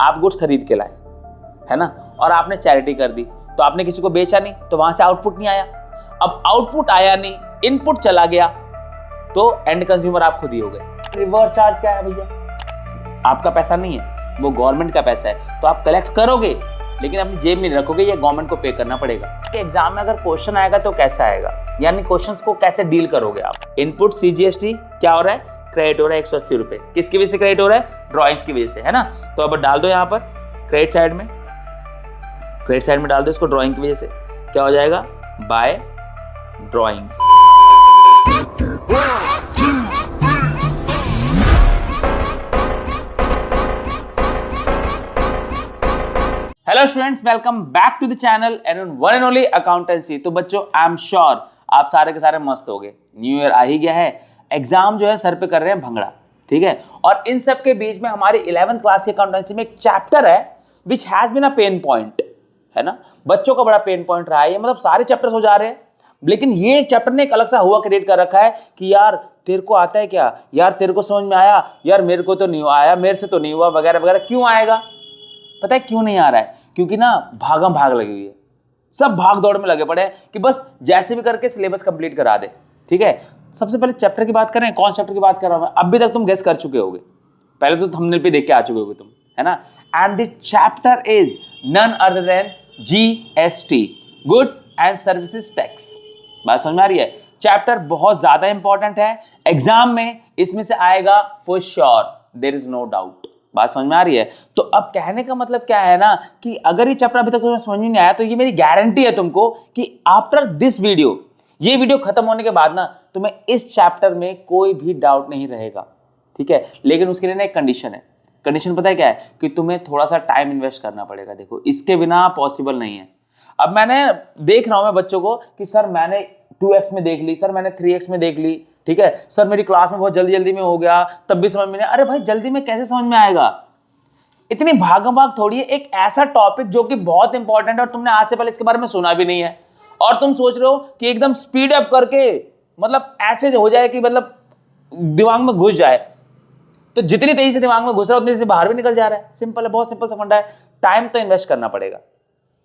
आप गुड्स खरीद के लाए, है ना, और आपने चैरिटी कर दी, तो आपने किसी को बेचा नहीं, तो वहां से आउटपुट नहीं आया। अब आउटपुट आया नहीं, इनपुट चला गया, तो एंड कंज्यूमर आप खुद ही हो गए। रिवर्स चार्ज क्या है भैया? आपका पैसा नहीं है, वो गवर्नमेंट का पैसा है, तो आप कलेक्ट करोगे लेकिन अपनी जेब में नहीं रखोगे, ये गवर्नमेंट को पे करना पड़ेगा। एग्जाम में अगर क्वेश्चन आएगा तो कैसा आएगा, यानी क्वेश्चंस को कैसे डील करोगे आप। इनपुट CGST क्या हो रहा है, क्रेडिट हो रहा है 180 रुपए। किसकी वजह से क्रेडिट हो रहा है? ड्रॉइंग्स की वजह से, है ना। तो अब डाल दो यहाँ पर क्रेडिट साइड में, क्रेडिट साइड में डाल दो इसको ड्रॉइंग की वजह से। क्या हो जाएगा? By drawings. Hello students, welcome back to the channel and one and only accountancy. तो बच्चों, आई एम श्योर आप सारे के सारे मस्त हो गए। न्यू ईयर आ ही गया है, एग्जाम जो है सर पे कर रहे हैं भंगड़ा, ठीक है। और इन सब के बीच में हमारी 11th क्लास की अकाउंटेंसी में एक चैप्टर है which has been a pain point, है ना। बच्चों का बड़ा पेन पॉइंट रहा है ये, मतलब सारे चैप्टर्स हो जा रहे हैं, लेकिन ये चैप्टर ने एक अलग सा हुआ क्रिएट कर रखा है कि यार तेरे को आता है क्या, यार तेरे को समझ में आया, यार मेरे को तो नहीं आया, मेरे से तो नहीं हुआ, वगैरह वगैरह। क्यों आएगा? पता है क्यों नहीं आ रहा है? क्योंकि ना भागम भाग लगी हुई है, सब भाग दौड़ में लगे पड़े हैं कि बस जैसे भी करके सिलेबस कंप्लीट करा दे, ठीक है। सबसे पहले चैप्टर की बात करें, कौन चैप्टर की बात कर रहा हूं मैं? अभी तक तुम गेस कर चुके होगे, पहले तो थंबनेल पे देख के आ चुके होगे तुम, है ना। And the chapter is none other than GST, goods and services tax. बात समझ में आ रही है? चैप्टर बहुत ज्यादा इंपॉर्टेंट है, एग्जाम में इसमें से आएगा for sure, there is no doubt. बात समझ में आ रही है? तो अब कहने का मतलब क्या है ना कि अगर ये चैप्टर अभी तक तुम्हें समझ में नहीं आया, तो ये मेरी गारंटी है तुमको कि आफ्टर दिस वीडियो, ये वीडियो खत्म होने के बाद ना तुम्हें इस चैप्टर में कोई भी डाउट नहीं रहेगा, ठीक है। लेकिन उसके लिए ना एक कंडीशन है। कंडीशन पता है क्या है? कि तुम्हें थोड़ा सा टाइम इन्वेस्ट करना पड़ेगा। देखो, इसके बिना पॉसिबल नहीं है। अब मैंने देख रहा हूं मैं बच्चों को कि सर मैंने 2x में देख ली, सर मैंने 3x में देख ली, ठीक है, सर मेरी क्लास में बहुत जल्दी जल्दी में हो गया, तब भी समझ में नहीं। अरे भाई, जल्दी में कैसे समझ में आएगा? इतनी भागम भाग थोड़ी है। एक ऐसा टॉपिक जो कि बहुत इंपॉर्टेंट है और तुमने आज से पहले इसके बारे में सुना भी नहीं है, और तुम सोच रहे हो कि एकदम स्पीड अप करके मतलब ऐसे हो जाए कि मतलब दिमाग में घुस जाए। तो जितनी तेजी से दिमाग में घुस रहा है उतनी से बाहर भी निकल जा रहा है। सिंपल है, बहुत सिंपल सा फंडा है। टाइम तो इन्वेस्ट करना पड़ेगा,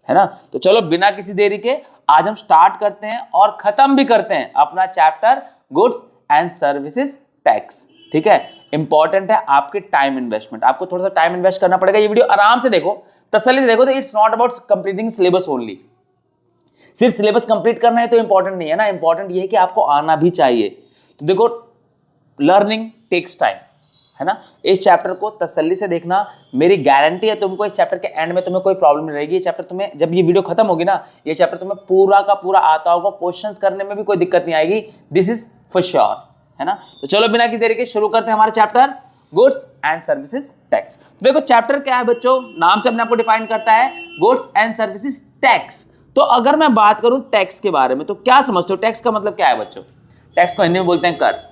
है ना। तो चलो बिना किसी देरी के आज हम स्टार्ट करते हैं और खत्म भी करते हैं अपना chapter goods and services tax, ठीक है। इंपॉर्टेंट है आपके टाइम इन्वेस्टमेंट, आपको थोड़ा सा टाइम इन्वेस्ट करना पड़ेगा। ये वीडियो आराम से देखो, तसल्ली से देखो। तो it's not about completing syllabus only, सिर्फ सिलेबस कंप्लीट करना है तो इंपॉर्टेंट नहीं है ना। इंपॉर्टेंट ये है कि आपको आना भी चाहिए। तो देखो, लर्निंग टेक्स टाइम, है ना। इस चैप्टर को तसल्ली से देखना, मेरी गारंटी है तुमको इस चैप्टर के एंड में तुम्हें कोई प्रॉब्लम नहीं रहेगी। ये चैप्टर तुम्हें, जब ये वीडियो खत्म होगी ना, ये चैप्टर तुम्हें पूरा का पूरा आता होगा, क्वेश्चंस करने में भी कोई दिक्कत नहीं आएगी। दिस इज फॉर श्योर, है ना। तो चलो बिना किसी देरी के शुरू करते हैं हमारा chapter goods and services tax. देखो चैप्टर क्या है बच्चों, नाम से अपने आपको डिफाइन करता है, गुड्स एंड सर्विसेज टैक्स। तो अगर मैं बात करूं टैक्स के बारे में, तो क्या समझते हो टैक्स का मतलब क्या है बच्चों? टैक्स को हिंदी में बोलते हैं कर।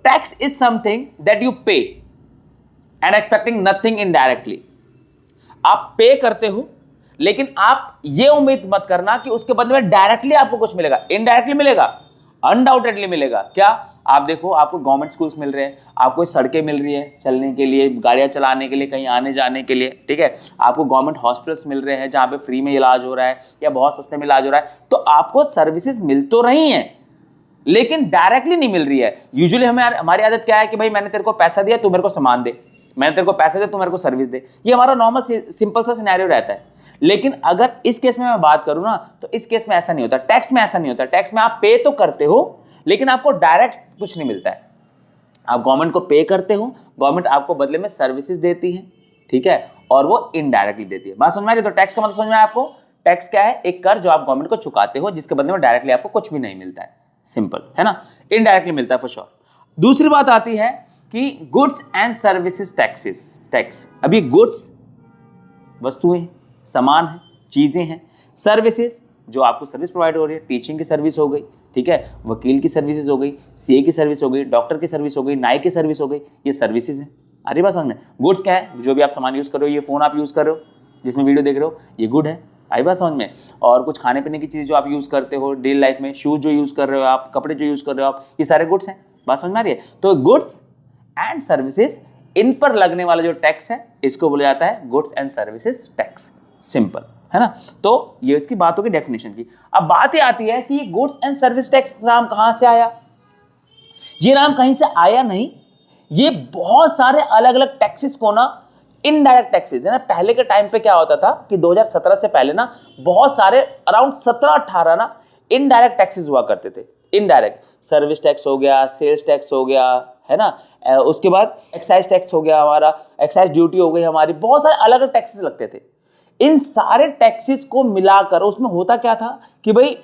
Tax is something that you पे एंड एक्सपेक्टिंग नथिंग इनडायरेक्टली। आप पे करते हो, लेकिन आप ये उम्मीद मत करना कि उसके बदले में डायरेक्टली आपको कुछ मिलेगा। इनडायरेक्टली मिलेगा, अनडाउटेडली मिलेगा। क्या? आप देखो, आपको गवर्नमेंट स्कूल्स मिल रहे हैं, आपको सड़कें मिल रही है चलने के लिए, गाड़ियां चलाने के लिए, कहीं आने जाने के लिए, ठीक है। आपको गवर्नमेंट हॉस्पिटल्स मिल रहे हैं जहाँ पे फ्री में इलाज हो रहा है या बहुत सस्ते में इलाज हो रहा है। तो आपको सर्विसेज मिल तो रही हैं, लेकिन डायरेक्टली नहीं मिल रही है। यूजुअली हमारी आदत क्या है कि भाई मैंने तेरे को पैसा दिया, तू मेरे को सामान दे, मैंने तेरे को पैसे दे, तू मेरे को सर्विस दे। ये हमारा नॉर्मल सिंपल सा सिनेरियो रहता है। लेकिन अगर इस केस में मैं बात करूं ना, तो इस केस में ऐसा नहीं होता। टैक्स में ऐसा नहीं होता। टैक्स में आप पे तो करते हो, लेकिन आपको डायरेक्ट कुछ नहीं मिलता है। आप गवर्नमेंट को पे करते हो, गवर्नमेंट आपको बदले में सर्विसेज देती है, ठीक है, और वो इनडायरेक्टली देती है। बात समझ में आ रही है? तो टैक्स का मतलब समझ में आया आपको? टैक्स क्या है? एक कर जो आप गवर्नमेंट को चुकाते हो, जिसके बदले में डायरेक्टली आपको कुछ भी नहीं मिलता है। सिंपल है ना, इनडायरेक्टली मिलता है फॉर श्योर। दूसरी बात आती है कि गुड्स एंड सर्विसेज टैक्स। अभी गुड्स वस्तुएं, सामान है, चीजें हैं। सर्विसेज जो आपको सर्विस प्रोवाइड हो रही है, टीचिंग की सर्विस हो गई, ठीक है, वकील की सर्विसेज हो गई, सीए की सर्विस हो गई, डॉक्टर की सर्विस हो गई, नाई की सर्विस हो गई, ये सर्विसेज हैं। अरे बात समझ में? गुड्स क्या है? जो भी आप सामान यूज कर रहे हो, ये फोन आप यूज कर रहे हो, जिसमें वीडियो देख रहे हो, ये गुड है। आई बात समझ में? और कुछ खाने पीने की चीज़ जो आप यूज़ करते हो डेली लाइफ में, शूज़ जो यूज़ कर रहे हो आप, कपड़े जो यूज़ कर रहे हो आप, ये सारे गुड्स हैं। बात समझ में आ रही है? तो गुड्स एंड सर्विसेज इन पर लगने वाला जो टैक्स है इसको बोला जाता है goods and services tax. Simple है ना। तो ये इसकी बातों की डेफिनेशन की। अब बात ये आती है कि गुड्स एंड सर्विस टैक्स नाम कहां से आया। ये नाम कहीं से आया नहीं, ये बहुत सारे अलग अलग टैक्सेस को ना, इनडायरेक्ट टैक्सेस है ना। पहले के टाइम पे क्या होता था कि 2017 से पहले ना बहुत सारे अराउंड 17-18 ना इनडायरेक्ट टैक्सेस हुआ करते थे। इनडायरेक्ट सर्विस टैक्स हो गया, सेल्स टैक्स हो गया, है ना, उसके बाद एक्साइज टैक्स हो गया, हमारा एक्साइज ड्यूटी हो गई, हमारी बहुत सारे अलग अलग टैक्सेस लगते थे। इन सारे टैक्सेस को मिलाकर उसमें होता क्या था कि भाई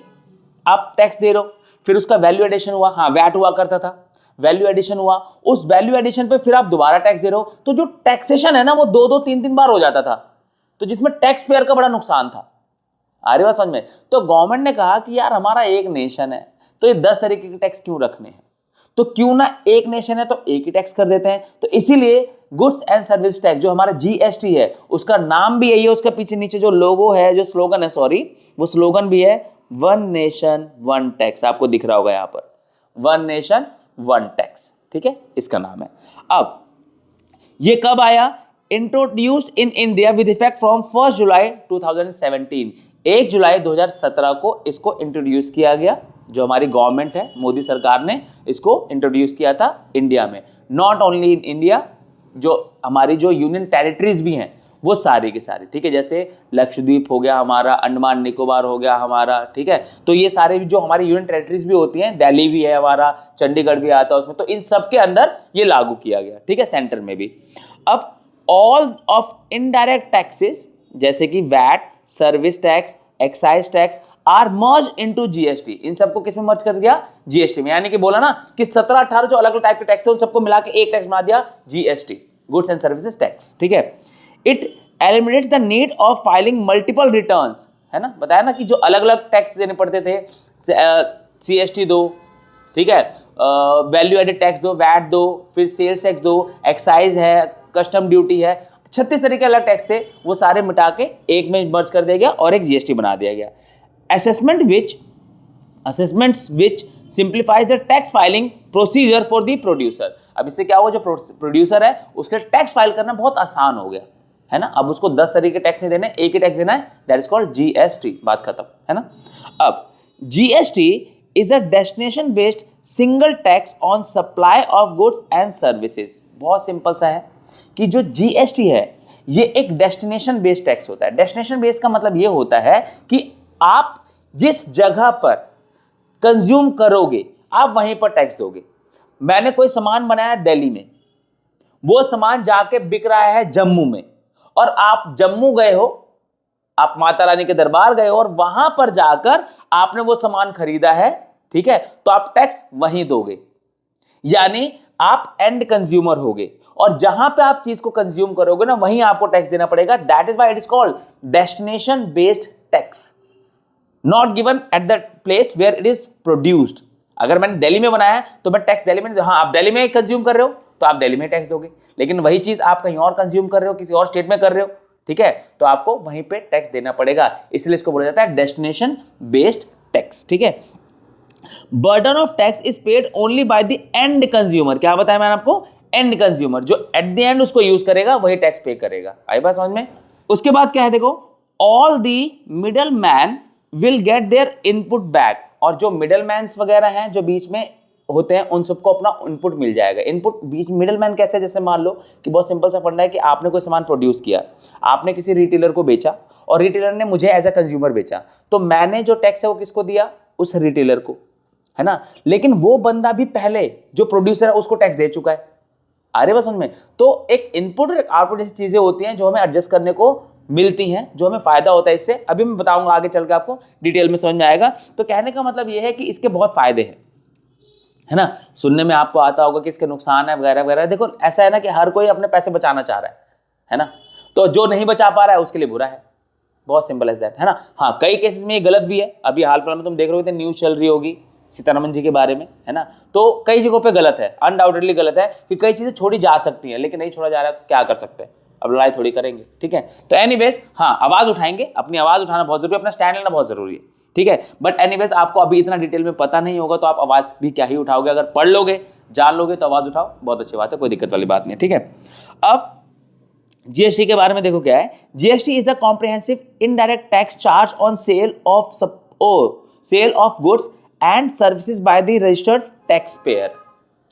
आप टैक्स दे रहे हो, फिर उसका वैल्यू एडिशन हुआ, हाँ वैट हुआ करता था, वैल्यू एडिशन हुआ, उस वैल्यू एडिशन पे फिर आप दोबारा टैक्स दे रहे हो, तो जो टैक्सेशन है ना वो 2-2, 3-3 बार हो जाता था, तो जिसमें टैक्स पेयर का बड़ा नुकसान था। आ रही बात समझ में। तो गवर्नमेंट ने कहा कि यार हमारा एक नेशन है तो ये 10 तरीके के टैक्स क्यों रखने हैं, तो क्यों ना एक नेशन है तो एक ही टैक्स कर देते हैं। तो इसीलिए गुड्स एंड सर्विस टैक्स जो हमारा जीएसटी है उसका नाम भी यही है, उसका पीछे नीचे जो लोगो है, जो स्लोगन है, सॉरी वो स्लोगन भी है वन नेशन वन टैक्स, आपको दिख रहा होगा यहाँ पर वन नेशन वन टैक्स, ठीक है, इसका नाम है। अब ये कब आया, introduced in India with effect from 1 जुलाई 2017, 1 जुलाई 2017 को इसको इंट्रोड्यूस किया गया। जो हमारी गवर्नमेंट है, मोदी सरकार ने इसको इंट्रोड्यूस किया था इंडिया में। नॉट ओनली इन इंडिया, जो हमारी जो यूनियन टेरिटरीज भी हैं वो सारी की सारी, ठीक है, जैसे लक्षद्वीप हो गया हमारा, अंडमान निकोबार हो गया हमारा, ठीक है, तो ये सारे जो हमारी यूनियन टेरिटरीज भी होती हैं, दिल्ली भी है हमारा, चंडीगढ़ भी आता है उसमें, तो इन सब के अंदर ये लागू किया गया, ठीक है, सेंटर में भी। अब ऑल ऑफ इनडायरेक्ट टैक्सेस जैसे कि VAT, service tax, excise tax are merge into GST, इन सबको किस में मर्ज कर दिया, जीएसटी में। यानी कि बोला ना कि 17-18 जो अलग अलग टाइप के टैक्स है उन सबको मिला के एक टैक्स बना दिया, GST, goods and services tax, ठीक है। It eliminates the need of filing multiple returns, है ना, बताया ना कि जो अलग अलग टैक्स देने पड़ते थे, सीएसटी दो, ठीक है, वैल्यू एडेड टैक्स दो, वैट दो, फिर सेल्स टैक्स दो, एक्साइज है, कस्टम ड्यूटी है, 36 तरीके अलग टैक्स थे, वो सारे मिटा के एक में मर्ज कर दिया गया और एक जीएसटी बना दिया गया। assessments which simplifies the tax filing procedure for the producer। अब इससे क्या हुआ, जो प्रोड्यूसर है उसके टैक्स फाइल करना बहुत आसान हो गया, है ना। अब उसको 10 तरीके टैक्स नहीं देने, एक ही टैक्स देना है, दैट इज कॉल्ड जीएसटी, बात खत्म, है ना। अब GST is a destination based single tax on supply of goods and services. बहुत सिंपल सा है कि जो जीएसटी है ये एक डेस्टिनेशन बेस्ड टैक्स होता है। डेस्टिनेशन बेस्ड का मतलब ये होता है कि आप जिस जगह पर कंज्यूम करोगे आप वहीं पर टैक्स दोगे। मैंने कोई सामान बनाया दिल्ली में, वो सामान जाके बिक रहा है जम्मू में, और आप जम्मू गए हो, आप माता रानी के दरबार गए हो और वहां पर जाकर आपने वो सामान खरीदा है, ठीक है, तो आप टैक्स वहीं दोगे, यानी आप एंड कंज्यूमर होगे, और जहां पे आप चीज को कंज्यूम करोगे ना वहीं आपको टैक्स देना पड़ेगा। That is why it is called destination based tax, not given at the place where it is produced. अगर मैंने दिल्ली में बनाया है तो मैं टैक्स दिल्ली में, हाँ आप दिल्ली में कंज्यूम कर रहे हो तो आप दिल्ली में टैक्स दोगे, लेकिन वही चीज आप कहीं और कंज्यूम कर रहे हो, किसी और स्टेट में कर रहे हो, ठीक है, तो आपको वहीं पे टैक्स देना पड़ेगा। इसलिए इसको बोला जाता है डेस्टिनेशन बेस्ड टैक्स, ठीक है। Burden of tax is paid only by the end consumer. क्या बताया मैंने आपको, एंड कंज्यूमर, जो एट द एंड उसको यूज करेगा वही टैक्स पे करेगा। आई बात समझ में। उसके बाद क्या है, देखो, all the middle man will get there input back, और जो मिडल मैन वगैरह हैं जो बीच में होते हैं उन सबको अपना इनपुट मिल जाएगा। इनपुट बीच मिडल मैन कैसे, जैसे मान लो कि बहुत सिंपल सा फंडा है कि आपने कोई सामान प्रोड्यूस किया, आपने किसी रिटेलर को बेचा और रिटेलर ने मुझे एज ए कंज्यूमर बेचा, तो मैंने जो टैक्स है वो किसको दिया, उस रिटेलर को, है ना, लेकिन वो बंदा भी पहले जो प्रोड्यूसर है उसको टैक्स दे चुका है। अरे बस उनमें तो एक इनपुट और एक आउटपुट जैसी चीजें होती हैं जो हमें एडजस्ट करने को मिलती हैं, जो हमें फायदा होता है इससे। अभी मैं बताऊंगा आगे चल के, आपको डिटेल में समझ में आएगा। तो कहने का मतलब ये है कि इसके बहुत फायदे हैं, है ना। सुनने में आपको आता होगा कि इसके नुकसान है वगैरह वगैरह। देखो ऐसा है ना कि हर कोई अपने पैसे बचाना चाह रहा है ना, तो जो नहीं बचा पा रहा है उसके लिए बुरा है, बहुत सिंपल एज दैट, है ना। हाँ, कई केसेस में ये गलत भी है। अभी हाल फिलहाल में तुम देख रहे हो न्यूज चल रही होगी सीतारमन जी के बारे में, है ना, तो कई जगहों पे गलत है, अनडाउटेडली गलत है कि कई चीजें छोड़ी जा सकती हैं, लेकिन नहीं छोड़ा जा रहा है तो क्या कर सकते हैं, अब लड़ाई थोड़ी करेंगे, ठीक है। तो एनीवेज, हाँ, आवाज उठाएंगे, अपनी आवाज उठाना बहुत जरूरी है, अपना स्टैंड लेना बहुत जरूरी है, ठीक है। बट एनीवेज आपको अभी इतना डिटेल में पता नहीं होगा तो आप आवाज भी क्या ही उठाओगे। अगर पढ़ लोगे जान लोगे तो आवाज उठाओ, बहुत अच्छी बात है, कोई दिक्कत वाली बात नहीं है, ठीक है। अब जीएसटी के बारे में देखो क्या है, GST is the comprehensive indirect tax charge on sale of goods and services by the registered tax payer,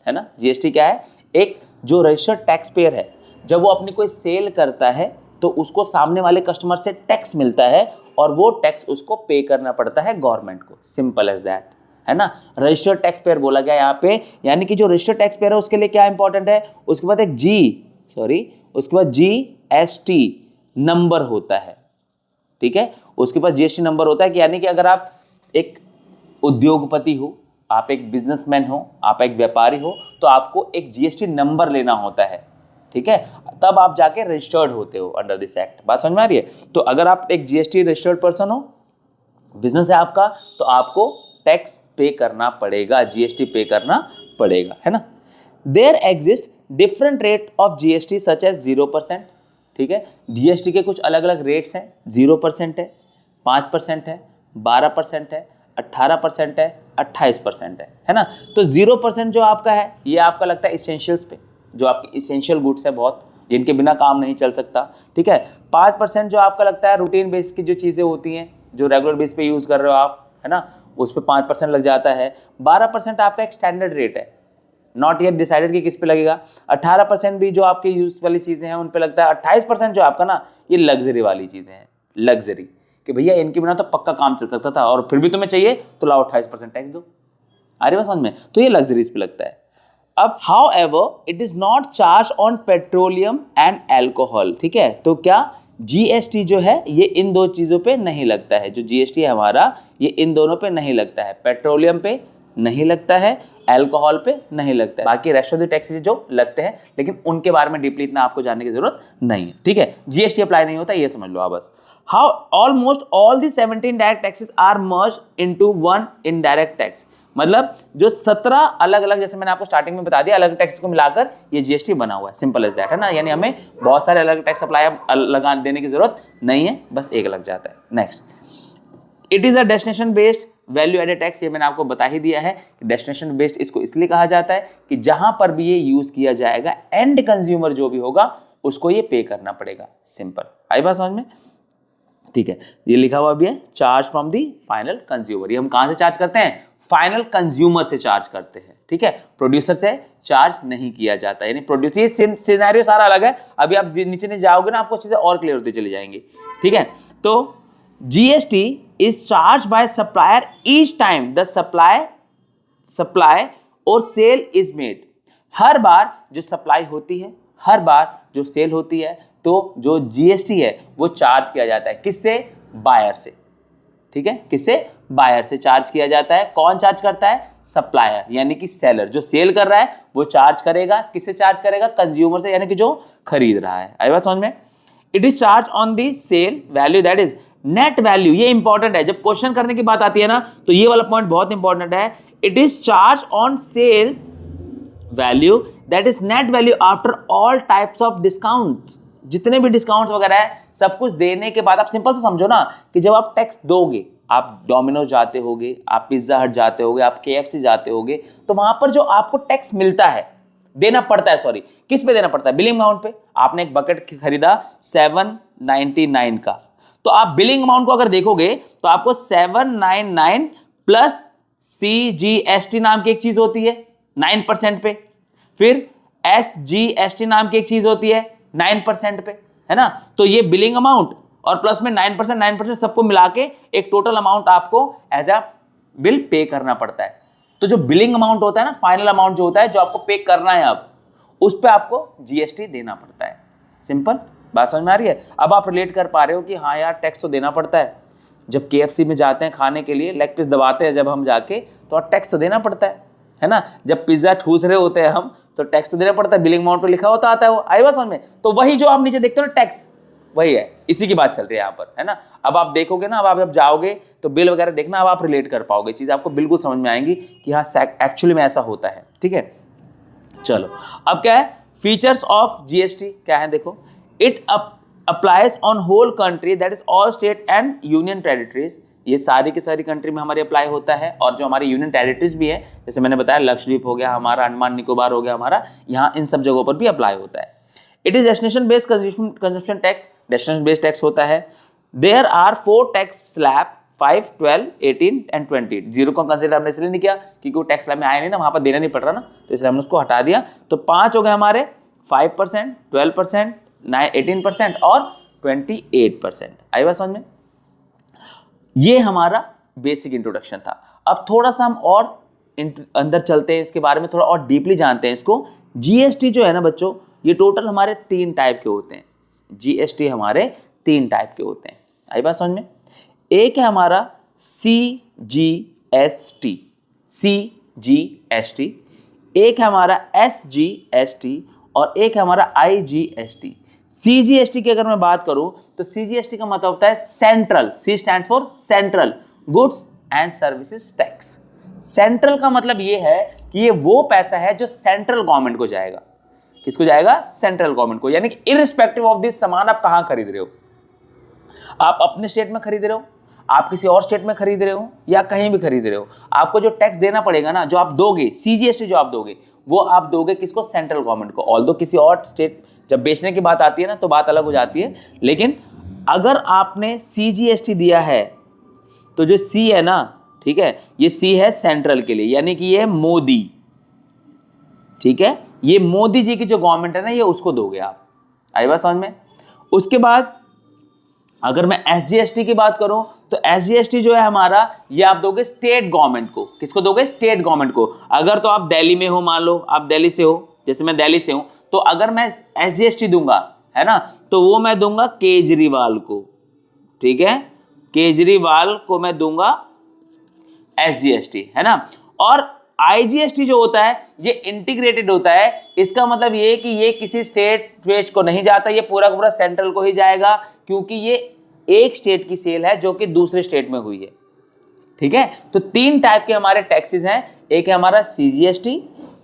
है ना। जीएसटी क्या है, एक जो रजिस्टर्ड टैक्स पेयर है, जब वो अपनी कोई सेल करता है तो उसको सामने वाले कस्टमर से टैक्स मिलता है और वो टैक्स उसको पे करना पड़ता है गवर्नमेंट को, सिंपल एज दैट, है ना। रजिस्टर्ड टैक्स पेयर बोला गया यहाँ पे, यानी कि जो रजिस्टर्ड टैक्स पेयर है उसके लिए क्या इंपॉर्टेंट है, उसके बाद एक उसके बाद जीएसटी नंबर होता है, ठीक है। उसके पास जीएसटी नंबर होता है कि यानी कि अगर आप एक उद्योगपति हो, आप एक बिजनेसमैन हो, आप एक व्यापारी हो, तो आपको एक जीएसटी नंबर लेना होता है, ठीक है, तब आप जाके रजिस्टर्ड होते हो अंडर दिस एक्ट। बात समझ में आ रही है। तो अगर आप एक जीएसटी रजिस्टर्ड पर्सन हो, बिजनेस है आपका, तो आपको टैक्स पे करना पड़ेगा, जीएसटी पे करना पड़ेगा, है ना। There exist different rate of GST such as 0%, ठीक है। जीएसटी के कुछ अलग अलग रेट्स हैं, 0% है, 5% है, 12% है, 18% है, 28% है ना। तो 0% जो आपका है, ये आपका लगता है इसेंशियल्स पे, जो आपकी इसेंशियल गुड्स है बहुत, जिनके बिना काम नहीं चल सकता, ठीक है। 5% जो आपका लगता है रूटीन बेस की जो चीज़ें होती हैं, जो रेगुलर बेस पे यूज़ कर रहे हो आप, है ना, उस पर 5% लग जाता है। 12% आपका एक स्टैंडर्ड रेट है, नॉट येट डिसाइडेड कि किस पे लगेगा। 18% भी जो आपकी यूज वाली चीज़ें हैं उन पे लगता है। 28% जो आपका ना, ये लग्जरी वाली चीज़ें हैं, लग्जरी, कि भैया इनके बिना तो पक्का काम चल सकता था और फिर भी तुम्हें चाहिए तो लाओ 28% टैक्स दो, आ रही बात समझ में। तो ये लग्जरीज पे लगता है। अब how ever it is not charge on petroleum and alcohol, ठीक है। तो क्या जीएसटी जो है ये इन दो चीज़ों पे नहीं लगता है, जो जीएसटी है हमारा ये इन दोनों पे नहीं लगता है, पेट्रोलियम पे नहीं लगता है, एल्कोहल पे नहीं लगता है। बाकी रेस्ट ऑफ द टैक्सेस जो लगते हैं, लेकिन उनके बारे में डीपली इतना आपको जानने की जरूरत नहीं है, ठीक है। जीएसटी अप्लाई नहीं होता, ये समझ लो आप बस। How almost all the 17 direct taxes are merge into one indirect tax, मतलब जो 17 अलग अलग, जैसे मैंने आपको स्टार्टिंग में बता दिया, अलग टैक्स को मिलाकर ये जीएसटी बना हुआ है, सिंपल एज दैट, है ना। यानी हमें बहुत सारे अलग टैक्स अप्लाई लगा देने की जरूरत नहीं है, बस एक लग जाता है। Next, it is a destination based value added tax, ये मैंने आपको बता ही दिया है कि डेस्टिनेशन बेस्ड इसको इसलिए कहा जाता है कि जहां पर भी ये यूज किया जाएगा, एंड कंज्यूमर जो भी होगा उसको ये पे करना पड़ेगा, सिंपल। आई बात समझ में, ठीक है। ये लिखा हुआ भी है, charge from the final consumer, ये हम कहां से चार्ज करते हैं, फाइनल कंज्यूमर से चार्ज करते हैं, ठीक है। प्रोड्यूसर से चार्ज नहीं किया जाता, यानी प्रोड्यूसर, ये सिनेरियो सारा अलग है, अभी आप नीचे नीचे जाओगे ना आपको चीजें और क्लियर होती चली जाएंगी, ठीक है। तो GST is charge by supplier each time the supply और सेल इज मेड, हर बार जो सप्लाई होती है, हर बार जो सेल होती है, तो जो जीएसटी है वो चार्ज किया जाता है, किससे, बायर से, ठीक है, किससे, बायर से चार्ज किया जाता है। कौन चार्ज करता है, सप्लायर, यानी कि सेलर, जो सेल कर रहा है वो चार्ज करेगा, किससे चार्ज करेगा, कंज्यूमर से, यानी कि जो खरीद रहा है। आई बात समझ में। It is charge on the sale value that is net value, ये इंपॉर्टेंट है, जब क्वेश्चन करने की बात आती है ना, तो ये वाला पॉइंट बहुत इंपॉर्टेंट है। It is charge on sale value that is net value after all types of discounts, जितने भी डिस्काउंट्स वगैरह है सब कुछ देने के बाद, आप सिंपल से समझो ना कि जब आप टैक्स दोगे, आप डोमिनोज जाते होगे, आप पिज्जा हट जाते होगे, आप केएफसी जाते होगे, तो वहां पर जो आपको टैक्स मिलता है, देना पड़ता है, सॉरी, किस पे देना पड़ता है, बिलिंग अमाउंट पे। आपने एक बकेट खरीदा 799 का, तो आप बिलिंग अमाउंट को अगर देखोगे तो आपको 799 प्लस CGST नाम की एक चीज होती है 9% पे, फिर SGST नाम की एक चीज होती है 9% पे, है ना। तो ये बिलिंग अमाउंट और प्लस में 9% सबको मिला के एक टोटल अमाउंट आपको एज अ बिल पे करना पड़ता है। तो जो बिलिंग अमाउंट होता है ना, फाइनल अमाउंट जो होता है, जो आपको पे करना है, अब उस पे आपको जीएसटी देना पड़ता है। सिंपल बात समझ में आ रही है। अब आप रिलेट कर पा रहे हो कि हाँ यार टैक्स तो देना पड़ता है, जब केएफसी में जाते हैं खाने के लिए, लेग पीस दबाते हैं जब हम जाके, तो टैक्स तो देना पड़ता है ना। जब पिज्जा ठूस रहे होते हैं हम, तो टैक्स तो देना पड़ता है, बिलिंग अमाउंट पे लिखा होता आता है वो, आई बात समझ में। तो वही जो आप नीचे देखते हो ना टैक्स, वही है, इसी की बात चल रही है यहाँ पर, है ना। अब आप देखोगे ना, अब आप जब जाओगे तो बिल वगैरह देखना, अब आप रिलेट कर पाओगे, चीज़ आपको बिल्कुल समझ में आएंगी कि हाँ एक्चुअली में ऐसा होता है, ठीक है। चलो अब क्या है, फीचर्स ऑफ जीएसटी क्या है, देखो। It applies on whole country, that is all state and union territories, ये सारी की सारी कंट्री में हमारे अप्लाई होता है, और जो हमारी यूनियन टेरिटरीज भी है, जैसे मैंने बताया लक्षद्वीप हो गया हमारा, अंडमान निकोबार हो गया हमारा, यहाँ इन सब जगहों पर भी अप्लाई होता है। It is destination based consumption tax, destination based tax होता है। There are 4 tax slab 5, 12, 18 and 20। Zero को कंसिडर हमने इसलिए नहीं किया क्योंकि वो टैक्स स्लैब में आया नहीं ना, वहां पर देना नहीं पड़ रहा ना, तो इसलिए हमने उसको हटा दिया। तो 5 हो गए हमारे, 5%, 12%, 18% और 28%। आई बात समझ में? ये हमारा बेसिक इंट्रोडक्शन था। अब थोड़ा सा हम और अंदर चलते हैं, इसके बारे में थोड़ा और डीपली जानते हैं इसको। जीएसटी जो है ना बच्चों, ये टोटल हमारे 3 टाइप के होते हैं। जीएसटी हमारे 3 टाइप के होते हैं। आई बात समझ में? एक है हमारा CGST, CGST, एक है हमारा SGST और एक है हमारा IGST। CGST की अगर मैं बात करूं तो CGST का मतलब होता है central, C stands for central goods and services tax. Central का मतलब ये है कि ये वो पैसा है जो सेंट्रल गवर्नमेंट को जाएगा। किसको जाएगा? सेंट्रल गवर्नमेंट को। यानी कि इररिस्पेक्टिव ऑफ दिस सामान आप कहां खरीद रहे हो, आप अपने स्टेट में खरीद रहे हो, आप किसी और स्टेट में खरीद रहे हो या कहीं भी खरीद रहे हो, आपको जो टैक्स देना पड़ेगा ना, जो आप दोगे, CGST जो आप दोगे, वो आप दोगे किसको? सेंट्रल गवर्नमेंट को। ऑल्दो किसी और स्टेट जब बेचने की बात आती है ना तो बात अलग हो जाती है, लेकिन अगर आपने CGST दिया है तो जो C है ना, ठीक है, ये C है सेंट्रल के लिए, यानी कि ये मोदी, ठीक है, ये मोदी जी की जो गवर्नमेंट है ना, ये उसको दोगे आप। आई बात समझ में? उसके बाद अगर मैं SGST की बात करूं तो SGST जो है हमारा, ये आप दोगे स्टेट गवर्नमेंट को। किसको दोगे? स्टेट गवर्नमेंट को। अगर तो आप दिल्ली में हो, मान लो आप दिल्ली से हो, जैसे मैं दिल्ली से हूं, तो अगर मैं SGST दूंगा, है ना, तो वो मैं दूंगा केजरीवाल को, ठीक है, केजरीवाल को मैं दूंगा SGST, है ना। और IGST जो होता है ये इंटीग्रेटेड होता है। इसका मतलब ये कि ये किसी स्टेट को नहीं जाता, ये पूरा का पूरा सेंट्रल को ही जाएगा, क्योंकि ये एक स्टेट की सेल है जो कि दूसरे स्टेट में हुई है, ठीक है। तो 3 टाइप के हमारे टैक्सेस हैं, एक है हमारा CGST,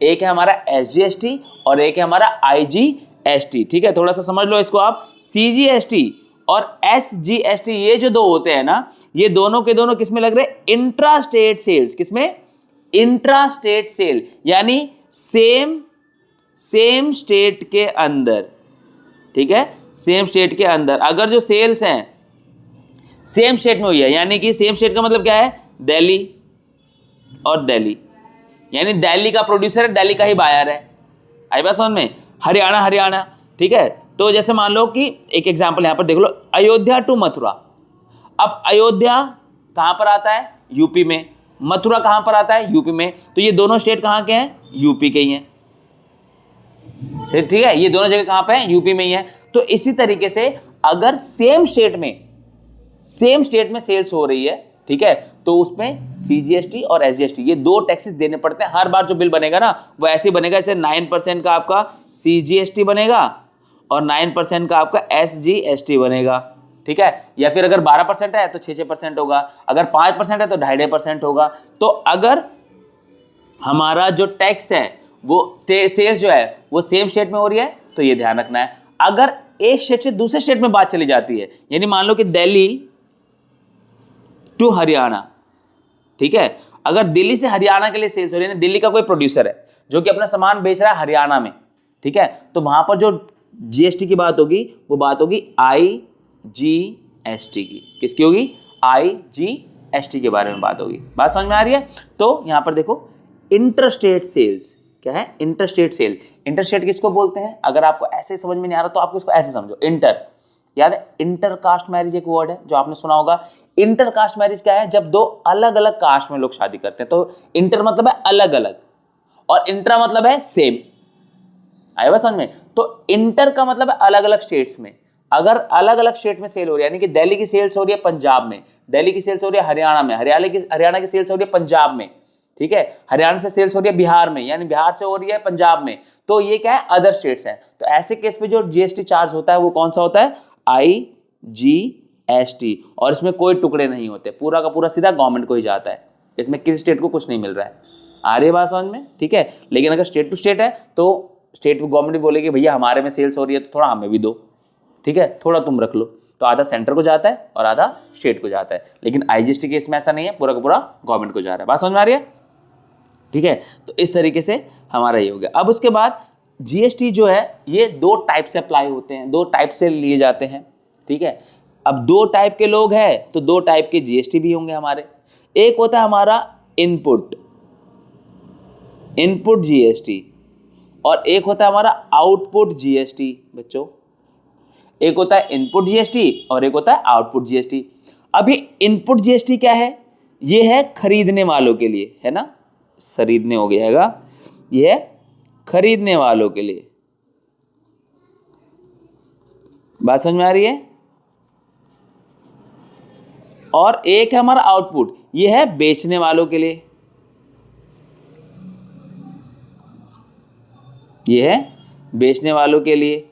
एक है हमारा SGST और एक है हमारा IGST, ठीक है। थोड़ा सा समझ लो इसको आप। CGST और SGST ये जो 2 होते हैं ना, ये दोनों के दोनों किसमें लग रहे हैं? Intra state sales. किसमें? इंट्रा स्टेट सेल, यानी सेम स्टेट के अंदर, ठीक है, सेम स्टेट के अंदर अगर जो सेल्स हैं सेम स्टेट में हुई है, यानी कि सेम स्टेट का मतलब क्या है? दिल्ली और दिल्ली, यानी दिल्ली का प्रोड्यूसर है, दिल्ली का ही बायर है। आई बात समझ में? हरियाणा, ठीक है। तो जैसे मान लो कि एक एग्जांपल यहां पर देख लो, अयोध्या टू मथुरा। अब अयोध्या कहां पर आता है? यूपी में। मथुरा कहां पर आता है? यूपी में। तो ये दोनों स्टेट कहां के हैं? यूपी के ही हैं, ठीक है, ये दोनों जगह कहां पे हैं? यूपी में ही है। तो इसी तरीके से अगर सेम स्टेट में सेल्स हो रही है, ठीक है, तो उसमें CGST और SGST ये 2 टैक्सेस देने पड़ते हैं। हर बार जो बिल बनेगा ना वो ऐसे बनेगा, जैसे 9% का आपका CGST बनेगा और 9% का आपका SGST बनेगा, ठीक है। या फिर अगर 12% है तो 6% होगा, अगर 5% है तो 2.5% होगा। तो अगर हमारा जो टैक्स है वो सेल्स जो है वो सेम स्टेट में हो रही है तो ये ध्यान रखना है। अगर एक स्टेट से दूसरे स्टेट में बात चली जाती है, यानी मान लो कि दिल्ली टू हरियाणा, ठीक है, अगर दिल्ली से हरियाणा के लिए सेल्स हो रही है, दिल्ली का कोई प्रोड्यूसर है जो कि अपना सामान बेच रहा है हरियाणा में, ठीक है, तो वहां पर जो GST की बात होगी वो बात होगी IGST की। किसकी होगी? IGST के बारे में बात होगी। बात समझ में आ रही है? तो यहां पर देखो, इंटरस्टेट सेल्स क्या है? Interstate sale. इंटरस्टेट किसको बोलते हैं? अगर आपको ऐसे समझ में नहीं आ रहा तो आपको इसको ऐसे समझो, इंटर, याद है, इंटरकास्ट मैरिज एक वर्ड है जो आपने सुना होगा। इंटरकास्ट मैरिज क्या है? जब 2 अलग अलग कास्ट में लोग शादी करते हैं। तो इंटर मतलब है अलग अलग और इंट्रा मतलब है सेम। आया बात समझ में? तो इंटर का मतलब है अलग अलग स्टेट्स में। अगर अलग अलग स्टेट में सेल हो रही है, यानी कि दिल्ली की सेल्स हो रही है पंजाब में, दिल्ली की सेल्स हो रही है हरियाणा में, हरियाणा की सेल्स हो रही है पंजाब में, ठीक है, हरियाणा से सेल्स हो रही है बिहार में, यानी बिहार से हो रही है पंजाब में, तो ये क्या है? अदर स्टेट्स हैं। तो ऐसे केस में जो GST चार्ज होता है वो कौन सा होता है? IGST। और इसमें कोई टुकड़े नहीं होते, पूरा का पूरा सीधा गवर्नमेंट को ही जाता है, इसमें किसी स्टेट को कुछ नहीं मिल रहा है। आ रही है बात समझ में? ठीक है। लेकिन अगर स्टेट टू स्टेट है तो स्टेट गवर्नमेंट बोलेगी भैया हमारे में सेल्स हो रही है तो थोड़ा हमें भी दो, ठीक है, थोड़ा तुम रख लो। तो आधा सेंटर को जाता है और आधा स्टेट को जाता है, लेकिन आईजीएसटी केस में ऐसा नहीं है, पूरा का पूरा गवर्नमेंट को जा रहा है। बात समझ में आ रही है? ठीक है, तो इस तरीके से हमारा ये हो गया। अब उसके बाद जीएसटी जो है ये 2 टाइप से अप्लाई होते हैं, 2 टाइप से लिए जाते हैं। ठीक है, अब 2 टाइप के लोग हैं तो 2 टाइप के जीएसटी भी होंगे हमारे। एक होता है हमारा इनपुट जीएसटी और एक होता है हमारा आउटपुट जीएसटी। बच्चों, एक होता है इनपुट जीएसटी और एक होता है आउटपुट जीएसटी। अब ये इनपुट जीएसटी क्या है? ये है खरीदने वालों के लिए, है ना, खरीदने हो गया, ये है खरीदने वालों के लिए। बात समझ में आ रही है? और एक है हमारा आउटपुट, ये है बेचने वालों के लिए, ये है बेचने वालों के लिए।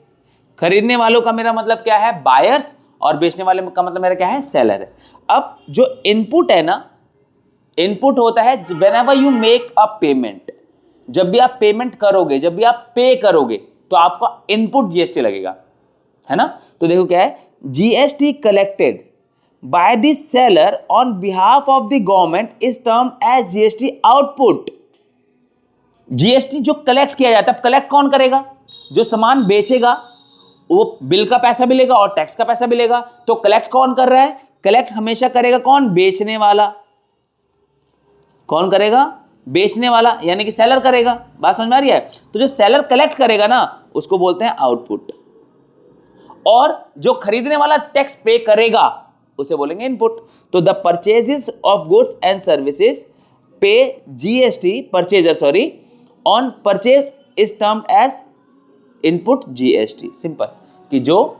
खरीदने वालों का मेरा मतलब क्या है? बायर्स, और बेचने वाले का मतलब मेरा क्या है? सेलर है। अब जो इनपुट है ना, इनपुट होता है whenever you make a payment, जब भी आप पेमेंट करोगे, जब भी आप पे करोगे तो आपका इनपुट जीएसटी लगेगा, है ना। तो देखो क्या है, GST collected by the seller on behalf of the government is termed as GST output. GST जो कलेक्ट किया जाता है, कलेक्ट कौन करेगा? जो सामान बेचेगा वो बिल का पैसा भी लेगा और टैक्स का पैसा भी लेगा, तो कलेक्ट कौन कर रहा है? कलेक्ट हमेशा करेगा कौन? बेचने वाला। कौन करेगा? बेचने वाला, यानी कि सेलर करेगा। बात समझ में आ रही है? तो जो सेलर कलेक्ट करेगा ना, उसको बोलते हैं आउटपुट, और जो खरीदने वाला टैक्स पे करेगा उसे बोलेंगे इनपुट। तो the purchases of goods and services pay GST, purchaser on purchase is termed as input GST. Simple, कि जो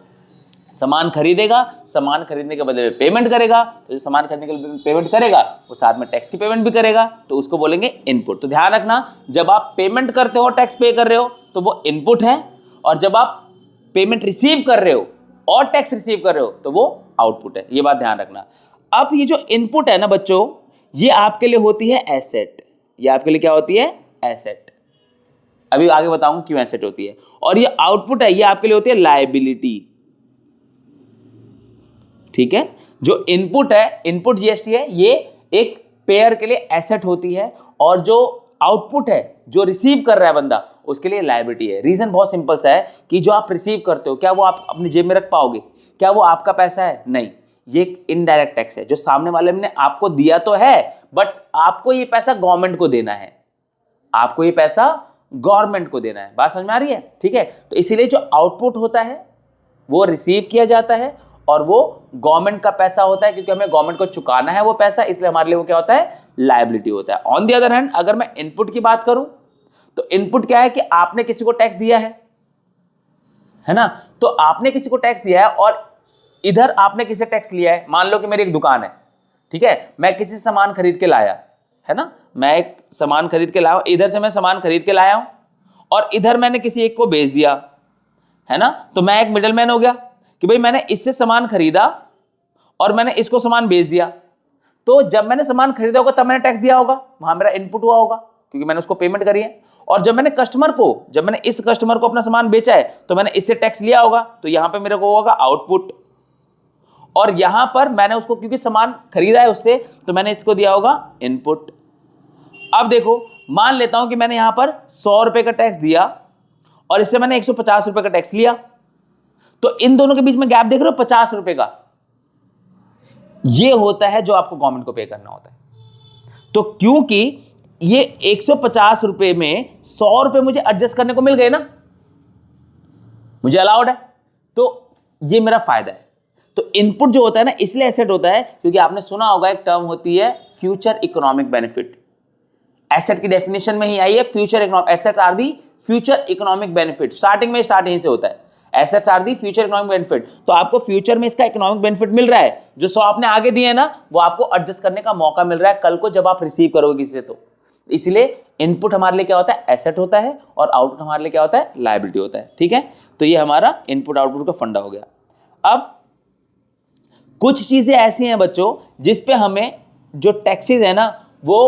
सामान खरीदेगा, सामान खरीदने के बदले में पेमेंट करेगा, तो जो सामान खरीदने के लिए पेमेंट करेगा वो साथ में टैक्स की पेमेंट भी करेगा, तो उसको बोलेंगे इनपुट। तो ध्यान रखना, जब आप पेमेंट करते हो, टैक्स पे कर रहे हो, तो वो इनपुट है, और जब आप पेमेंट रिसीव कर रहे हो और टैक्स रिसीव कर रहे हो तो वो आउटपुट है। ये बात ध्यान रखना। अब ये जो इनपुट है ना बच्चों, ये आपके लिए होती है एसेट। ये आपके लिए क्या होती है? एसेट। अभी आगे बताऊंगा क्यों एसेट होती है। और ये आउटपुट है, ये आपके लिए होती है लायबिलिटी। ठीक है, जो इनपुट है, इनपुट जीएसटी है, ये एक पेयर के लिए एसेट होती है, और जो आउटपुट है, जो रिसीव कर रहा है बंदा, उसके लिए लायबिलिटी है। रीजन बहुत सिंपल सा है कि जो आप रिसीव करते हो, क्या वो आप अपनी जेब में रख पाओगे? क्या वो आपका पैसा है? नहीं, ये एक इनडायरेक्ट टैक्स है, जो सामने वाले ने आपको दिया तो है, बट आपको ये पैसा गवर्नमेंट को देना है, आपको ये पैसा गवर्नमेंट को देना है। बात समझ में आ रही है? ठीक है, तो इसीलिए जो आउटपुट होता है वो रिसीव किया जाता है, और वो गवर्नमेंट का पैसा होता है, क्योंकि हमें गवर्नमेंट को चुकाना है वो पैसा, इसलिए हमारे लिए वो क्या होता है? लायबिलिटी होता है। ऑन द अदर हैंड, अगर मैं इनपुट की बात करूं, तो इनपुट क्या है कि आपने किसी को टैक्स दिया है ना, तो आपने किसी को टैक्स दिया है और इधर आपने किसी टैक्स लिया है। मान लो कि मेरी एक दुकान है, ठीक है, मैं किसी सामान खरीद के लाया, है ना, मैं एक सामान खरीद के लाया, इधर से मैं सामान खरीद के लाया हूं और इधर मैंने किसी एक को बेच दिया, है ना, तो मैं एक मिडलमैन हो गया कि भाई मैंने इससे सामान खरीदा और मैंने इसको सामान बेच दिया। तो जब मैंने सामान खरीदा होगा तब मैंने टैक्स दिया होगा, वहां मेरा इनपुट हुआ होगा, क्योंकि मैंने उसको पेमेंट करी है। और जब मैंने इस कस्टमर को अपना सामान बेचा है तो मैंने इससे टैक्स लिया होगा, तो यहां पे मेरे को होगा आउटपुट। और यहां पर मैंने उसको क्योंकि सामान खरीदा है उससे, तो मैंने इसको दिया होगा इनपुट। अब देखो, मान लेता हूं कि मैंने यहां पर 100 रुपए का टैक्स दिया और इससे मैंने 150 रुपए का टैक्स लिया, तो इन दोनों के बीच में गैप देख रहे हो 50 रुपए का, ये होता है जो आपको गवर्नमेंट को पे करना होता है। तो क्योंकि ये 150 रुपए में 100 रुपए मुझे एडजस्ट करने को मिल गए ना, मुझे अलाउड है, तो ये मेरा फायदा है। तो इनपुट जो होता है ना, इसलिए एसेट होता है क्योंकि आपने सुना होगा एक टर्म होती है फ्यूचर इकोनॉमिक बेनिफिट। एसेट की डेफिनेशन में ही आई है future economic, assets are the future economic benefit. Starting में स्टार्ट यहीं से होता है, assets are the future economic benefit. तो आपको फ्यूचर में इसका इकोनॉमिक बेनिफिट मिल रहा है, जो 100 आपने आगे दिए है ना, वो आपको एडजस्ट करने का मौका मिल रहा है कल को जब आप रिसीव करोगे किसी से। तो इसलिए इनपुट हमारे लिए क्या होता है? एसेट होता है, और आउटपुट हमारे लिए क्या होता है? लायबिलिटी होता है। ठीक है, तो ये हमारा इनपुट आउटपुट का फंडा हो गया। अब कुछ चीजें ऐसी हैं बच्चों जिस पे हमें जो टैक्सेस है ना वो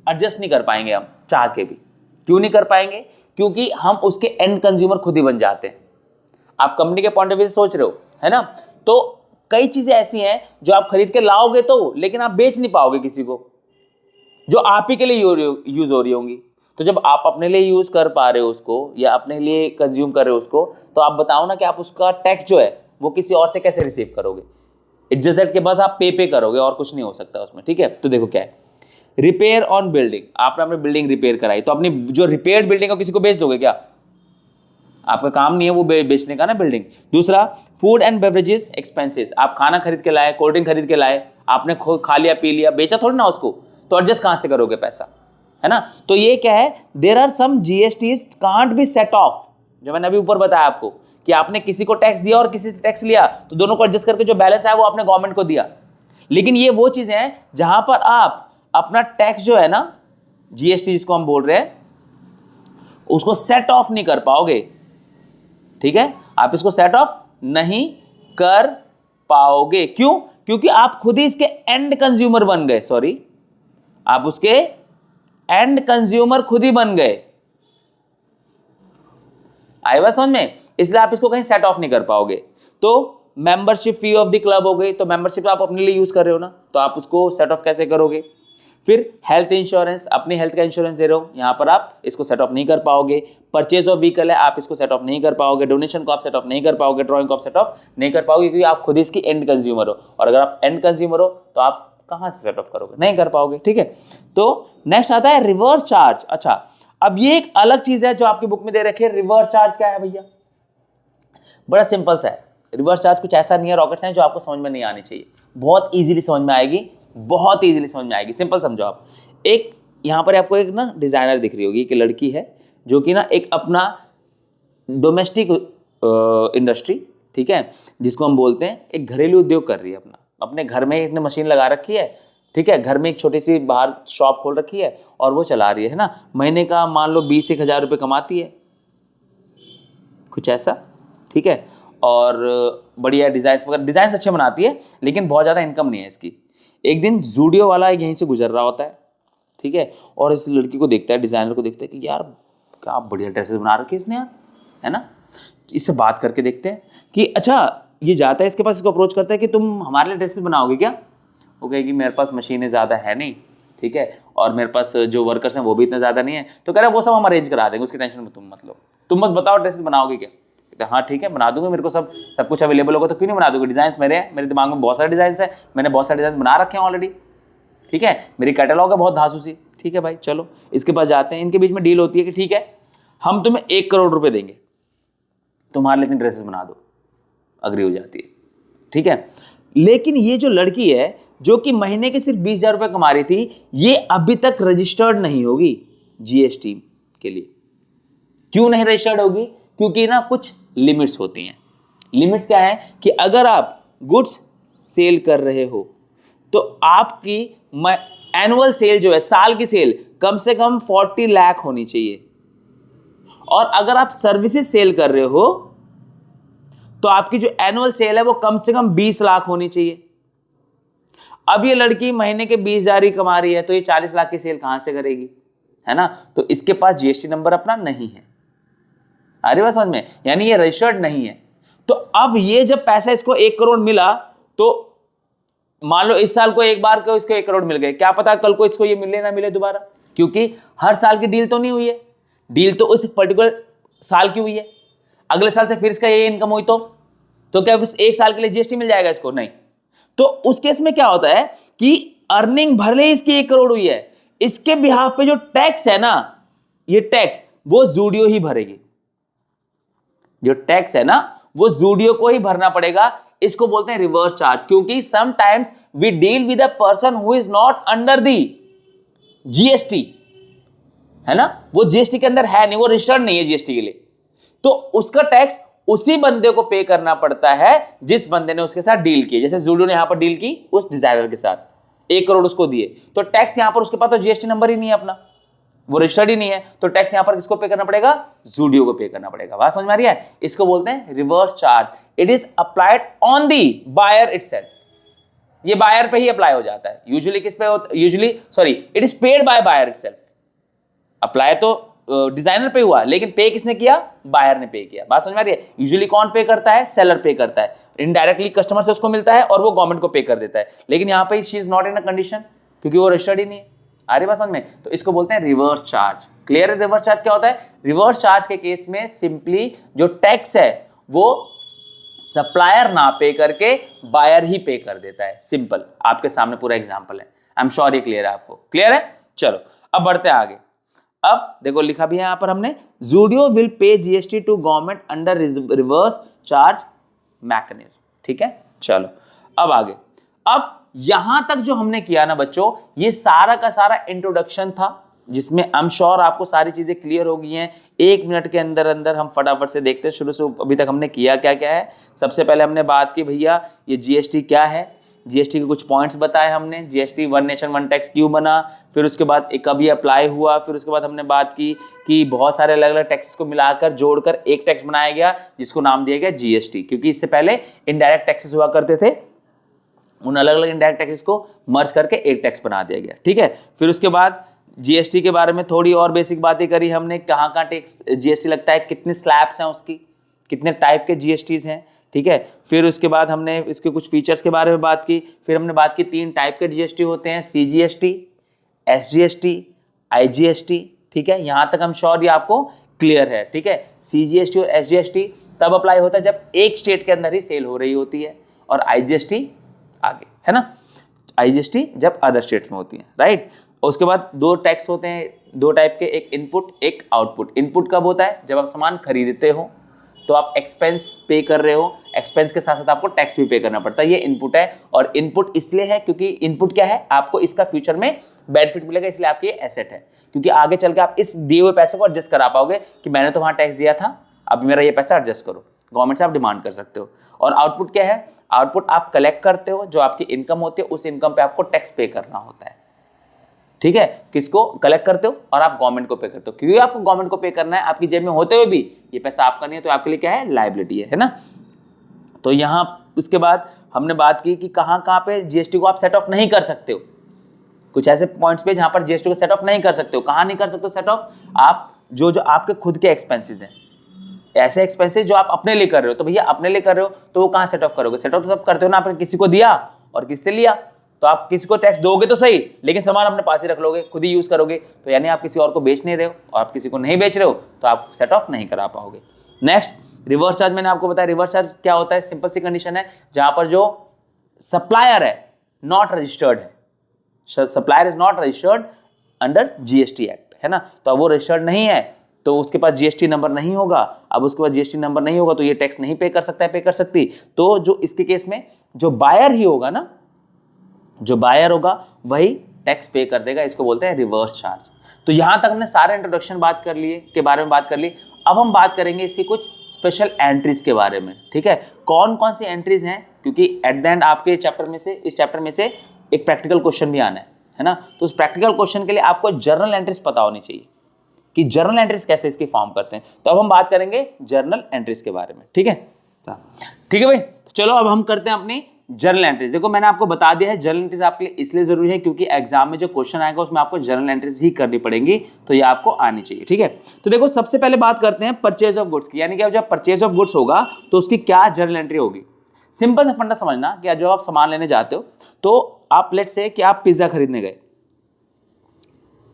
एडजस्ट नहीं कर पाएंगे हम चाह के भी। क्यों नहीं कर पाएंगे? क्योंकि हम उसके एंड कंज्यूमर खुद ही बन जाते हैं। आप कंपनी के पॉइंट ऑफ व्यू से सोच रहे हो, है ना, तो कई चीजें ऐसी हैं जो आप खरीद के लाओगे तो, लेकिन आप बेच नहीं पाओगे किसी को, जो आप ही के लिए यूज हो रही होंगी। तो जब आप अपने लिए यूज कर पा रहे हो उसको, या अपने लिए कंज्यूम कर रहे हो उसको, तो आप बताओ ना कि आप उसका टैक्स जो है वो किसी और से कैसे रिसीव करोगे। इट्स जस्ट दैट कि बस आप पे करोगे और कुछ नहीं हो सकता उसमें, ठीक है। तो देखो क्या है, रिपेयर ऑन बिल्डिंग, आपने अपनी बिल्डिंग रिपेयर कराई तो अपनी जो रिपेयर्ड बिल्डिंग है किसी को बेच दोगे क्या? आपका काम नहीं है वो बेचने का ना बिल्डिंग। दूसरा, फूड एंड बेवरेजेस एक्सपेंसेस, आप खाना खरीद के लाए, कोल्ड ड्रिंक खरीद के लाए, आपने खा लिया पी लिया, बेचा थोड़ी ना उसको, तो एडजस्ट कहाँ से करोगे पैसा, है ना। तो ये क्या है, there are some GSTs can't be set off, जो मैंने अभी ऊपर बताया आपको कि आपने किसी को टैक्स दिया और किसी से टैक्स लिया, तो दोनों को एडजस्ट करके जो बैलेंस आया वो आपने गवर्नमेंट को दिया। लेकिन ये वो चीजें हैं जहां पर आप अपना टैक्स जो है ना, जीएसटी जिसको हम बोल रहे हैं, उसको सेट ऑफ नहीं कर पाओगे, ठीक है। आप इसको सेट ऑफ नहीं कर पाओगे, क्यों? क्योंकि आप खुद ही इसके एंड कंज्यूमर बन गए, सॉरी, आप उसके एंड कंज्यूमर खुद ही बन गए। आई बात समझ में? इसलिए आप इसको कहीं सेट ऑफ नहीं कर पाओगे। तो membership fee of the club हो गई, तो मेंबरशिप आप अपने लिए यूज कर रहे हो ना, तो आप उसको सेट ऑफ कैसे करोगे? फिर हेल्थ इंश्योरेंस, अपनी हेल्थ का इंश्योरेंस दे रहे हो, यहां पर आप इसको सेट ऑफ नहीं कर पाओगे। परचेज ऑफ व्हीकल है, आप इसको सेट ऑफ नहीं कर पाओगे। डोनेशन को आप सेट ऑफ नहीं कर पाओगे, ड्रॉइंग को आप सेट ऑफ नहीं कर पाओगे, क्योंकि आप खुद इसकी एंड कंज्यूमर हो, और अगर आप एंड कंज्यूमर हो तो आप कहां से सेट ऑफ करोगे? नहीं कर पाओगे, ठीक है। तो नेक्स्ट आता है रिवर्स चार्ज। अच्छा, अब ये एक अलग चीज है जो आपकी बुक में दे रखी है। रिवर्स चार्ज क्या है भैया? बड़ा सिंपल सा है। रिवर्स चार्ज कुछ ऐसा नहीं है रॉकेट साइंस जो आपको समझ में नहीं आनी चाहिए, बहुत इजीली समझ में आएगी, बहुत इजीली समझ में आएगी। सिंपल समझो आप, एक यहाँ पर आपको एक ना डिजाइनर दिख रही होगी कि लड़की है जो कि ना एक अपना डोमेस्टिक इंडस्ट्री, ठीक है, जिसको हम बोलते हैं एक घरेलू उद्योग कर रही है। अपने घर में इसने मशीन लगा रखी है, ठीक है, घर में एक छोटी सी बाहर शॉप खोल रखी है और वो चला रही है ना। महीने का मान लो 20-1 हज़ार रुपये कमाती है, कुछ ऐसा, ठीक है। और बढ़िया डिजाइन्स वगैरह, डिजाइन्स अच्छे बनाती है, लेकिन बहुत ज़्यादा इनकम नहीं है इसकी। एक दिन जूडियो वाला यहीं से गुजर रहा होता है, ठीक है, और इस लड़की को देखता है, डिज़ाइनर को देखता है कि यार क्या बढ़िया ड्रेसेस बना रखी है इसने यार, है ना। इससे बात करके देखते हैं कि अच्छा, ये जाता है इसके पास, इसको अप्रोच करता है कि तुम हमारे लिए ड्रेसेस बनाओगे क्या? वो कहेगी मेरे पास मशीनें ज़्यादा है नहीं, ठीक है, और मेरे पास जो वर्कर्स हैं वो भी इतने ज़्यादा नहीं है। तो कह रहा है वो सब हम अरेंज करा देंगे, उसकी टेंशन में तुम मत लो, तुम बस बताओ ड्रेसेस बनाओगे क्या? कहते हाँ ठीक है बना दूंगे, मेरे को सब कुछ अवेलेबल होगा तो क्यों नहीं बना दूंगी। डिज़ाइंस मेरे हैं, मेरे दिमाग में बहुत सारे डिज़ाइंस हैं, मैंने बहुत सारे डिज़ाइन बना रखे हैं ऑलरेडी, ठीक है, मेरी कैटलॉग है बहुत धांसू सी। ठीक है भाई, चलो इसके पास जाते हैं। इनके बीच में डील होती है कि ठीक है हम तुम्हें 1 करोड़ रुपए देंगे, तुम्हारे लिए इतनी ड्रेसेस बना दो। अग्री हो जाती है, ठीक है। लेकिन ये जो लड़की है जो कि महीने के सिर्फ 20,000 रुपए कमा रही थी, ये अभी तक रजिस्टर्ड नहीं होगी जीएसटी के लिए। क्यों नहीं रजिस्टर्ड होगी? क्योंकि ना कुछ लिमिट्स होती हैं। लिमिट्स क्या है कि अगर आप गुड्स सेल कर रहे हो तो आपकी एनुअल सेल जो है, साल की सेल कम से कम 40 लाख होनी चाहिए, और अगर आप सर्विसेज सेल कर रहे हो तो आपकी जो एनुअल सेल है वो कम से कम 20 लाख होनी चाहिए। अब ये लड़की महीने के 20,000 ही कमा रही है, तो ये 40 लाख की सेल कहां से करेगी, है ना। तो इसके पास जीएसटी नंबर अपना नहीं है। अरे बात समझ में, यानी ये रजिस्टर्ड नहीं है। तो अब ये जब पैसा इसको 1 करोड़ मिला, तो मान लो इस साल को एक बार को इसको 1 करोड़ मिल गए, क्या पता कल को इसको ये मिले ना मिले दोबारा, क्योंकि हर साल की डील तो नहीं हुई है, डील तो उस पर्टिकुलर साल की हुई है। अगले साल से फिर इसका ये इनकम हुई तो क्या बस 1 साल के लिए जीएसटी मिल जाएगा इसको? नहीं। तो उस केस में क्या होता है कि अर्निंग भले ही इसकी 1 करोड़ हुई है, इसके बिहाफ पे जो टैक्स है ना, ये टैक्स वो जूडियो ही भरेगी। जो टैक्स है ना वो जूडियो को ही भरना पड़ेगा। इसको बोलते हैं रिवर्स चार्ज, क्योंकि sometimes we deal with a person who is not under the GST, है ना, वो जीएसटी के अंदर है नहीं, वो रजिस्टर्ड नहीं है जीएसटी के लिए, तो उसका टैक्स उसी बंदे को पे करना पड़ता है जिस बंदे ने उसके साथ डील की। जैसे जूडियो ने यहां पर डील की उस डिजाइनर के साथ, 1 करोड़ उसको दिए, तो टैक्स यहां पर उसके पास तो जीएसटी नंबर ही नहीं है अपना, वो रजिस्टर्ड ही नहीं है, तो टैक्स यहां पर किसको पे करना पड़ेगा? जूडियो को पे करना पड़ेगा। बात समझ में आ रही है? इसको बोलते हैं reverse charge. It is applied on the buyer itself, ये बायर पे ही अप्लाई हो जाता है। यूजुअली किस पे? Usually sorry, it is paid by buyer itself. Apply तो डिजाइनर पे हुआ, लेकिन पे किसने किया? बायर ने पे किया। बात समझ में आ रही है? यूजुअली कौन पे करता है? सेलर पे करता है। इनडायरेक्टली कस्टमर से उसको मिलता है और वो गवर्नमेंट को पे कर देता है, लेकिन यहाँ पे she is not in a condition, क्योंकि वो रजिस्टर्ड ही नहीं है। आ रही बात समझ में? तो इसको बोलते हैं रिवर्स चार्ज। क्लियर है? रिवर्स चार्ज क्या होता है? रिवर्स चार्ज के केस में सिंपली जो टैक्स है वो सप्लायर ना पे करके बायर ही पे कर देता है। सिंपल, आपके सामने पूरा एग्जांपल है। आई एम श्योर ये क्लियर है आपको। क्लियर है? चलो अब बढ़ते हैं आगे। अब देखो लिखा भी है यहां पर हमने, Zudio will pay GST to government under reverse charge mechanism. ठीक है, चलो अब आगे। अब यहां तक जो हमने किया ना बच्चों, ये सारा का सारा इंट्रोडक्शन था, जिसमें आई एम श्योर आपको सारी चीजें क्लियर हो गई हैं। 1 मिनट के अंदर अंदर हम फटाफट से देखते हैं शुरू से अभी तक हमने किया क्या क्या है। सबसे पहले हमने बात की भैया ये जीएसटी क्या है, जीएसटी के कुछ पॉइंट्स बताए हमने, GST one nation one tax क्यों बना, फिर उसके बाद एक कभी अप्लाई हुआ, फिर उसके बाद हमने बात की कि बहुत सारे अलग अलग टैक्सेस को मिलाकर जोड़कर एक टैक्स बनाया गया जिसको नाम दिया गया जीएसटी, क्योंकि इससे पहले इनडायरेक्ट टैक्सेस हुआ करते थे, उन अलग अलग इनडायरेक्ट टैक्सेस को मर्ज करके एक टैक्स बना दिया गया। ठीक है, फिर उसके बाद जीएसटी के बारे में थोड़ी और बेसिक बातें करी हमने, कहाँ कहाँ टैक्स जीएसटी लगता है, कितने स्लैब्स हैं उसकी, कितने टाइप के जीएसटीज हैं। ठीक है, फिर उसके बाद हमने इसके कुछ फीचर्स के बारे में बात की। फिर हमने बात की 3 टाइप के जीएसटी होते हैं, सीजीएसटी, एसजीएसटी, आईजीएसटी। ठीक है, यहाँ तक हम श्योर ये आपको क्लियर है। ठीक है, सीजीएसटी और एसजीएसटी तब अप्लाई होता है जब एक स्टेट के अंदर ही सेल हो रही होती है, और आईजीएसटी आगे, है ना, आईजीएसटी जब अदर स्टेट्स में होती है, राइट। उसके बाद 2 टैक्स होते हैं, 2 टाइप के, एक इनपुट एक आउटपुट। इनपुट कब होता है? जब आप सामान खरीदते हो तो आप एक्सपेंस पे कर रहे हो, एक्सपेंस के साथ साथ आपको टैक्स भी पे करना पड़ता है, ये इनपुट है। और इनपुट इसलिए है क्योंकि इनपुट क्या है, आपको इसका फ्यूचर में बेनिफिट मिलेगा, इसलिए आपकी एसेट है, क्योंकि आगे चल के आप इस दिए हुए पैसे को एडजस्ट करा पाओगे कि मैंने तो वहाँ टैक्स दिया था, अब मेरा ये पैसा एडजस्ट करो, गवर्नमेंट से आप डिमांड कर सकते हो। और आउटपुट क्या है? आउटपुट आप कलेक्ट करते हो, जो आपकी इनकम होती है उस इनकम पे आपको टैक्स पे करना होता है। ठीक है, किसको कलेक्ट करते हो? और आप गवर्नमेंट को पे करते हो, क्योंकि आपको गवर्नमेंट को पे करना है, आपकी जेब में होते हुए भी ये पैसा आपका नहीं है, तो आपके लिए क्या है? लायबिलिटी है ना। तो यहाँ उसके बाद हमने बात की कि कहाँ कहाँ पे जीएसटी को आप सेट ऑफ नहीं कर सकते हो, कुछ ऐसे पॉइंट्स पे जहाँ पर जीएसटी को सेट ऑफ नहीं कर सकते हो। कहाँ नहीं कर सकते हो सेट ऑफ? आप जो आपके खुद के एक्सपेंसेस हैं, ऐसे एक्सपेंसेस जो आप अपने लिए कर रहे हो, तो भैया अपने लिए कर रहे हो तो वो कहाँ सेट ऑफ करोगे? सेट ऑफ तो सब करते हो ना, आपने किसी को दिया और किससे लिया, तो आप किसी को टैक्स दोगे तो सही, लेकिन सामान अपने पास ही रख लोगे, खुद ही यूज करोगे, तो यानी आप किसी और को बेच नहीं रहे हो, और आप किसी को नहीं बेच रहे हो तो आप सेट ऑफ नहीं करा पाओगे। नेक्स्ट, रिवर्स चार्ज मैंने आपको बताया। रिवर्स चार्ज क्या होता है? सिंपल सी कंडीशन है जहां पर जो सप्लायर है नॉट रजिस्टर्ड है, supplier is not registered under GST act, है ना, तो अब वो रजिस्टर्ड नहीं है तो उसके पास जीएसटी नंबर नहीं होगा। अब उसके पास जीएसटी नंबर नहीं होगा तो ये टैक्स नहीं पे कर सकता है, पे कर सकती। तो जो इसके केस में जो बायर ही होगा ना, जो बायर होगा वही टैक्स पे कर देगा, इसको बोलते हैं रिवर्स चार्ज। तो यहां तक हमने सारे इंट्रोडक्शन बात कर लिए, के बारे में बात कर ली। अब हम बात करेंगे इसकी कुछ स्पेशल एंट्रीज के बारे में। ठीक है, कौन कौन सी एंट्रीज हैं, क्योंकि एट द एंड आपके चैप्टर में से, इस चैप्टर में से एक प्रैक्टिकल क्वेश्चन भी आना है ना, तो उस प्रैक्टिकल क्वेश्चन के लिए आपको जर्नल एंट्रीज पता होनी चाहिए कि जर्नल एंट्रीज कैसे इसकी फॉर्म करते हैं। तो अब हम बात करेंगे जर्नल एंट्रीज के बारे में। ठीक है, ठीक है भाई, तो चलो अब हम करते हैं अपनी जर्नल एंट्रीज। देखो मैंने आपको बता दिया है जर्नल एंट्रीज आपके लिए इसलिए जरूरी है क्योंकि एग्जाम में जो क्वेश्चन आएगा उसमें आपको जर्नल एंट्रीज ही करनी पड़ेंगी, तो ये आपको आनी चाहिए। ठीक है, तो देखो सबसे पहले बात करते हैं परचेज ऑफ गुड्स की, यानी कि जब परचेज ऑफ गुड्स होगा तो उसकी क्या जर्नल एंट्री होगी। सिंपल सा फंडा समझना कि जब आप सामान लेने जाते हो तो आप लेट्स से कि आप पिज्जा खरीदने गए,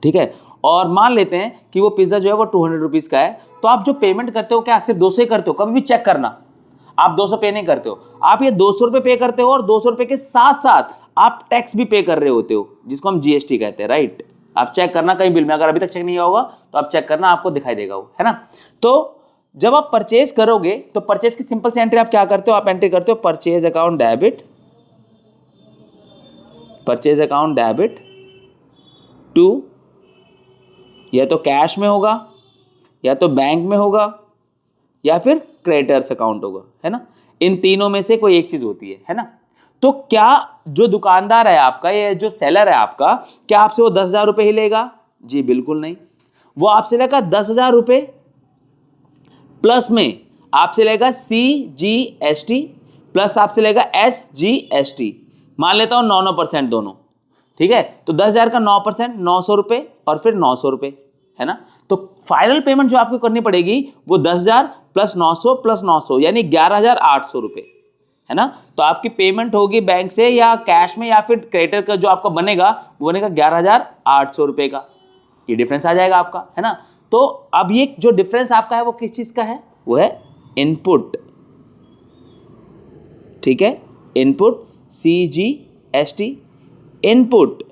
ठीक है, और मान लेते हैं कि वो पिज्जा जो है वो 200 रुपीज का है, तो आप जो पेमेंट करते हो क्या सिर्फ 200 ही करते हो? कभी भी चेक करना, आप 200 पे नहीं करते हो, आप ये 200 रुपये पे करते हो और 200 रुपये के साथ साथ आप टैक्स भी पे कर रहे होते हो, जिसको हम जीएसटी कहते हैं, राइट। आप चेक करना कहीं बिल में, अगर अभी तक चेक नहीं हुआ होगा तो आप चेक करना, आपको दिखाई देगा वो, है ना। तो जब आप परचेज करोगे तो परचेज की सिंपल सी एंट्री आप क्या करते हो? आप एंट्री करते हो purchase account debit, purchase account debit to, या तो कैश में होगा, या तो बैंक में होगा, या फिर क्रेडिटर्स अकाउंट होगा, है ना। इन तीनों में से कोई एक चीज होती है ना। तो क्या जो दुकानदार है आपका, ये जो सेलर है आपका, क्या आपसे वो 10,000 रुपये ही लेगा? जी बिल्कुल नहीं, वो आपसे लेगा 10,000 रुपये प्लस में आपसे लेगा CGST प्लस आपसे लेगा SGST, मान लेता हूं 9% दोनों, ठीक है। तो 10,000 का 9% 900 रुपये और फिर 900 रुपये, है ना। तो फाइनल पेमेंट जो आपको करनी पड़ेगी वो 10,000 प्लस 900 प्लस 900 यानी 11,800 रुपये, है ना। तो आपकी पेमेंट होगी बैंक से या कैश में या फिर क्रेडिटर का जो आपका बनेगा वो बनेगा 11,800 रुपये का, ये डिफरेंस आ जाएगा आपका, है ना। तो अब ये जो डिफरेंस आपका है वो किस चीज का है, वो है इनपुट, ठीक है, इनपुट CGST, इनपुट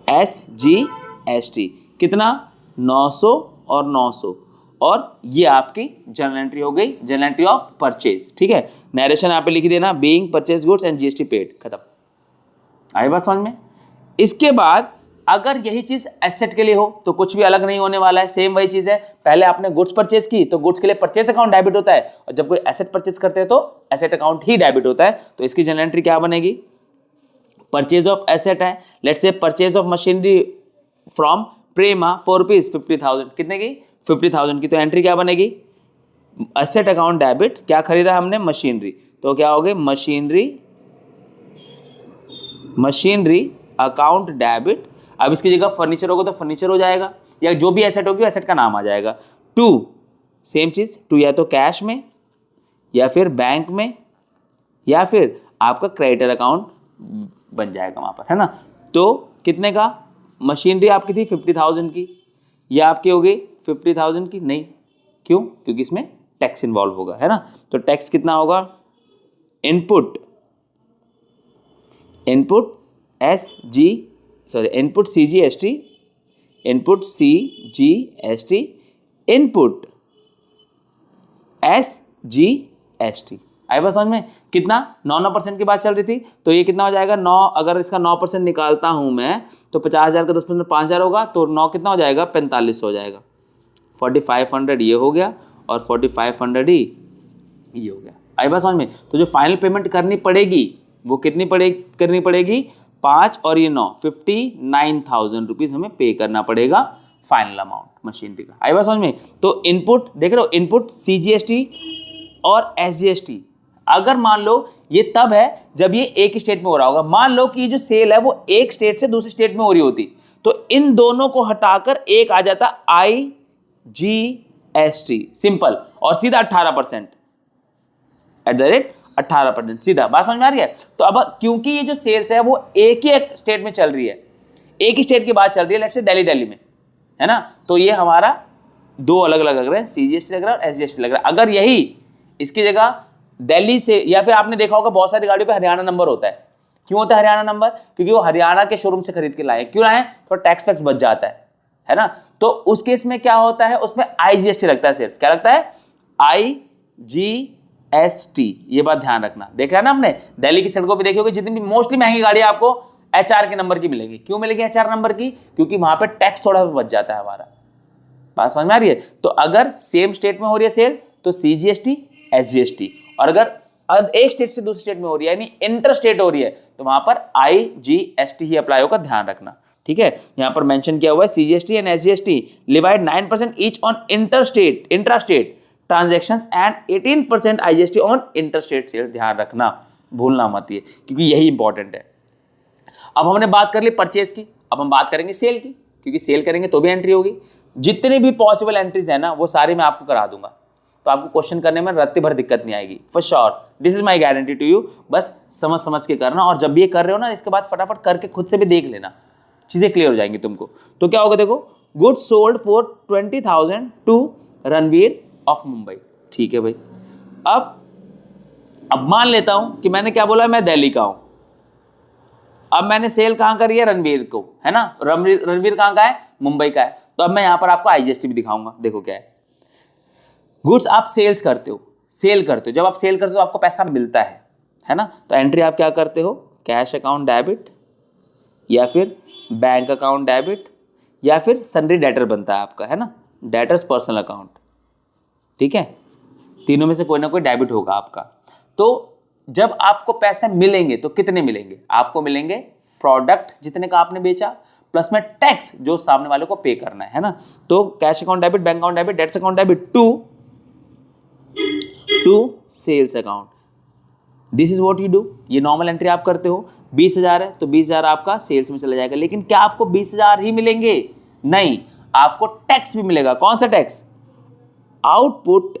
SGST, कितना 900 और 900, और ये आपकी जर्नल एंट्री हो गई, जर्नल एंट्री ऑफ परचेज, ठीक है। नरेशन यहाँ पे लिख देना, being purchase goods and GST paid, खत्म। आई बात समझ में। इसके बाद अगर यही चीज एसेट के लिए हो तो कुछ भी अलग नहीं होने वाला है, सेम वही चीज है। पहले आपने गुड्स परचेज की तो गुड्स के लिए परचेज अकाउंट डेबिट होता है, और जब कोई एसेट परचेज करते हैं तो एसेट अकाउंट ही डेबिट होता है। तो इसकी जर्नल एंट्री क्या बनेगी, परचेज ऑफ एसेट है, let's say purchase of machinery from Prema for rupees 50,000, कितने की 50,000 की, तो एंट्री क्या बनेगी, एसेट अकाउंट डेबिट, क्या खरीदा हमने, मशीनरी, तो क्या हो गई मशीनरी अकाउंट डेबिट। अब इसकी जगह फर्नीचर होगा तो फर्नीचर हो जाएगा, या जो भी एसेट होगी एसेट का नाम आ जाएगा। टू सेम चीज, टू या तो कैश में या फिर बैंक में या फिर आपका क्रेडिटर अकाउंट बन जाएगा वहां पर, है ना। तो कितने का, मशीनरी आपकी थी 50,000 की, या आपकी हो गई 50,000 की, नहीं, क्यों, क्योंकि इसमें टैक्स इन्वॉल्व होगा, है ना। तो टैक्स कितना होगा, इनपुट CGST, इनपुट SGST। आई बात समझ में। कितना 9% की बात चल रही थी, तो ये कितना हो जाएगा 9, अगर इसका 9% निकालता हूं मैं तो 50,000 का 10% 5,000 होगा, तो 9 कितना हो जाएगा 4500 हो जाएगा, 4500 ये हो गया और 4500 ही ये हो गया। आई बात समझ में। तो जो फाइनल पेमेंट करनी पड़ेगी वो कितनी करनी पड़ेगी, 5 और ये 9, 59,000 रुपीज हमें पे करना पड़ेगा फाइनल अमाउंट मशीनरी का। आई बात समझ में। तो इनपुट देख रहे हो, इनपुट CGST और SGST, अगर मान लो ये तब है जब ये एक स्टेट में हो रहा होगा, मान लो कि ये जो सेल है वो एक स्टेट से दूसरे स्टेट में हो रही होती, तो इन दोनों को हटाकर एक आ जाता IGST, सिंपल, और सीधा 18% @ 18%, सीधा। बात समझ में आ रही है। तो अब क्योंकि ये जो सेल्स है वो एक ही स्टेट में चल रही है, एक ही स्टेट की बात चल रही है, लेट्स से दिल्ली में, है ना, तो ये हमारा दो अलग अलग लग रहे हैं, CGST लग रहा है और SGST लग रहा है। अगर यही इसकी जगह दिल्ली से, या फिर आपने देखा होगा बहुत सारी गाड़ियों पे हरियाणा नंबर होता है, क्यों होता है हरियाणा नंबर, क्योंकि वो हरियाणा के शोरूम से खरीद के लाए, क्यों लाए, थोड़ा टैक्स वैक्स बच जाता है ना। तो उस केस में क्या होता है, उसमें IGST लगता है, सिर्फ क्या लगता है, IGST, ये बात ध्यान रखना। देखा है ना हमने, दिल्ली की सड़कों पे देखी होगी जितनी भी मोस्टली महंगी गाड़ी आपको HR के नंबर की मिलेगी। क्यों मिलेगी HR नंबर की, क्योंकि वहां पे टैक्स थोड़ा बच जाता है हमारा। बात समझ में आ रही है। तो अगर सेम स्टेट में हो रही है सेल तो CGST SGST, और अगर एक स्टेट से दूसरे स्टेट में हो रही है यानी इंटर स्टेट हो रही है तो वहां पर IGST ही अप्लाई होगा, ध्यान रखना, ठीक है। यहां पर मेंशन किया हुआ है CGST and SGST levied 9% each on intrastate transactions and 18% IGST on interstate sales, ध्यान रखना, भूलना मत ये, क्योंकि यही इंपॉर्टेंट है। अब हमने बात कर ली परचेज की, अब हम बात करेंगे सेल की, क्योंकि सेल करेंगे तो भी एंट्री होगी। जितनी भी पॉसिबल एंट्रीज है ना वो सारी मैं आपको करा दूंगा, तो आपको क्वेश्चन करने में रत्ती भर दिक्कत नहीं आएगी, for sure, this is my guarantee to you. बस समझ के करना, और जब भी ये कर रहे हो ना इसके बाद फटाफट करके खुद से भी देख लेना, चीजें क्लियर हो जाएंगी तुमको। तो क्या होगा, देखो, goods sold for 20,000 to Ranveer of Mumbai, ठीक है भाई। अब मान लेता हूं कि मैंने क्या बोला, मैं दिल्ली का हूं, अब मैंने सेल कहां करी है, रणवीर को, है ना, रणवीर कहां का है, मुंबई का है। तो अब मैं यहां पर आपको IGST भी दिखाऊंगा। देखो क्या है, गुड्स आप सेल करते हो, जब आप सेल करते हो आपको पैसा मिलता है ना, तो एंट्री आप क्या करते हो, कैश अकाउंट डेबिट या फिर बैंक अकाउंट डेबिट या फिर सन्ड्री डेटर बनता है आपका, है ना, डेटर्स पर्सनल अकाउंट, ठीक है, तीनों में से कोई ना कोई डेबिट होगा आपका। तो जब आपको पैसे मिलेंगे तो कितने मिलेंगे, आपको मिलेंगे प्रोडक्ट जितने का आपने बेचा प्लस में टैक्स जो सामने वाले को पे करना है ना। तो cash account debit, bank account debit, debts account debit to sales account, this is what you do. ये नॉर्मल एंट्री आप करते हो, 20,000 है तो 20,000 आपका सेल्स में चला जाएगा। लेकिन क्या आपको 20,000 ही मिलेंगे, नहीं, आपको टैक्स भी मिलेगा। कौन सा टैक्स? Output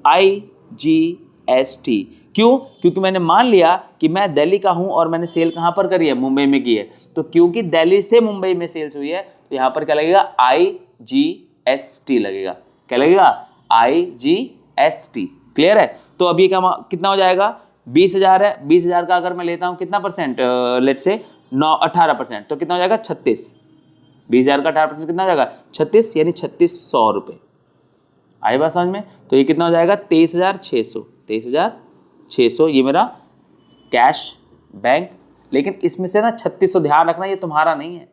IGST। क्यों? क्योंकि मैंने मान लिया कि मैं दिल्ली का हूं और मैंने सेल कहां पर करी है? मुंबई में की है। तो क्योंकि दिल्ली से मुंबई में सेल्स हुई है तो यहां पर क्या लगेगा? IGST लगेगा। क्या लगेगा? IGST। क्लियर है? तो अब ये कितना हो जाएगा? 20,000 है। 20,000 का अगर मैं लेता हूं कितना परसेंट, लेट से 18%, तो कितना हो जाएगा? 36। 20,000 का 18% कितना हो जाएगा? 36, यानी 3600 रुपये। आई बात समझ में? तो ये कितना हो जाएगा? 23,600। 23,600 ये मेरा कैश बैंक। लेकिन इसमें से ना 3600, ध्यान रखना ये तुम्हारा नहीं है।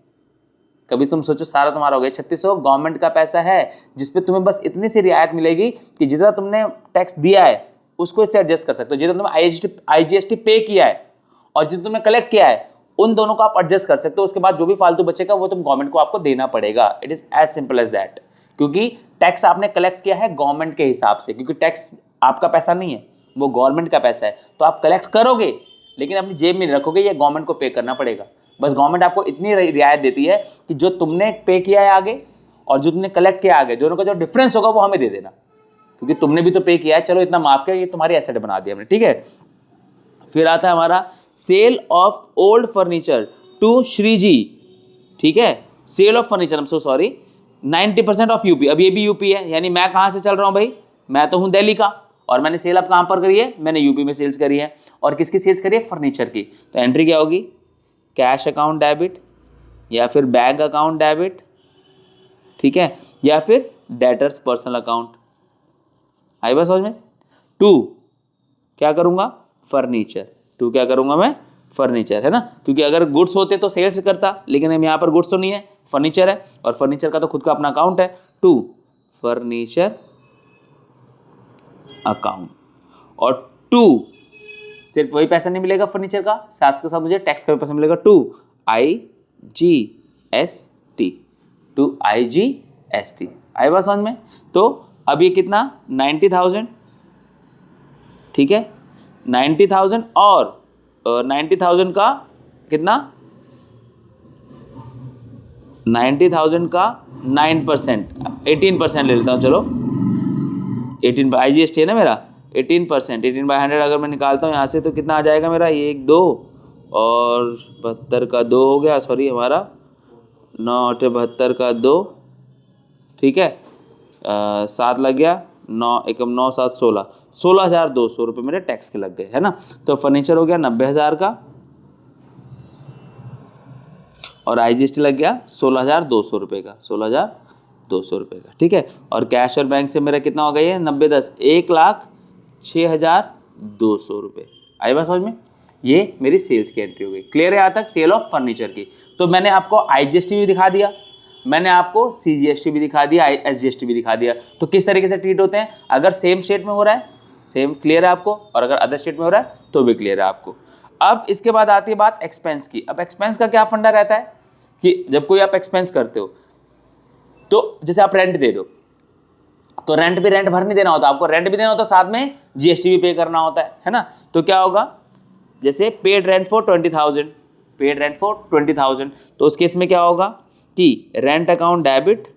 कभी तुम सोचो सारा तुम्हारा हो गया। 3600 गवर्नमेंट का पैसा है जिसपे तुम्हें बस इतनी सी रियायत मिलेगी कि जितना तुमने टैक्स दिया है उसको इससे एडजस्ट कर सकते हो। जितना तुमने IGST पे किया है और जितना तुमने कलेक्ट किया है उन दोनों को आप एडजस्ट कर सकते हो। उसके बाद जो भी फालतू बचेगा वो तुम गवर्नमेंट को आपको देना पड़ेगा। It is as simple as that. क्योंकि टैक्स आपने कलेक्ट किया है गवर्नमेंट के हिसाब से, क्योंकि टैक्स आपका पैसा नहीं है, वो गवर्नमेंट का पैसा है। तो आप कलेक्ट करोगे लेकिन अपनी जेब में नहीं रखोगे, ये गवर्नमेंट को पे करना पड़ेगा। बस गवर्नमेंट आपको इतनी रियायत देती है कि जो तुमने पे किया है आगे और जो तुमने कलेक्ट किया आगे, दोनों का जो डिफरेंस होगा वो हमें दे देना, क्योंकि तुमने भी तो पे किया है। चलो इतना माफ किया, ये तुम्हारी एसेट बना दिया हमने। ठीक है। फिर आता है हमारा sale of old furniture to Shriji. ठीक है, sale of furniture, I am so sorry, 90% of UP. अब ये भी यूपी है, यानी मैं कहाँ से चल रहा हूँ भाई? मैं तो हूँ दिल्ली का, और मैंने सेल अब कहाँ पर करी है? मैंने यूपी में सेल्स करी है। और किसकी सेल्स करी है? फर्नीचर की। तो एंट्री क्या होगी? कैश अकाउंट डेबिट, या फिर बैंक अकाउंट डेबिट, ठीक है, या फिर डेटर्स पर्सनल अकाउंट। आई बात समझ में? टू क्या करूँगा? फर्नीचर। टू क्या करूँगा मैं? फर्नीचर, है ना? क्योंकि अगर गुड्स होते तो सेल्स करता, लेकिन हम यहाँ पर गुड्स तो नहीं है, फर्नीचर है, और फर्नीचर का तो खुद का अपना अकाउंट है। To furniture account. और टू सिर्फ वही पैसा नहीं मिलेगा फर्नीचर का, साथ के साथ मुझे टैक्स का भी पैसा मिलेगा। To IGST। To IGST। आई बात समझ में? तो अब ये कितना? 90,000। ठीक है, 90,000 और 90,000 का कितना? 90,000 का 9%, 18% ले लेता हूँ। चलो 18 IGST है ना मेरा, 18%, 18/100 अगर मैं निकालता हूँ यहाँ से तो कितना आ जाएगा मेरा? 1 2 और 72 का 2 हो गया, सॉरी हमारा 9 8 72 का 2, ठीक है, 7 लग गया, 9 एकम 9 7 16, 16,200 रुपये मेरे टैक्स के लग गए, है ना। तो फर्नीचर हो गया 90,000 का और IGST लग गया 16,200 रुपये का, 16,200 रुपये का, ठीक है। और कैश और बैंक से मेरा कितना हो गया? ये 90 10 1,06,200 रुपये। आई बात समझ में? ये मेरी सेल्स की एंट्री हो गई। क्लियर है यहाँ तक? सेल ऑफ फर्नीचर की। तो मैंने आपको IGST भी दिखा दिया, मैंने आपको CGST भी दिखा दिया, SGST भी दिखा दिया। तो किस तरीके से ट्रीट होते हैं? अगर सेम स्टेट में हो रहा है, सेम क्लियर है आपको, और अगर अदर स्टेट में हो रहा है तो भी क्लियर है आपको। अब इसके बाद आती है बात एक्सपेंस की। अब एक्सपेंस का क्या फंडा रहता है कि जब कोई आप एक्सपेंस करते हो तो जैसे आप रेंट दे दो, तो रेंट भर नहीं देना होता आपको, रेंट भी देना होता है, साथ में GST भी पे करना होता है ना। तो क्या होगा? जैसे paid rent for 20,000, paid rent for 20,000, तो उस केस में क्या होगा कि rent account debit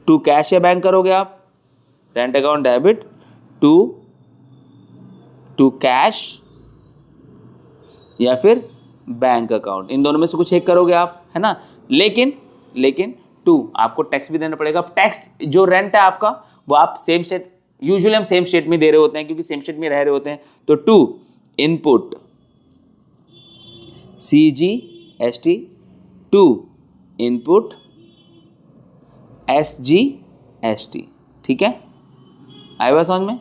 to cash या बैंक करोगे आप, rent account debit to cash या फिर बैंक अकाउंट, इन दोनों में से कुछ एक करोगे आप, है ना। लेकिन टू आपको टैक्स भी देना पड़ेगा। टैक्स जो रेंट है आपका वो आप सेम स्टेट, यूजुअली हम सेम स्टेट में दे रहे होते हैं क्योंकि सेम स्टेट में रह रहे होते हैं। तो to input CGST, to input SGST, ठीक है। आई बात समझ में?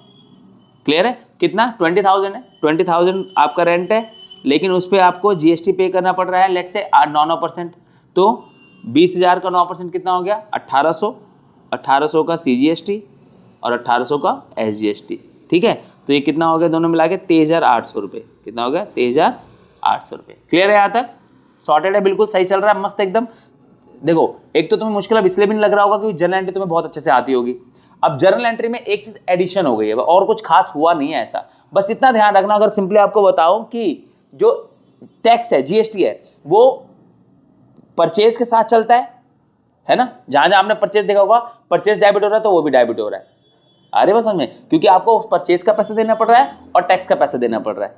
क्लियर है? कितना? 20,000 है, 20,000 आपका रेंट है, लेकिन उस पर आपको GST पे करना पड़ रहा है, लेट से 9% तो 20,000 का 9% कितना हो गया? 1800, 1800 का CGST और 1800 का SGST, ठीक है। तो ये कितना हो गया दोनों मिला के? 23,800 रुपये। कितना हो गया? 23,800 रुपये। क्लियर है यहाँ तक? सॉर्टेड है, बिल्कुल सही चल रहा है, मस्त एकदम। देखो एक तो तुम्हें मुश्किल अब इसलिए भी नहीं लग रहा होगा क्योंकि जर्नल एंट्री तुम्हें बहुत अच्छे से आती होगी। अब जर्नल एंट्री में एक चीज एडिशन हो गई है और कुछ खास हुआ नहीं है ऐसा, बस इतना ध्यान रखना। अगर सिंपली आपको बताओ कि जो टैक्स है, जीएसटी है, वो परचेज के साथ चलता है ना। जहां जहां आपने परचेज देखा होगा परचेज डेबिट हो रहा है तो वो भी डेबिट हो रहा है। आ रही बात समझ में, क्योंकि आपको परचेज का पैसा देना पड़ रहा है और टैक्स का पैसा देना पड़ रहा है।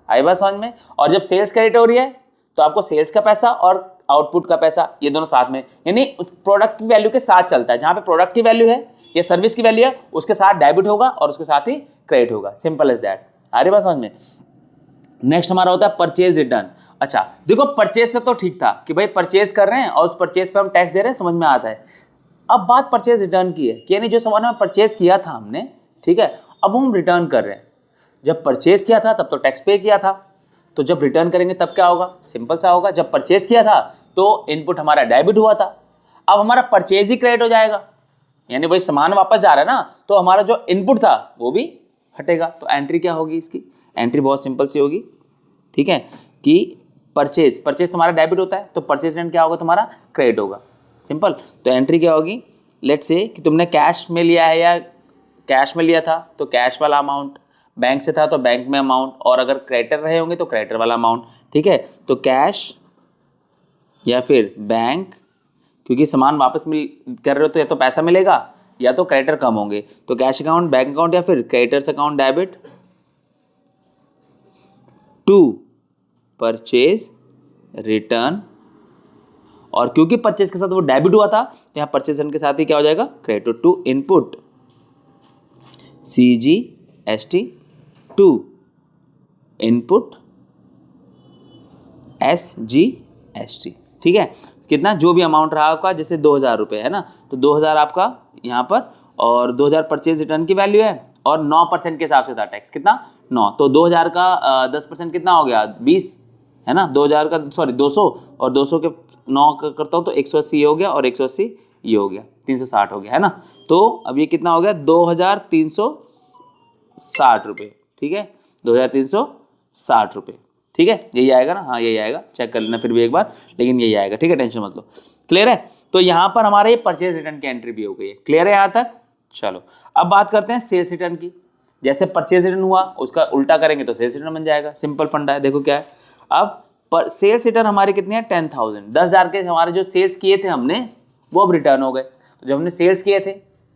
आई बात समझ में। और जब सेल्स क्रेडिट हो रही है तो आपको सेल्स का पैसा और आउटपुट का पैसा ये दोनों साथ में, यानी उस प्रोडक्ट की वैल्यू के साथ चलता है। जहां पे प्रोडक्ट की वैल्यू है या सर्विस की वैल्यू है उसके साथ डेबिट होगा और उसके साथ ही क्रेडिट होगा। Simple as that. आ रही बात समझ में। नेक्स्ट हमारा होता है परचेज रिटर्न। अच्छा देखो, परचेज तो ठीक था कि भाई परचेज कर रहे हैं और उस परचेज पे हम टैक्स दे रहे हैं, समझ में आता है। अब बात परचेज रिटर्न की है कि यानी जो सामान में परचेज किया था हमने, ठीक है, अब हम रिटर्न कर रहे हैं। जब परचेज किया था तब तो टैक्स पे किया था, तो जब रिटर्न करेंगे तब क्या होगा, सिंपल सा होगा। जब परचेज किया था तो इनपुट हमारा डेबिट हुआ था, अब हमारा परचेज ही क्रेडिट हो जाएगा, यानी वही सामान वापस जा रहा है ना, तो हमारा जो इनपुट था वो भी हटेगा। तो एंट्री क्या होगी इसकी, एंट्री बहुत सिंपल सी होगी, ठीक है, कि परचेज तुम्हारा डेबिट होता है तो परचेज रिटर्न क्या होगा, तुम्हारा क्रेडिट होगा। सिंपल। तो एंट्री क्या होगी, लेट्स से कि तुमने कैश में लिया है या कैश में लिया था तो कैश वाला अमाउंट, बैंक से था तो बैंक में अमाउंट, और अगर क्रेडिटर रहे होंगे तो क्रेडिटर वाला अमाउंट, ठीक है। तो कैश या फिर बैंक, क्योंकि सामान वापस कर रहे हो तो या तो पैसा मिलेगा या तो क्रेडिटर कम होंगे, तो कैश अकाउंट, बैंक अकाउंट या फिर creditors account debit to purchase return. और क्योंकि परचेज के साथ वो डेबिट हुआ था तो यहाँ परचेज रिटर्न के साथ ही क्या हो जाएगा, credit to input CGST to input SGST, ठीक है। कितना, जो भी अमाउंट रहा आपका, जैसे 2000 रुपये है ना, तो 2000 आपका यहाँ पर, और 2000 परचेज रिटर्न की वैल्यू है, और 9% के हिसाब से था टैक्स, कितना 9, तो 2000 का 10% कितना हो गया 20, है ना। 2000 का 200, और 200 के 9 करता हूँ तो 180 हो गया, और 180 ये हो गया, 360 हो गया, है ना। तो अब ये कितना हो गया, 2360 रुपये, ठीक है, 2360 रुपये, ठीक है, यही आएगा ना, हाँ यही आएगा, चेक कर लेना फिर भी एक बार, लेकिन यही आएगा, ठीक है, टेंशन मत लो। क्लियर है। तो यहाँ पर हमारे ये परचेज रिटर्न की एंट्री भी हो गई है। क्लियर है यहाँ तक। चलो अब बात करते हैं सेल्स रिटर्न की। जैसे परचेज रिटर्न हुआ उसका उल्टा करेंगे तो सेल्स रिटर्न बन जाएगा। सिंपल फंडा है, देखो क्या है। अब पर सेल्स रिटर्न हमारी कितनी है, 10,000, 10,000 के हमारे जो सेल्स किए थे हमने वो अब रिटर्न हो गए। तो जब हमने सेल्स किए थे,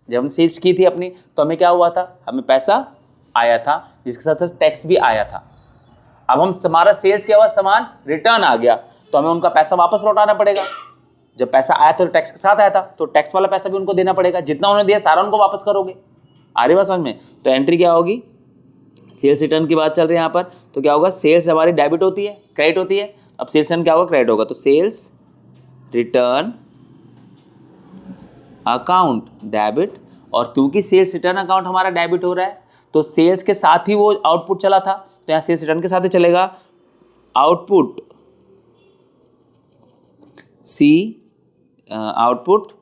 जब हमने सेल्स की थी अपनी, तो हमें क्या हुआ था, हमें पैसा आया था जिसके साथ टैक्स भी आया था। अब हम हमारा सेल्स किया हुआ सामान रिटर्न आ गया तो हमें उनका पैसा वापस लौटाना पड़ेगा। जब पैसा आया तो टैक्स के साथ आया था तो टैक्स वाला पैसा भी उनको देना पड़ेगा, जितना उन्होंने दिया सारा उनको वापस करोगे। आ रही बात समझ में। तो एंट्री क्या होगी, सेल्स रिटर्न की बात चल रही है यहाँ पर, तो क्या होगा, सेल्स हमारी डेबिट होती है, क्रेडिट होती है, अब सेल्स रिटर्न क्या होगा, क्रेडिट होगा। तो सेल्स रिटर्न अकाउंट डेबिट, और क्योंकि सेल्स रिटर्न अकाउंट हमारा डेबिट हो रहा है तो सेल्स के साथ ही वो आउटपुट चला था, तो यहाँ सेल्स रिटर्न के साथ ही चलेगा आउटपुट आउटपुट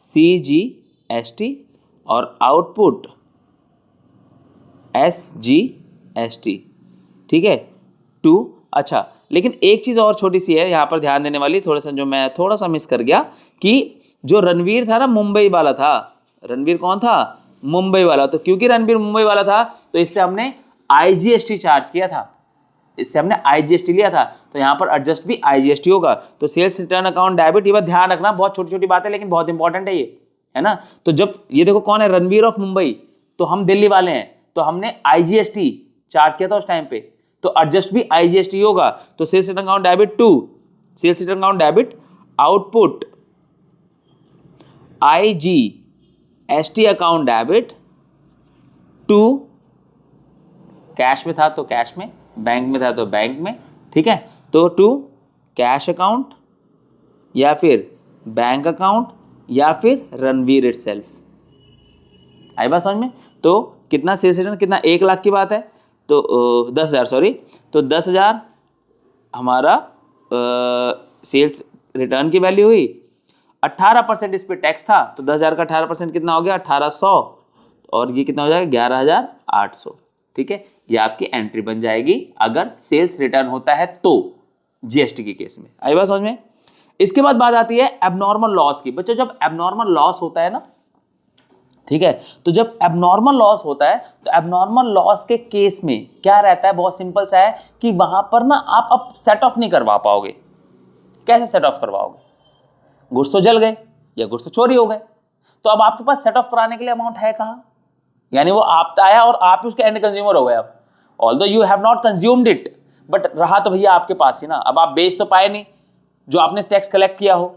CGST और आउटपुट SGST, ठीक है, टू। अच्छा लेकिन एक चीज़ और छोटी सी है यहाँ पर ध्यान देने वाली, थोड़ा सा जो मैं थोड़ा सा मिस कर गया, कि जो रणवीर था ना मुंबई वाला था, रणवीर कौन था, मुंबई वाला, तो क्योंकि रणवीर मुंबई वाला था तो इससे हमने IGST चार्ज किया था, इससे हमने IGST लिया था, तो यहाँ पर एडजस्ट भी IGST होगा। तो सेल्स रिटर्न अकाउंट डेबिट, ये बात ध्यान रखना, बहुत छोटी छोटी बात है लेकिन बहुत इंपॉर्टेंट है ये, है ना। तो जब ये देखो कौन है, रणवीर ऑफ मुंबई, तो हम दिल्ली वाले हैं, तो हमने IGST चार्ज किया था उस टाइम पे, तो एडजस्ट भी IGST होगा। तो sales return account debit to sales return account debit output IGST account debit to, cash में था तो कैश में, बैंक में था तो बैंक में, ठीक है, तो टू कैश अकाउंट या फिर बैंक अकाउंट या फिर रणवीर इटसेल्फ। आई बात समझ में। तो कितना सेल्स रिटर्न, कितना 1 लाख की बात है, तो 10,000 सॉरी, तो 10,000 हमारा सेल्स रिटर्न की वैल्यू हुई, 18% इस पे टैक्स था, तो 10,000 का 18% कितना हो गया, 1800, और ये कितना हो जाएगा 11,800, ठीक है। ये आपकी एंट्री बन जाएगी अगर सेल्स रिटर्न होता है तो, GST के केस में। आई बात समझ में। इसके बाद बात आती है एबनॉर्मल लॉस की। बच्चों जब एबनॉर्मल लॉस होता है ना, ठीक है। तो जब एबनॉर्मल लॉस होता है तो एबनॉर्मल लॉस के केस में क्या रहता है, बहुत सिंपल सा है कि वहां पर ना आप अब सेट ऑफ नहीं करवा पाओगे। कैसे सेट ऑफ करवाओगे? गुड्स तो जल गए या गुड्स तो चोरी हो गए, तो अब आपके पास सेट ऑफ कराने के लिए अमाउंट है कहाँ? यानी वो आप आया और आप ही उसके एंड कंज्यूमर हो गए। अब although you have not consumed it, but रहा तो भैया आपके पास ही ना। अब आप बेच तो पाए नहीं जो आपने टैक्स कलेक्ट किया हो।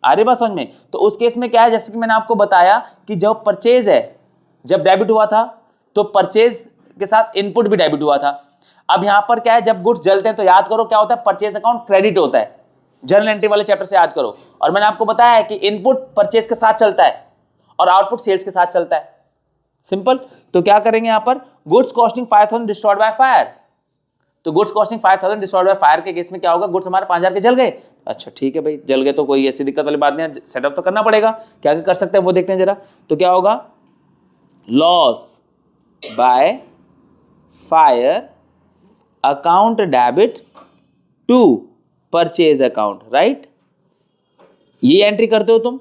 आ रही बात समझ में? तो उस केस में क्या है, जैसे कि मैंने आपको बताया कि जब परचेज है, जब डेबिट हुआ था तो परचेज के साथ इनपुट भी डेबिट हुआ था। अब यहां पर क्या है, जब गुड्स जलते हैं तो याद करो क्या होता है, परचेज अकाउंट क्रेडिट होता है। जर्नल एंट्री वाले चैप्टर से याद करो। और मैंने आपको बताया है कि इनपुट परचेज के साथ चलता है और आउटपुट सेल्स के साथ चलता है। सिंपल। तो क्या करेंगे यहां पर, goods costing 5000 destroyed by fire. तो goods costing 5000 destroyed by fire के केस में क्या होगा, गुड्स हमारे 5000 के जल गए। अच्छा ठीक है भाई, जल गए तो कोई ऐसी दिक्कत वाली बात नहीं है, सेटअप तो करना पड़ेगा। क्या कर सकते हैं वो देखते हैं जरा। तो क्या होगा, loss by fire account debit to purchase account, right. ये एंट्री करते हो तुम,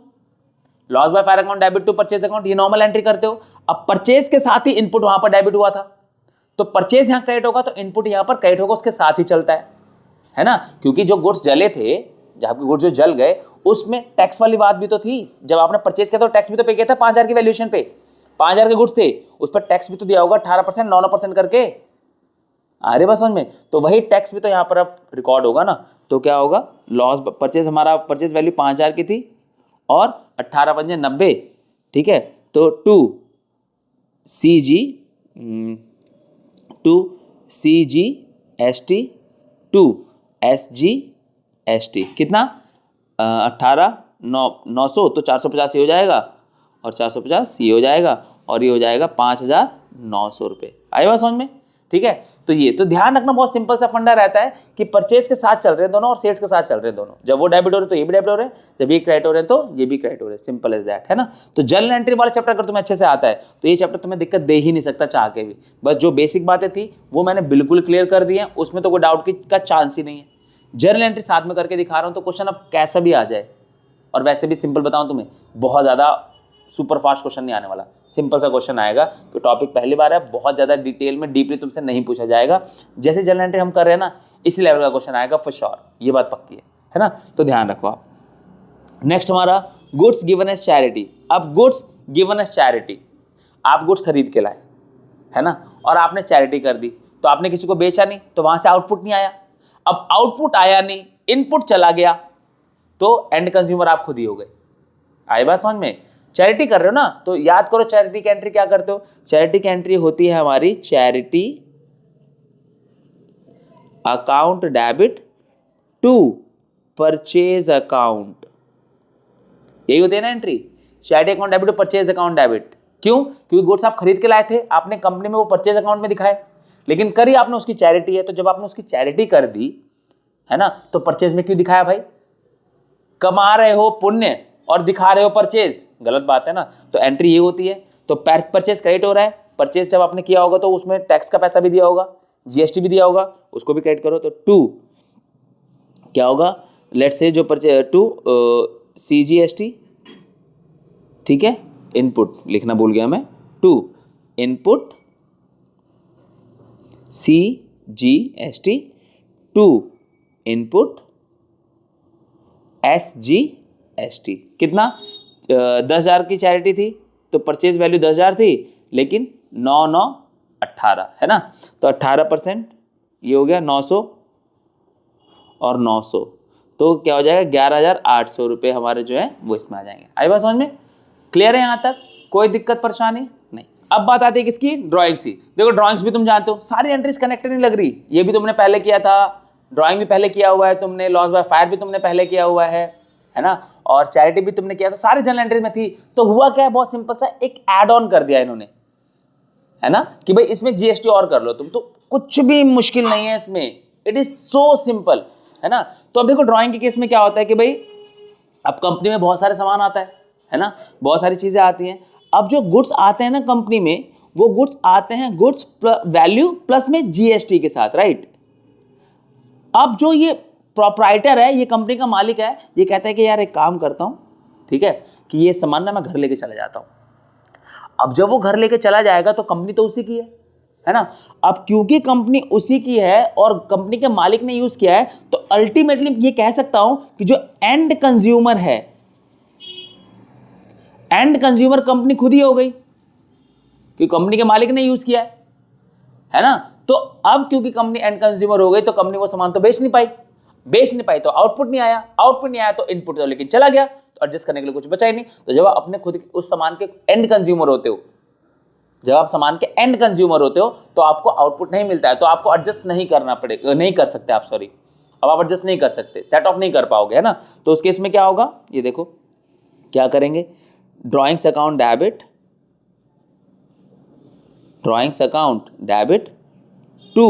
loss by fire account debit to purchase account, ये नॉर्मल एंट्री करते हो। अब परचेज के साथ ही इनपुट वहां पर डेबिट हुआ था, तो परचेज यहां क्रेडिट होगा तो इनपुट यहां पर क्रेडिट होगा, उसके साथ ही चलता है ना। क्योंकि जो गुड्स जले थे, जहां के गुड्स जो जल गए, उसमें टैक्स वाली बात भी तो थी। जब आपने परचेज किया तो टैक्स भी तो पे किया था 5000 की वैल्यूएशन पे। 5000 के गुड्स थे, उस पर टैक्स भी तो दिया होगा 18%, 9% करके। आ रही बात समझ में? तो वही टैक्स भी तो यहाँ पर अब रिकॉर्ड होगा ना। तो क्या होगा, लॉस परचेज, हमारा परचेज वैल्यू 5000 की थी और 18 पंजे 90, ठीक है। तो to C G S T to SGST कितना, 18 900, तो 450 ये हो जाएगा और 450 ये हो जाएगा और ये हो जाएगा 5900 रुपये। आई बात समझ में? ठीक है। तो ये तो ध्यान रखना, बहुत सिंपल सा फंडा रहता है कि परचेज के साथ चल रहे हैं दोनों और सेल्स के साथ चल रहे हैं दोनों। जब वो डेबिट हो रहे हैं तो ये भी डेबिट हो रहे हैं, जब ये क्रेडिट हो रहे हैं तो ये भी क्रेडिट हो रहे हैं। सिंपल एज दैट, है ना। तो जर्नल एंट्री वाला चैप्टर अगर तुम्हें अच्छे से आता है तो ये चैप्टर तुम्हें दिक्कत दे ही नहीं सकता चाह के भी। बस जो बेसिक बातें थी वो मैंने बिल्कुल क्लियर कर दी है, उसमें तो कोई डाउट का चांस ही नहीं है। जर्नल एंट्री साथ में करके दिखा रहा हूँ तो क्वेश्चन अब कैसा भी आ जाए, और वैसे भी सिंपल बताऊँ तुम्हें, बहुत ज़्यादा सुपर फास्ट क्वेश्चन नहीं आने वाला, सिंपल सा क्वेश्चन आएगा। तो टॉपिक पहली बार है, बहुत ज़्यादा डिटेल में डीपली तुमसे नहीं पूछा जाएगा। जैसे जनरल एंट्री हम कर रहे हैं ना, इसी लेवल का क्वेश्चन आएगा फॉर श्योर, ये बात पक्की है ना। तो ध्यान रखो आप। नेक्स्ट हमारा गुड्स गिवन एज चैरिटी। अब गुड्स गिवन एज चैरिटी, आप गुड्स खरीद के लाए, है ना, और आपने चैरिटी कर दी, तो आपने किसी को बेचा नहीं, तो वहां से आउटपुट नहीं आया। अब आउटपुट आया नहीं, इनपुट चला गया, तो एंड कंज्यूमर आप खुद ही हो गए। आई बात समझ में? चैरिटी कर रहे हो ना, तो याद करो चैरिटी की एंट्री क्या करते हो। चैरिटी की एंट्री होती है हमारी charity account debit to purchase account, यही होती है ना entry, charity account debit to purchase account debit. क्यों? क्योंकि गुड्स आप खरीद के लाए थे, आपने कंपनी में वो परचेज अकाउंट में दिखाए, लेकिन करी आपने उसकी चैरिटी है। तो जब आपने उसकी चैरिटी कर दी, है ना, तो परचेज में क्यों दिखाया भाई? कमा रहे हो पुण्य और दिखा रहे हो परचेज, गलत बात है ना। तो एंट्री ये होती है। तो परचेज क्रेडिट हो रहा है, परचेज जब आपने किया होगा तो उसमें टैक्स का पैसा भी दिया होगा, GST भी दिया होगा, उसको भी क्रेडिट करो। तो टू क्या होगा, लेट्स से जो परचेज टू CGST, ठीक है, इनपुट लिखना भूल गया मैं, to input CGST to input SGST। कितना, 10,000 की चैरिटी थी तो परचेज वैल्यू 10,000 थी, लेकिन 9 9 18, है ना। तो 18% ये हो गया 900 और 900, तो क्या हो जाएगा 11,800 रुपये हमारे जो है वो इसमें आ जाएंगे। आई बात समझ में? क्लियर है यहाँ तक? कोई दिक्कत परेशानी नहीं। अब बात आती है किसकी, ड्राइंग्स की। देखो ड्राइंग्स भी तुम जानते हो, सारी एंट्रीज कनेक्टेड नहीं लग रही। ये भी तुमने पहले किया था, ड्राइंग भी पहले किया हुआ है तुमने, लॉस बाय फायर भी तुमने पहले किया हुआ है ना, और चैरिटी भी तुमने किया था, सारे जनरल एंट्रीज में थी। तो हुआ क्या है, बहुत सिंपल सा एक ऐड ऑन कर दिया इन्होंने, है ना, कि भाई इसमें GST और कर लो तुम। तो कुछ भी मुश्किल नहीं है इसमें, इट इज सो सिंपल, है ना। तो अब देखो ड्राइंग के केस में क्या होता है कि भाई अब कंपनी में बहुत सारे सामान आता है ना, बहुत सारी चीजें आती हैं। अब जो गुड्स आते हैं ना कंपनी में, वो गुड्स आते हैं गुड्स वैल्यू प्लस में GST के साथ, राइट। अब जो ये प्रोप्राइटर है, ये कंपनी का मालिक है, ये कहता है कि यार एक काम करता हूँ, ठीक है, कि ये सामान ना मैं घर लेके चला जाता हूँ। अब जब वो घर लेके चला जाएगा तो कंपनी तो उसी की है ना। अब क्योंकि कंपनी उसी की है और कंपनी के मालिक ने यूज किया है, तो अल्टीमेटली ये कह सकता हूं कि जो एंड कंज्यूमर है, एंड कंज्यूमर कंपनी खुद ही हो गई, कि कंपनी के मालिक ने यूज किया है ना। तो अब क्योंकि कंपनी एंड कंज्यूमर हो गई तो कंपनी वो सामान तो बेच नहीं पाई तो आउटपुट नहीं आया तो इनपुट तो लेकिन चला गया, तो एडजस्ट करने के लिए कुछ बचा ही नहीं। तो जब आप अपने खुद उस सामान के एंड कंज्यूमर होते हो, जब आप सामान के एंड कंज्यूमर होते हो तो आपको आउटपुट नहीं मिलता है, तो आपको एडजस्ट नहीं करना पड़ेगा, नहीं कर सकते आप, सॉरी, अब आप एडजस्ट नहीं कर सकते, सेट ऑफ नहीं कर पाओगे, है ना। तो उस केस में क्या होगा, ये देखो क्या करेंगे, drawings account debit to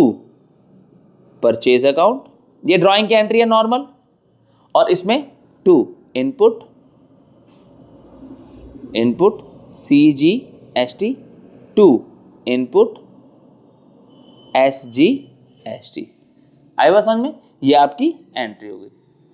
purchase account, ये ड्राइंग की एंट्री है नॉर्मल, और इसमें to input CGST to input SGST। आई बात समझ में, ये आपकी एंट्री होगी,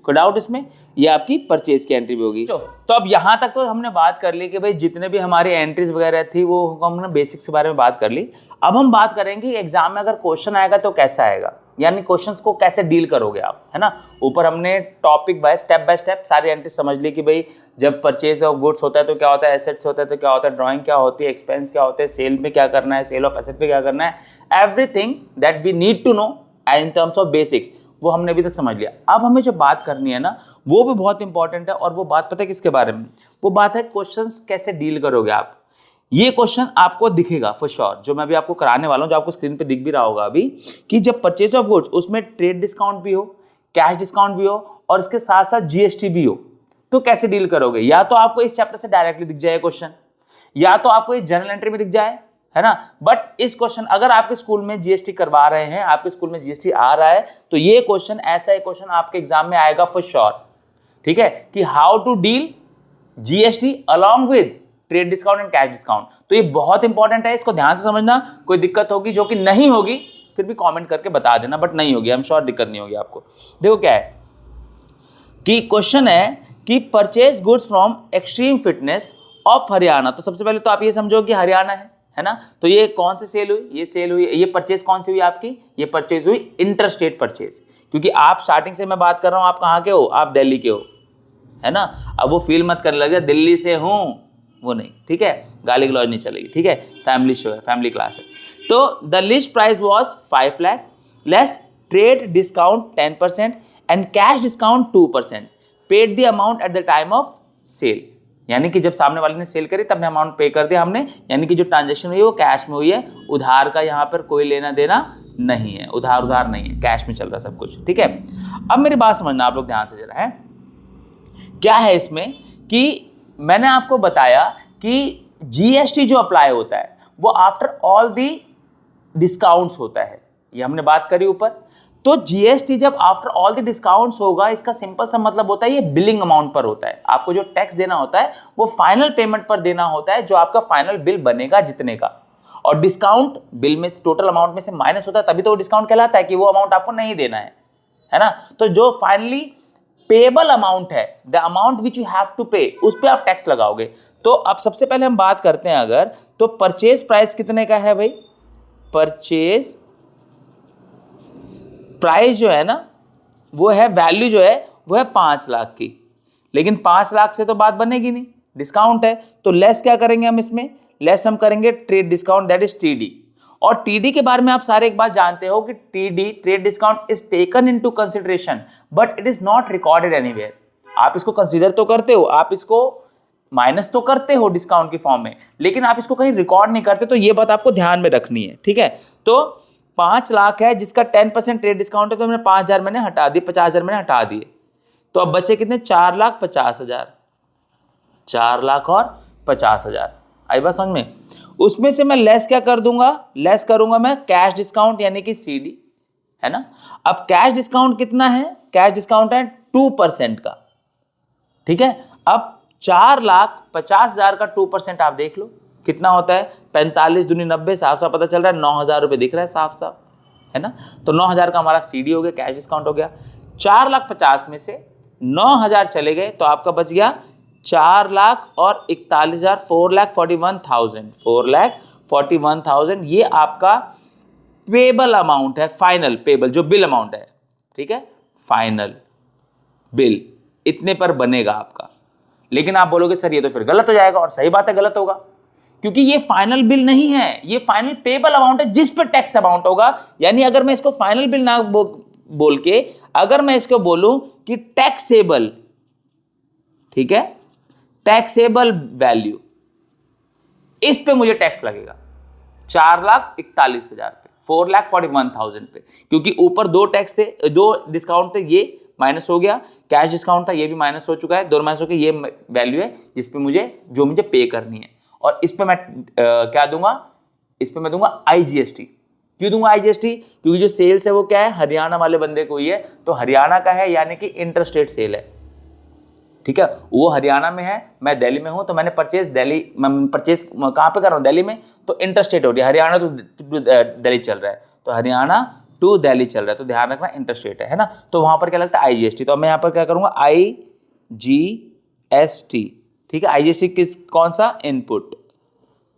कोई डाउट इसमें, ये आपकी परचेज की एंट्री भी होगी। तो अब यहाँ तक तो हमने बात कर ली कि भाई जितने भी हमारी एंट्रीज वगैरह थी वो हमने बेसिक्स के बारे में बात कर ली। अब हम बात करेंगे एग्जाम में अगर क्वेश्चन आएगा तो कैसा आएगा, यानी क्वेश्चंस को कैसे डील करोगे आप, है ना। ऊपर हमने टॉपिक बाय स्टेप सारी एंट्री समझ ली कि भाई जब परचेज ऑफ गुड्स होता है तो क्या होता है, एसेट्स होता है तो क्या होता है, ड्राइंग क्या होती है, एक्सपेंस क्या होते हैं, सेल में क्या करना है, सेल ऑफ एसेट पे क्या करना है, everything that we need to know in terms of basics, वो हमने अभी तक समझ लिया। अब हमें जो बात करनी है ना वो भी बहुत इंपॉर्टेंट है, और वो बात पता है किसके बारे में, वो बात है क्वेश्चंस कैसे डील करोगे आप। ये क्वेश्चन आपको दिखेगा फॉर श्योर, जो मैं अभी आपको कराने वाला हूं, जो आपको स्क्रीन पे दिख भी रहा होगा अभी, कि जब परचेज ऑफ गुड्स उसमें ट्रेड डिस्काउंट भी हो, कैश डिस्काउंट भी हो, और इसके साथ साथ GST भी हो, तो कैसे डील करोगे। या तो आपको इस चैप्टर से डायरेक्टली दिख जाए क्वेश्चन, या तो आपको इस जर्नल एंट्री में दिख जाए, है ना। बट इस क्वेश्चन अगर आपके स्कूल में GST करवा रहे हैं, आपके स्कूल में GST आ रहा है, तो ये क्वेश्चन ऐसा एक क्वेश्चन आपके एग्जाम में आएगा फॉर श्योर, ठीक है, कि how to deal GST along with trade discount and cash discount. तो ये बहुत इंपॉर्टेंट है, इसको ध्यान से समझना। कोई दिक्कत होगी, जो कि नहीं होगी फिर भी कमेंट करके बता देना, बट नहीं होगी, आई एम श्योर दिक्कत नहीं होगी आपको। देखो क्या है कि क्वेश्चन है कि purchase goods from extreme fitness of Haryana. तो सबसे पहले तो आप ये समझो कि हरियाणा है ना। तो ये कौन सी सेल हुई, ये सेल हुई, ये परचेज कौन सी हुई आपकी, ये परचेज हुई इंटर-स्टेट परचेज, क्योंकि आप स्टार्टिंग से मैं बात कर रहा हूं, आप कहाँ के हो, आप दिल्ली के हो, है ना। अब वो फील मत करने लगे दिल्ली से हूं, वो नहीं, ठीक है, गाली गलौज नहीं चलेगी, ठीक है, फैमिली शो है, फैमिली क्लास है। तो the list price was 5 lakh less trade discount 10% and cash discount 2%, paid the amount at the time of sale, यानी कि जब सामने वाले ने सेल करी तब ने अमाउंट पे कर दिया हमने, यानी कि जो ट्रांजेक्शन हुई है वो कैश में हुई है, उधार का यहाँ पर कोई लेना देना नहीं है, उधार नहीं है, कैश में चल रहा सब कुछ, ठीक है। अब मेरी बात समझना आप लोग ध्यान से जरा, है क्या है इसमें कि मैंने आपको बताया कि GST जो अप्लाई होता है वो आफ्टर ऑल दी डिस्काउंट्स होता है, ये हमने बात करी ऊपर। तो GST जब आफ्टर ऑल द डिस्काउंट्स होगा, इसका सिंपल सा मतलब होता है ये बिलिंग अमाउंट पर होता है। आपको जो टैक्स देना होता है वो फाइनल पेमेंट पर देना होता है, जो आपका फाइनल बिल बनेगा जितने का, और डिस्काउंट बिल में टोटल अमाउंट में से माइनस होता है, तभी तो वो डिस्काउंट कहलाता है कि वो अमाउंट आपको नहीं देना है ना। तो जो फाइनली पेबल अमाउंट है, the amount which you have to pay, उस पर आप टैक्स लगाओगे। तो अब सबसे पहले हम बात करते हैं अगर, तो परचेज प्राइस कितने का है भाई, परचेज प्राइस जो है ना वो है, वैल्यू जो है वो है 5 लाख की, लेकिन 5 लाख से तो बात बनेगी नहीं, डिस्काउंट है, तो लेस क्या करेंगे हम इसमें, लेस हम करेंगे trade discount, that is TD। और TD के बारे में आप सारे एक बात जानते हो कि TD trade discount is taken into consideration but it is not recorded anywhere. आप इसको कंसीडर तो करते हो, आप इसको माइनस तो करते हो डिस्काउंट की फॉर्म में, लेकिन आप इसको कहीं रिकॉर्ड नहीं करते, तो ये बात आपको ध्यान में रखनी है, ठीक है। तो 5 लाख है जिसका 10% ट्रेड डिस्काउंट है, तो मैंने 5,000 मैंने हटा दिए, 50,000 मैंने हटा दिए, तो अब बचे कितने, 4,50,000, 4,00,000 और 50,000। आई बात समझ में। उसमें से मैं लेस क्या कर दूंगा, लेस करूंगा मैं कैश डिस्काउंट यानी कि CD, है ना। अब कैश डिस्काउंट कितना है, कैश डिस्काउंट है 2% का, ठीक है। अब 4,50,000 का 2% आप देख लो कितना होता है, 45 दूनी 90, साफ साफ पता चल रहा है 9,000 रुपये दिख रहा है साफ साफ, है ना। तो 9,000 का हमारा CD हो गया, कैश डिस्काउंट हो गया। 4,50,000 में से 9,000 चले गए तो आपका बच गया 4,41,000 और 41,000, 4,41,000, 4,41,000 ये आपका पेबल अमाउंट है, फाइनल पेबल जो बिल अमाउंट है, ठीक है, फाइनल बिल इतने पर बनेगा आपका। लेकिन आप बोलोगे सर ये तो फिर गलत हो जाएगा, और सही बात है गलत होगा, क्योंकि ये फाइनल बिल नहीं है, ये फाइनल पेबल अमाउंट है जिस पर टैक्स अमाउंट होगा। यानी अगर मैं इसको फाइनल बिल ना बोल के अगर मैं इसको बोलूं कि टैक्सेबल, ठीक है, टैक्सेबल वैल्यू, इस पे मुझे टैक्स लगेगा 4,41,000 पे, 4,41,000 पे, क्योंकि ऊपर दो टैक्स थे, दो डिस्काउंट थे, ये माइनस हो गया, कैश डिस्काउंट था ये भी माइनस हो चुका है, दोनों माइनस हो गए, ये वैल्यू है जिस पे मुझे पे करनी है। और इस पे मैं क्या दूंगा, इस पे मैं दूंगा IGST। क्यों दूंगा IGST? क्योंकि जो सेल्स है वो क्या है, हरियाणा वाले बंदे को ही है, तो हरियाणा का है, यानी कि इंटर स्टेट सेल है, ठीक है, वो हरियाणा में है, मैं दिल्ली में हूं, तो मैंने परचेज दिल्ली, मैं परचेज कहां पे कर रहा हूं, दिल्ली में, तो इंटर स्टेट हो रही है, हरियाणा टू दिल्ली चल रहा है, तो हरियाणा टू दिल्ली चल रहा है, तो ध्यान रखना इंटर स्टेट है ना, तो वहां पर क्या लगता है IGST। तो मैं यहां पर क्या करूंगा IGST, ठीक है, IGST कौन सा, इनपुट,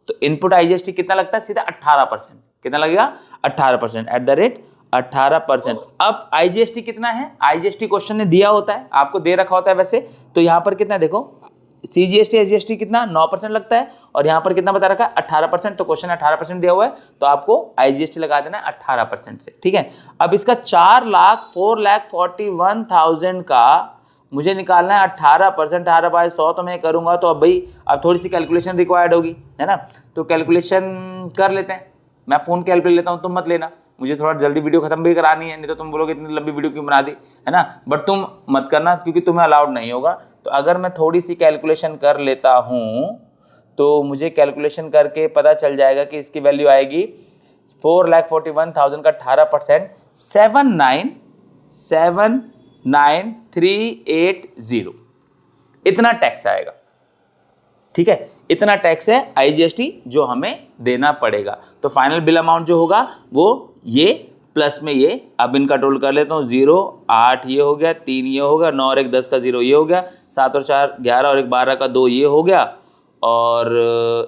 तो इनपुट IGST कितना लगता है, सीधा 18%, कितना लगेगा 18%, एट द रेट 18%। अब IGST कितना है, IGST क्वेश्चन ने दिया होता है, आपको दे रखा होता है वैसे, तो यहाँ पर कितना देखो, CGST SGST कितना 9% लगता है, और यहाँ पर कितना बता रखा है 18%, तो क्वेश्चन 18% दिया हुआ है, तो आपको IGST लगा देना है 18% से, ठीक है। अब इसका 4,41,000 का मुझे निकालना है 18%, 18/100 तो मैं करूंगा, तो अब भाई अब थोड़ी सी कैलकुलेशन रिक्वायर्ड होगी, है ना, तो कैलकुलेशन कर लेते हैं, मैं फोन कैलकुलेट लेता हूँ, तुम मत लेना, मुझे थोड़ा जल्दी वीडियो खत्म भी करानी है, नहीं तो तुम बोलोगे इतनी लंबी वीडियो क्यों बना दी, है ना, बट तुम मत करना क्योंकि तुम्हें अलाउड नहीं होगा। तो अगर मैं थोड़ी सी कैलकुलेशन कर लेता हूँ तो मुझे कैलकुलेशन करके पता चल जाएगा कि इसकी वैल्यू आएगी 4,41,000 का 18%, 7,97380, इतना टैक्स आएगा, ठीक है, इतना टैक्स है IGST जो हमें देना पड़ेगा। तो फाइनल बिल अमाउंट जो होगा वो ये प्लस में ये, अब इनका टोटल कर लेता हूँ, 0, 8 ये हो गया, 3 ये हो गया, 9 और 1 10 का 0 ये हो गया, 7 और 4 11 और 1 12 का 2 ये हो गया, और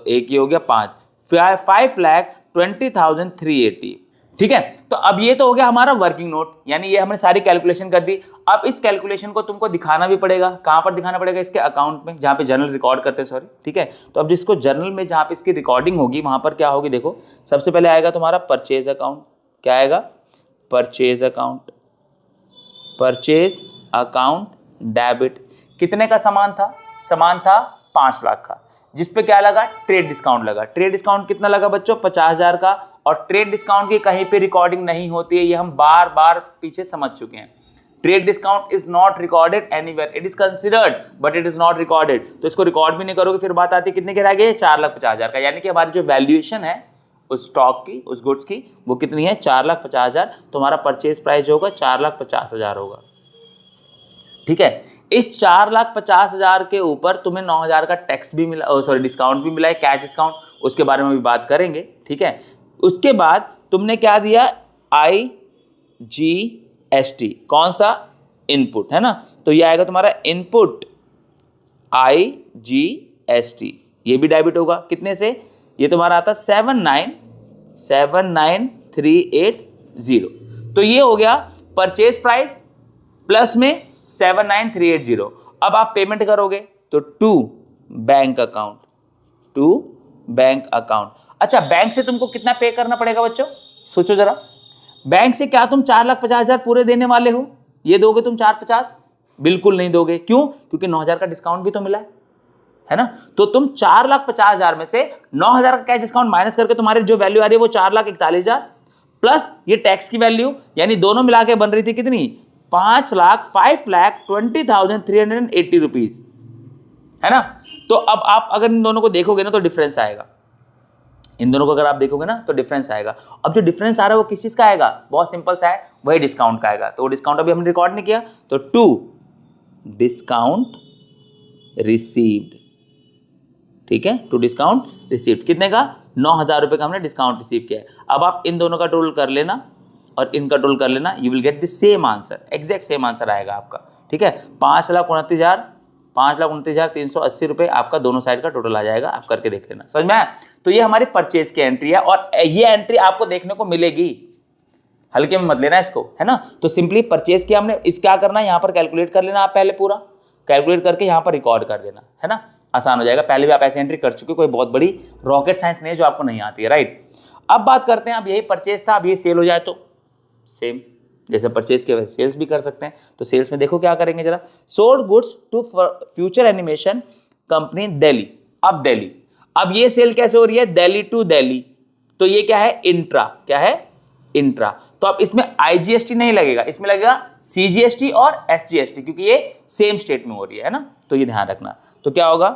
1 ये हो गया 5, 5,20,380, ठीक है। तो अब ये तो हो गया हमारा वर्किंग नोट, यानी ये हमने सारी कैलकुलेशन कर दी। अब इस कैलकुलेशन को तुमको दिखाना भी पड़ेगा, कहां पर दिखाना पड़ेगा, इसके अकाउंट में, जहां पे जर्नल रिकॉर्ड करते हैं, सॉरी, ठीक है। तो अब जिसको जर्नल में जहां पे इसकी रिकॉर्डिंग होगी वहां पर क्या होगी, देखो सबसे पहले आएगा तुम्हारा परचेज अकाउंट, क्या आएगा, purchase account, purchase account debit, कितने का सामान था, सामान था 5 लाख का, जिसपे क्या लगा, ट्रेड डिस्काउंट लगा, ट्रेड डिस्काउंट कितना लगा बच्चों, 50,000 का, और ट्रेड डिस्काउंट की कहीं पे रिकॉर्डिंग नहीं होती है, ये हम बार बार पीछे समझ चुके हैं। Trade discount is not recorded anywhere, it is considered but it is not recorded, तो इसको रिकॉर्ड भी नहीं करोगे, फिर बात आती है कितने के रह गए, 4,50,000 का, यानी कि हमारी जो वैल्यूएशन है उस स्टॉक की, उस गुड्स की, वो कितनी है, 4,50,000, तो हमारा परचेज प्राइस होगा 4,50,000 होगा, ठीक है। इस 4,50,000 के ऊपर तुम्हें 9,000 का टैक्स भी मिला, सॉरी डिस्काउंट भी मिला है, कैश डिस्काउंट, उसके बारे में भी बात करेंगे, ठीक है। उसके बाद तुमने क्या दिया, IGST, कौन सा, इनपुट, है ना, तो ये आएगा तुम्हारा इनपुट IGST, ये भी डेबिट होगा, कितने से, ये तुम्हारा आता 7,97380, तो ये हो गया परचेज प्राइस प्लस में 7,9,380। अब आप पेमेंट करोगे तो to bank account, to bank account. अच्छा, बैंक से तुमको कितना पे करना पड़ेगा बच्चों, सोचो जरा, बैंक से क्या तुम 4,50,000 पूरे देने वाले हो, ये दोगे तुम 4,50,000, बिल्कुल नहीं दोगे, क्यों, क्योंकि 9,000 का डिस्काउंट भी तो मिला है ना, तो तुम 4,50,000 में से 9,000 का कैश डिस्काउंट माइनस करके तुम्हारी जो वैल्यू आ रही है वो 4,41,000 प्लस ये टैक्स की वैल्यू, यानी दोनों मिला के बन रही थी कितनी, 5,20,380 रुपीज, है ना। तो अब आप अगर इन दोनों को देखोगे ना तो डिफरेंस आएगा, इन दोनों को अगर आप देखोगे ना तो डिफरेंस आएगा। अब जो डिफरेंस आ रहा है वो किस चीज का आएगा, बहुत सिंपल सा है, वही डिस्काउंट का आएगा, तो वो डिस्काउंट अभी हमने रिकॉर्ड नहीं किया, तो टू डिस्काउंट रिसीव्ड, ठीक है, टू डिस्काउंट रिसीव्ड, कितने का, 9,000 रुपए का हमने डिस्काउंट रिसीव किया है। अब आप इन दोनों का टोटल कर लेना और इनका टोटल कर लेना, you will get the same answer, exact same answer आएगा आपका, ठीक है, 5,29,000 5,29,380 रुपये आपका दोनों साइड का टोटल आ जाएगा। आप करके देख लेना, समझ में आया। तो ये हमारी परचेज की एंट्री है और ये एंट्री आपको देखने को मिलेगी, हल्के में मत लेना इसको, है ना। तो सिंपली परचेज किया हमने, इस क्या करना है यहाँ पर कैलकुलेट कर लेना, आप पहले पूरा कैलकुलेट करके यहाँ पर रिकॉर्ड कर देना, है ना, आसान हो जाएगा। पहले भी आप ऐसे एंट्री कर चुके, कोई बहुत बड़ी रॉकेट साइंस नहीं है जो आपको नहीं आती है, राइट। अब बात करते हैं, अब यही परचेज था, अब ये सेल हो जाए तो सेम जैसे परचेज के वैसे सेल्स भी कर सकते हैं। तो सेल्स में देखो क्या करेंगे जरा, sold goods to future animation company Delhi. अब दिल्ली, अब ये सेल कैसे हो रही है, दिल्ली टू दिल्ली, तो ये क्या है, इंट्रा, क्या है, इंट्रा। तो अब इसमें IGST नहीं लगेगा, इसमें लगेगा CGST और SGST, क्योंकि ये सेम स्टेट में हो रही है ना, तो ये ध्यान रखना। तो क्या होगा,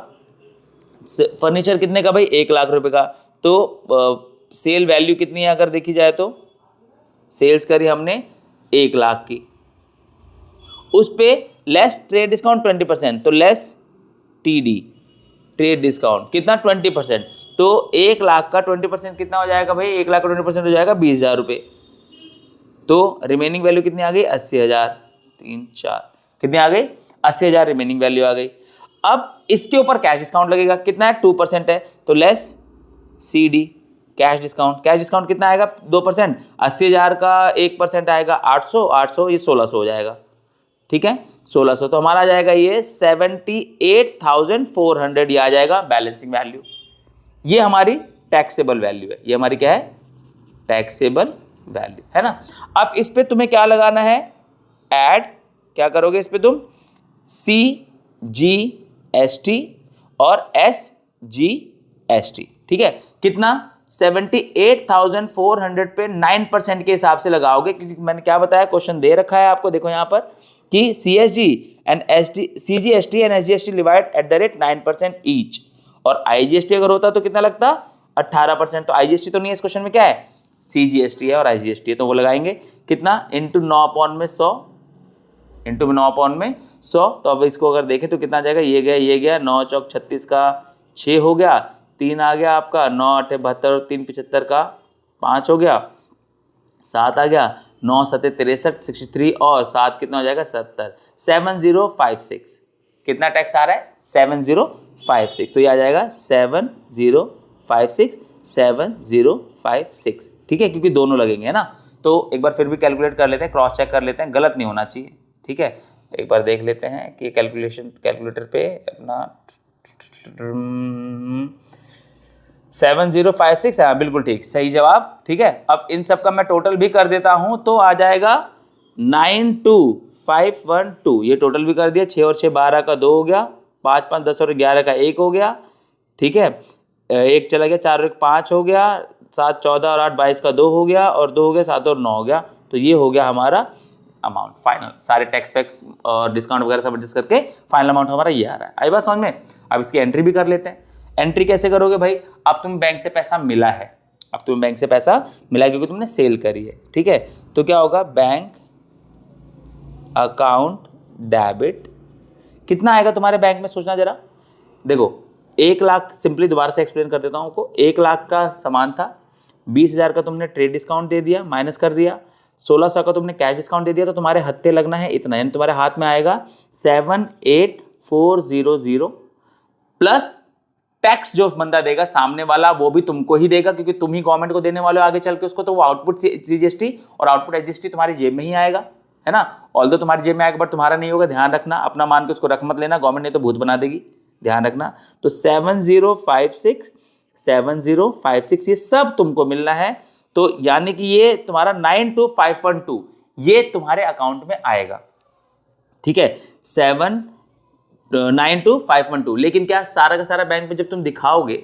फर्नीचर कितने का भाई, 1 लाख रुपए का। तो सेल वैल्यू कितनी है अगर देखी जाए तो, सेल्स करी हमने 1 लाख की, उस पे लेस ट्रेड डिस्काउंट 20%, तो लेस TD ट्रेड डिस्काउंट कितना, 20%। तो 1 लाख का 20% कितना हो जाएगा भाई, 1 लाख का 20% हो जाएगा 20,000 रुपये। तो रिमेनिंग वैल्यू कितनी आ गई, 80,000, 3 4 कितनी आ गई, 80,000 रिमेनिंग वैल्यू आ गई। अब इसके ऊपर कैश डिस्काउंट लगेगा, कितना है, 2% है, तो लेस CD कैश डिस्काउंट कितना आएगा, 2%, 80,000 का 1% आएगा 800, ये 1600 हो जाएगा, ठीक है, 1600। तो हमारा आ जाएगा ये 78,400, ये आ जाएगा बैलेंसिंग वैल्यू। ये हमारी टैक्सेबल वैल्यू है, ये हमारी क्या है, टैक्सेबल वैल्यू, है ना। अब इस पे तुम्हें क्या लगाना है, ऐड, क्या करोगे इस पे तुम, CGST और SGST, ठीक है। कितना, 78,400 पे 9% के हिसाब से लगाओगे, क्योंकि मैंने क्या बताया, क्वेश्चन दे रखा है आपको, देखो यहाँ पर कि CGST and SGST divide at the rate 9% each, और IGST अगर होता तो कितना लगता, 18%। तो IGST तो नहीं है इस क्वेश्चन में, क्या है, CGST है और IGST है, तो वो लगाएंगे कितना, इंटू 9/100, इंटू 9/100। तो अब इसको अगर देखें तो कितना आ जाएगा, ये गया 9 चौक 36 का 6 हो गया, 3 आ गया आपका, 9 8 72 और 3 75 का 5 हो गया, 7 आ गया, 9 7 63 63 और 7 कितना हो जाएगा, 70, 7056। कितना टैक्स आ रहा है, 7056। तो ये आ जाएगा 7056, ठीक है, क्योंकि दोनों लगेंगे, है ना। तो एक बार फिर भी कैलकुलेट कर लेते हैं, क्रॉस चेक कर लेते हैं, गलत नहीं होना चाहिए, ठीक है। एक बार देख लेते हैं कि कैलकुलेटर पे अपना 7056, हाँ बिल्कुल ठीक, सही जवाब, ठीक है। अब इन सब का मैं टोटल भी कर देता हूं, तो आ जाएगा 92,512, ये टोटल भी कर दिया, 6 और 6 12 का 2 हो गया, 5 5 10 और 11 का 1 हो गया, ठीक है, 1 चला गया, 4 और 1 5 हो गया, 7 14 और 8 22 का 2 हो गया, और 2 हो गया, 7 और 9 हो गया। तो ये हो गया हमारा अमाउंट फाइनल, सारे टैक्स वैक्स और डिस्काउंट वगैरह सब एडजस्ट करके फाइनल अमाउंट हमारा ये आ रहा है। आई बात समझ में। अब इसकी एंट्री भी कर लेते हैं। एंट्री कैसे करोगे भाई, अब तुम्हें बैंक से पैसा मिला है, अब तुम्हें बैंक से पैसा मिला है क्योंकि तुमने सेल करी है, ठीक है। तो क्या होगा, बैंक अकाउंट डेबिट, कितना आएगा तुम्हारे बैंक में, सोचना जरा। देखो 1 लाख, सिंपली दोबारा से एक्सप्लेन कर देता हूँ आपको, 1 लाख का सामान था, 20,000 का तुमने ट्रेड डिस्काउंट दे दिया, माइनस कर दिया, 1600 का तुमने कैश डिस्काउंट दे दिया, तो तुम्हारे हत्ते लगना है इतना, यानी तुम्हारे हाथ में आएगा 78,400 प्लस टैक्स जो बंदा देगा सामने वाला वो भी तुमको ही देगा, क्योंकि तुम ही गवर्नमेंट को देने वाले हो आगे चल के उसको, तो वो आउटपुट CGST और आउटपुट SGST तुम्हारी जेब में ही आएगा, है ना। ऑल्दो तुम्हारी जेब में आएगा बट तुम्हारा नहीं होगा, ध्यान रखना, अपना मान के उसको रख मत लेना, गवर्नमेंट नहीं तो भूत बना देगी, ध्यान रखना। तो 7056 ये सब तुमको मिलना है, तो यानी कि ये तुम्हारा 92,512 ये तुम्हारे अकाउंट में आएगा, ठीक है, 792,512। लेकिन क्या सारा का सारा बैंक में जब तुम दिखाओगे,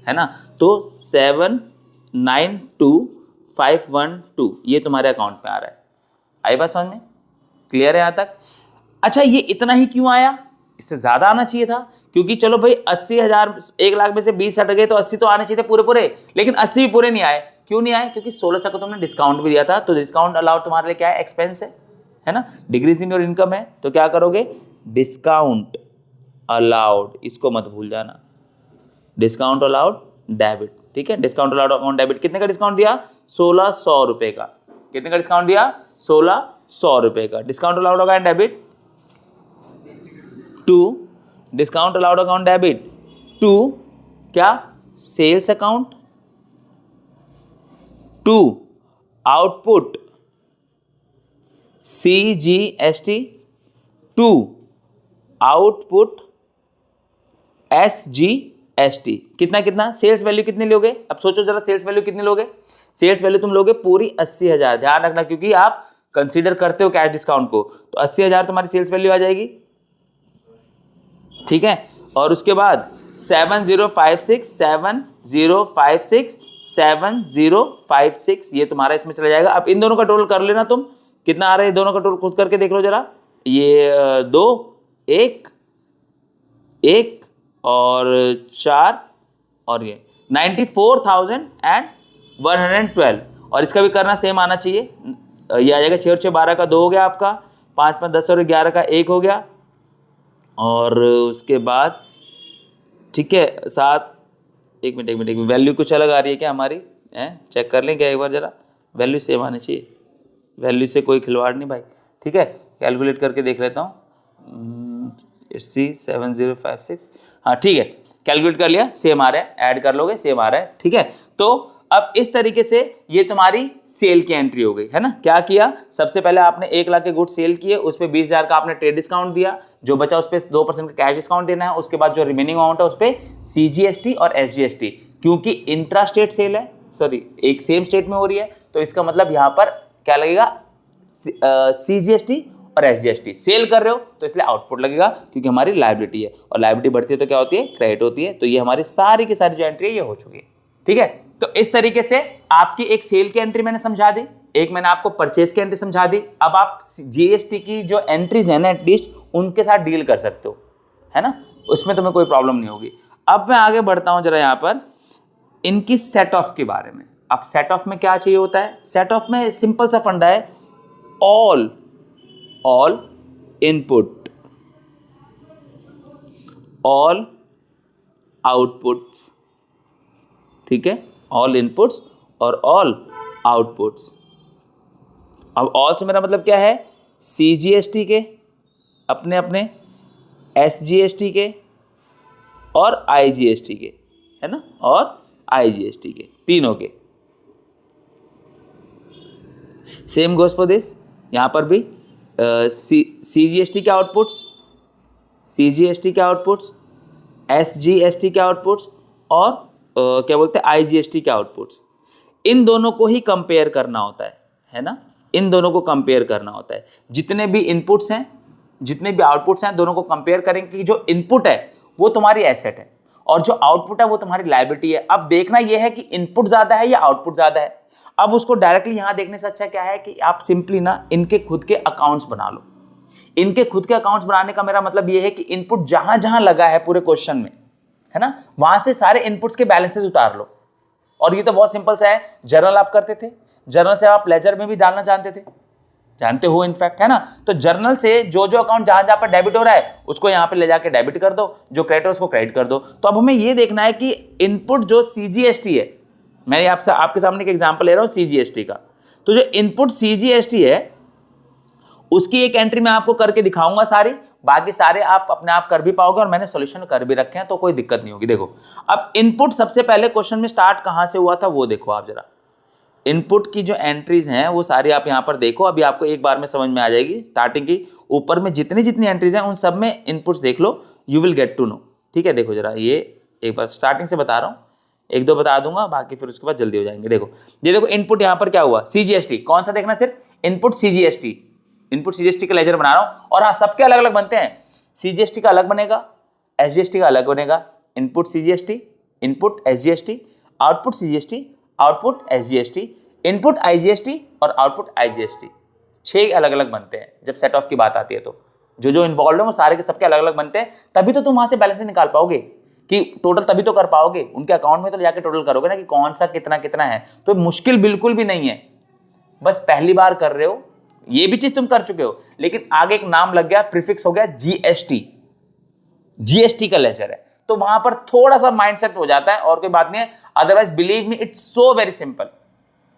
है ना, तो 792,512 ये तुम्हारे अकाउंट में आ रहा है। आई बात समझ में, क्लियर है यहां तक। अच्छा ये इतना ही क्यों आया, इससे ज्यादा आना चाहिए था, क्योंकि चलो भाई 80,000 1 लाख में से 20 हट गए तो 80 तो आने चाहिए थे पूरे पूरे, लेकिन 80 भी पूरे नहीं आए। क्यों नहीं आए, क्योंकि 1600 का तुमने डिस्काउंट भी दिया था, तो डिस्काउंट अलाउड तुम्हारे लिए क्या है, एक्सपेंस है ना, डिक्रीज इन योर इनकम है। तो क्या करोगे, डिस्काउंट अलाउड, इसको मत भूल जाना, डिस्काउंट अलाउड डेबिट, ठीक है। डिस्काउंट अलाउड अकाउंट डेबिट, कितने का डिस्काउंट दिया, 1600 रुपए का, कितने का डिस्काउंट दिया, 1600 रुपए का डिस्काउंट अलाउड होगा and debit to discount allowed account debit to क्या, sales account, to output CGST, to output SGST। कितना कितना, सेल्स वैल्यू कितनी लोगे, अब सोचो जरा सेल्स वैल्यू कितनी लोगे, सेल्स वैल्यू तुम लोगे पूरी 80,000, ध्यान रखना क्योंकि आप कंसीडर करते हो कैश डिस्काउंट को, तो 80,000 तुम्हारी सेल्स वैल्यू आ जाएगी, ठीक है। और उसके बाद 7056 ये तुम्हारा इसमें चला जाएगा। अब इन दोनों का टोटल कर लेना तुम, कितना आ रहा है दोनों का टोटल खुद करके देख लो जरा, ये 2 1 1 और 4 और ये 94,112, और इसका भी करना सेम आना चाहिए, ये आ जाएगा 6 और 6 12 का 2 हो गया आपका, 5 5 10 और 11 का 1 हो गया, और उसके बाद ठीक है 7, एक मिनट वैल्यू कुछ अलग आ रही है क्या हमारी, चेक कर लें क्या एक बार जरा, वैल्यू सेम आनी चाहिए, वैल्यू से कोई खिलवाड़ नहीं भाई, ठीक है। कैलकुलेट करके देख लेता हूँ, 7056, हाँ ठीक है, कैलकुलेट कर लिया, सेम आ रहा है, ऐड कर लोगे सेम आ रहा है, ठीक है। तो अब इस तरीके से ये तुम्हारी सेल की एंट्री हो गई है ना। क्या किया, सबसे पहले आपने 1 लाख के गुड सेल किए, उस पर 20,000 का आपने ट्रेड डिस्काउंट दिया, जो बचा उस पर 2% का कैश डिस्काउंट देना है, उसके बाद जो रिमेनिंग अमाउंट है उस पर CGST और SGST, क्योंकि इंट्रा स्टेट सेल है, सॉरी एक सेम स्टेट में हो रही है, तो इसका मतलब यहाँ पर क्या लगेगा, CGST और SGST। सेल कर रहे हो तो इसलिए आउटपुट लगेगा, क्योंकि हमारी लायबिलिटी है, और लायबिलिटी बढ़ती है तो क्या होती है, क्रेडिट होती है। तो ये हमारी सारी की सारी जो एंट्री है ये हो चुकी है, ठीक है। तो इस तरीके से आपकी एक सेल की एंट्री मैंने समझा दी, एक मैंने आपको परचेज की एंट्री समझा दी। अब आप GST की जो एंट्रीज है ना एटलीस्ट उनके साथ डील कर सकते हो, है ना, उसमें तुम्हें कोई प्रॉब्लम नहीं होगी। अब मैं आगे बढ़ता हूं जरा यहाँ पर इनकी सेट ऑफ के बारे में। अब सेट ऑफ में क्या चाहिए होता है, सेट ऑफ में सिंपल सा फंडा है, ऑल इनपुट, ऑल आउटपुट्स, ठीक है, ऑल इनपुट्स और ऑल आउटपुट्स। अब ऑल से मेरा मतलब क्या है, CGST के अपने अपने, SGST के और IGST के, है ना, और IGST के, तीनों के। सेम गोज फॉर दिस, यहां पर भी CGST के आउटपुट्स, CGST के आउटपुट्स, SGST के आउटपुट्स और क्या बोलते हैं IGST के आउटपुट्स। इन दोनों को ही कंपेयर करना होता है ना, इन दोनों को कंपेयर करना होता है। जितने भी इनपुट्स हैं, जितने भी आउटपुट्स हैं, दोनों को कंपेयर करेंगे कि जो इनपुट है वो तुम्हारी एसेट है और जो आउटपुट है वो तुम्हारी लायबिलिटी है। अब देखना यह है कि इनपुट ज्यादा है या आउटपुट ज्यादा है। अब उसको डायरेक्टली यहां देखने से अच्छा क्या है कि आप सिंपली ना इनके खुद के अकाउंट्स बना लो। इनके खुद के अकाउंट्स बनाने का मेरा मतलब यह है कि इनपुट जहां जहां लगा है पूरे क्वेश्चन में, है ना, वहां से सारे इनपुट्स के बैलेंसेस उतार लो। और ये तो बहुत सिंपल सा है, जर्नल आप करते थे, जर्नल से आप लेजर में भी डालना जानते थे, जानते हो इनफैक्ट, है ना। तो जर्नल से जो जो अकाउंट जहां जहां पर डेबिट हो रहा है उसको यहां पे ले जाके डेबिट कर दो, जो क्रेडिट है उसको क्रेडिट कर दो। तो अब हमें ये देखना है कि इनपुट जो CGST है, मैं आपके सामने एक एग्जांपल ले रहा हूं CGST का, तो जो इनपुट CGST है उसकी एक एंट्री मैं आपको करके दिखाऊंगा सारी, बाकी सारे आप अपने आप कर भी पाओगे और मैंने सॉल्यूशन कर भी रखे हैं, तो कोई दिक्कत नहीं होगी। देखो अब इनपुट सबसे पहले क्वेश्चन में स्टार्ट कहां से हुआ था वो देखो आप जरा। इनपुट की जो एंट्रीज हैं वो सारी आप यहां पर देखो, अभी आपको एक बार में समझ में आ जाएगी। स्टार्टिंग की ऊपर में जितनी जितनी एंट्रीज हैं उन सब में इनपुट्स देख लो, you will get to know, ठीक है। देखो जरा, ये एक बार स्टार्टिंग से बता रहा हूँ, एक दो बता दूंगा, बाकी फिर उसके बाद जल्दी हो जाएंगे। देखो ये देखो इनपुट यहाँ पर क्या हुआ, CGST, कौन सा देखना, सिर्फ इनपुट CGST, इनपुट CGST का लेजर बना रहा हूं। और हाँ, सबके अलग अलग बनते हैं, CGST का अलग बनेगा, SGST का अलग बनेगा, input CGST, input SGST, output CGST, output SGST, input IGST और आउटपुट IGST। 6 अलग अलग बनते हैं जब सेट ऑफ की बात आती है। तो जो जो इन्वॉल्व है वो सारे के सबके अलग अलग बनते हैं, तभी तो तुम वहां से बैलेंस निकाल पाओगे कि टोटल, तभी तो कर पाओगे। उनके अकाउंट में तो जाके टोटल करोगे ना कि कौन सा कितना कितना है। तो मुश्किल बिल्कुल भी नहीं है, बस पहली बार कर रहे हो, ये भी चीज तुम कर चुके हो, लेकिन आगे एक नाम लग गया, प्रीफिक्स हो गया GST का लेजर है, तो वहां पर थोड़ा सा माइंडसेट हो जाता है और कोई बात नहीं है। Otherwise believe me it's so very simple,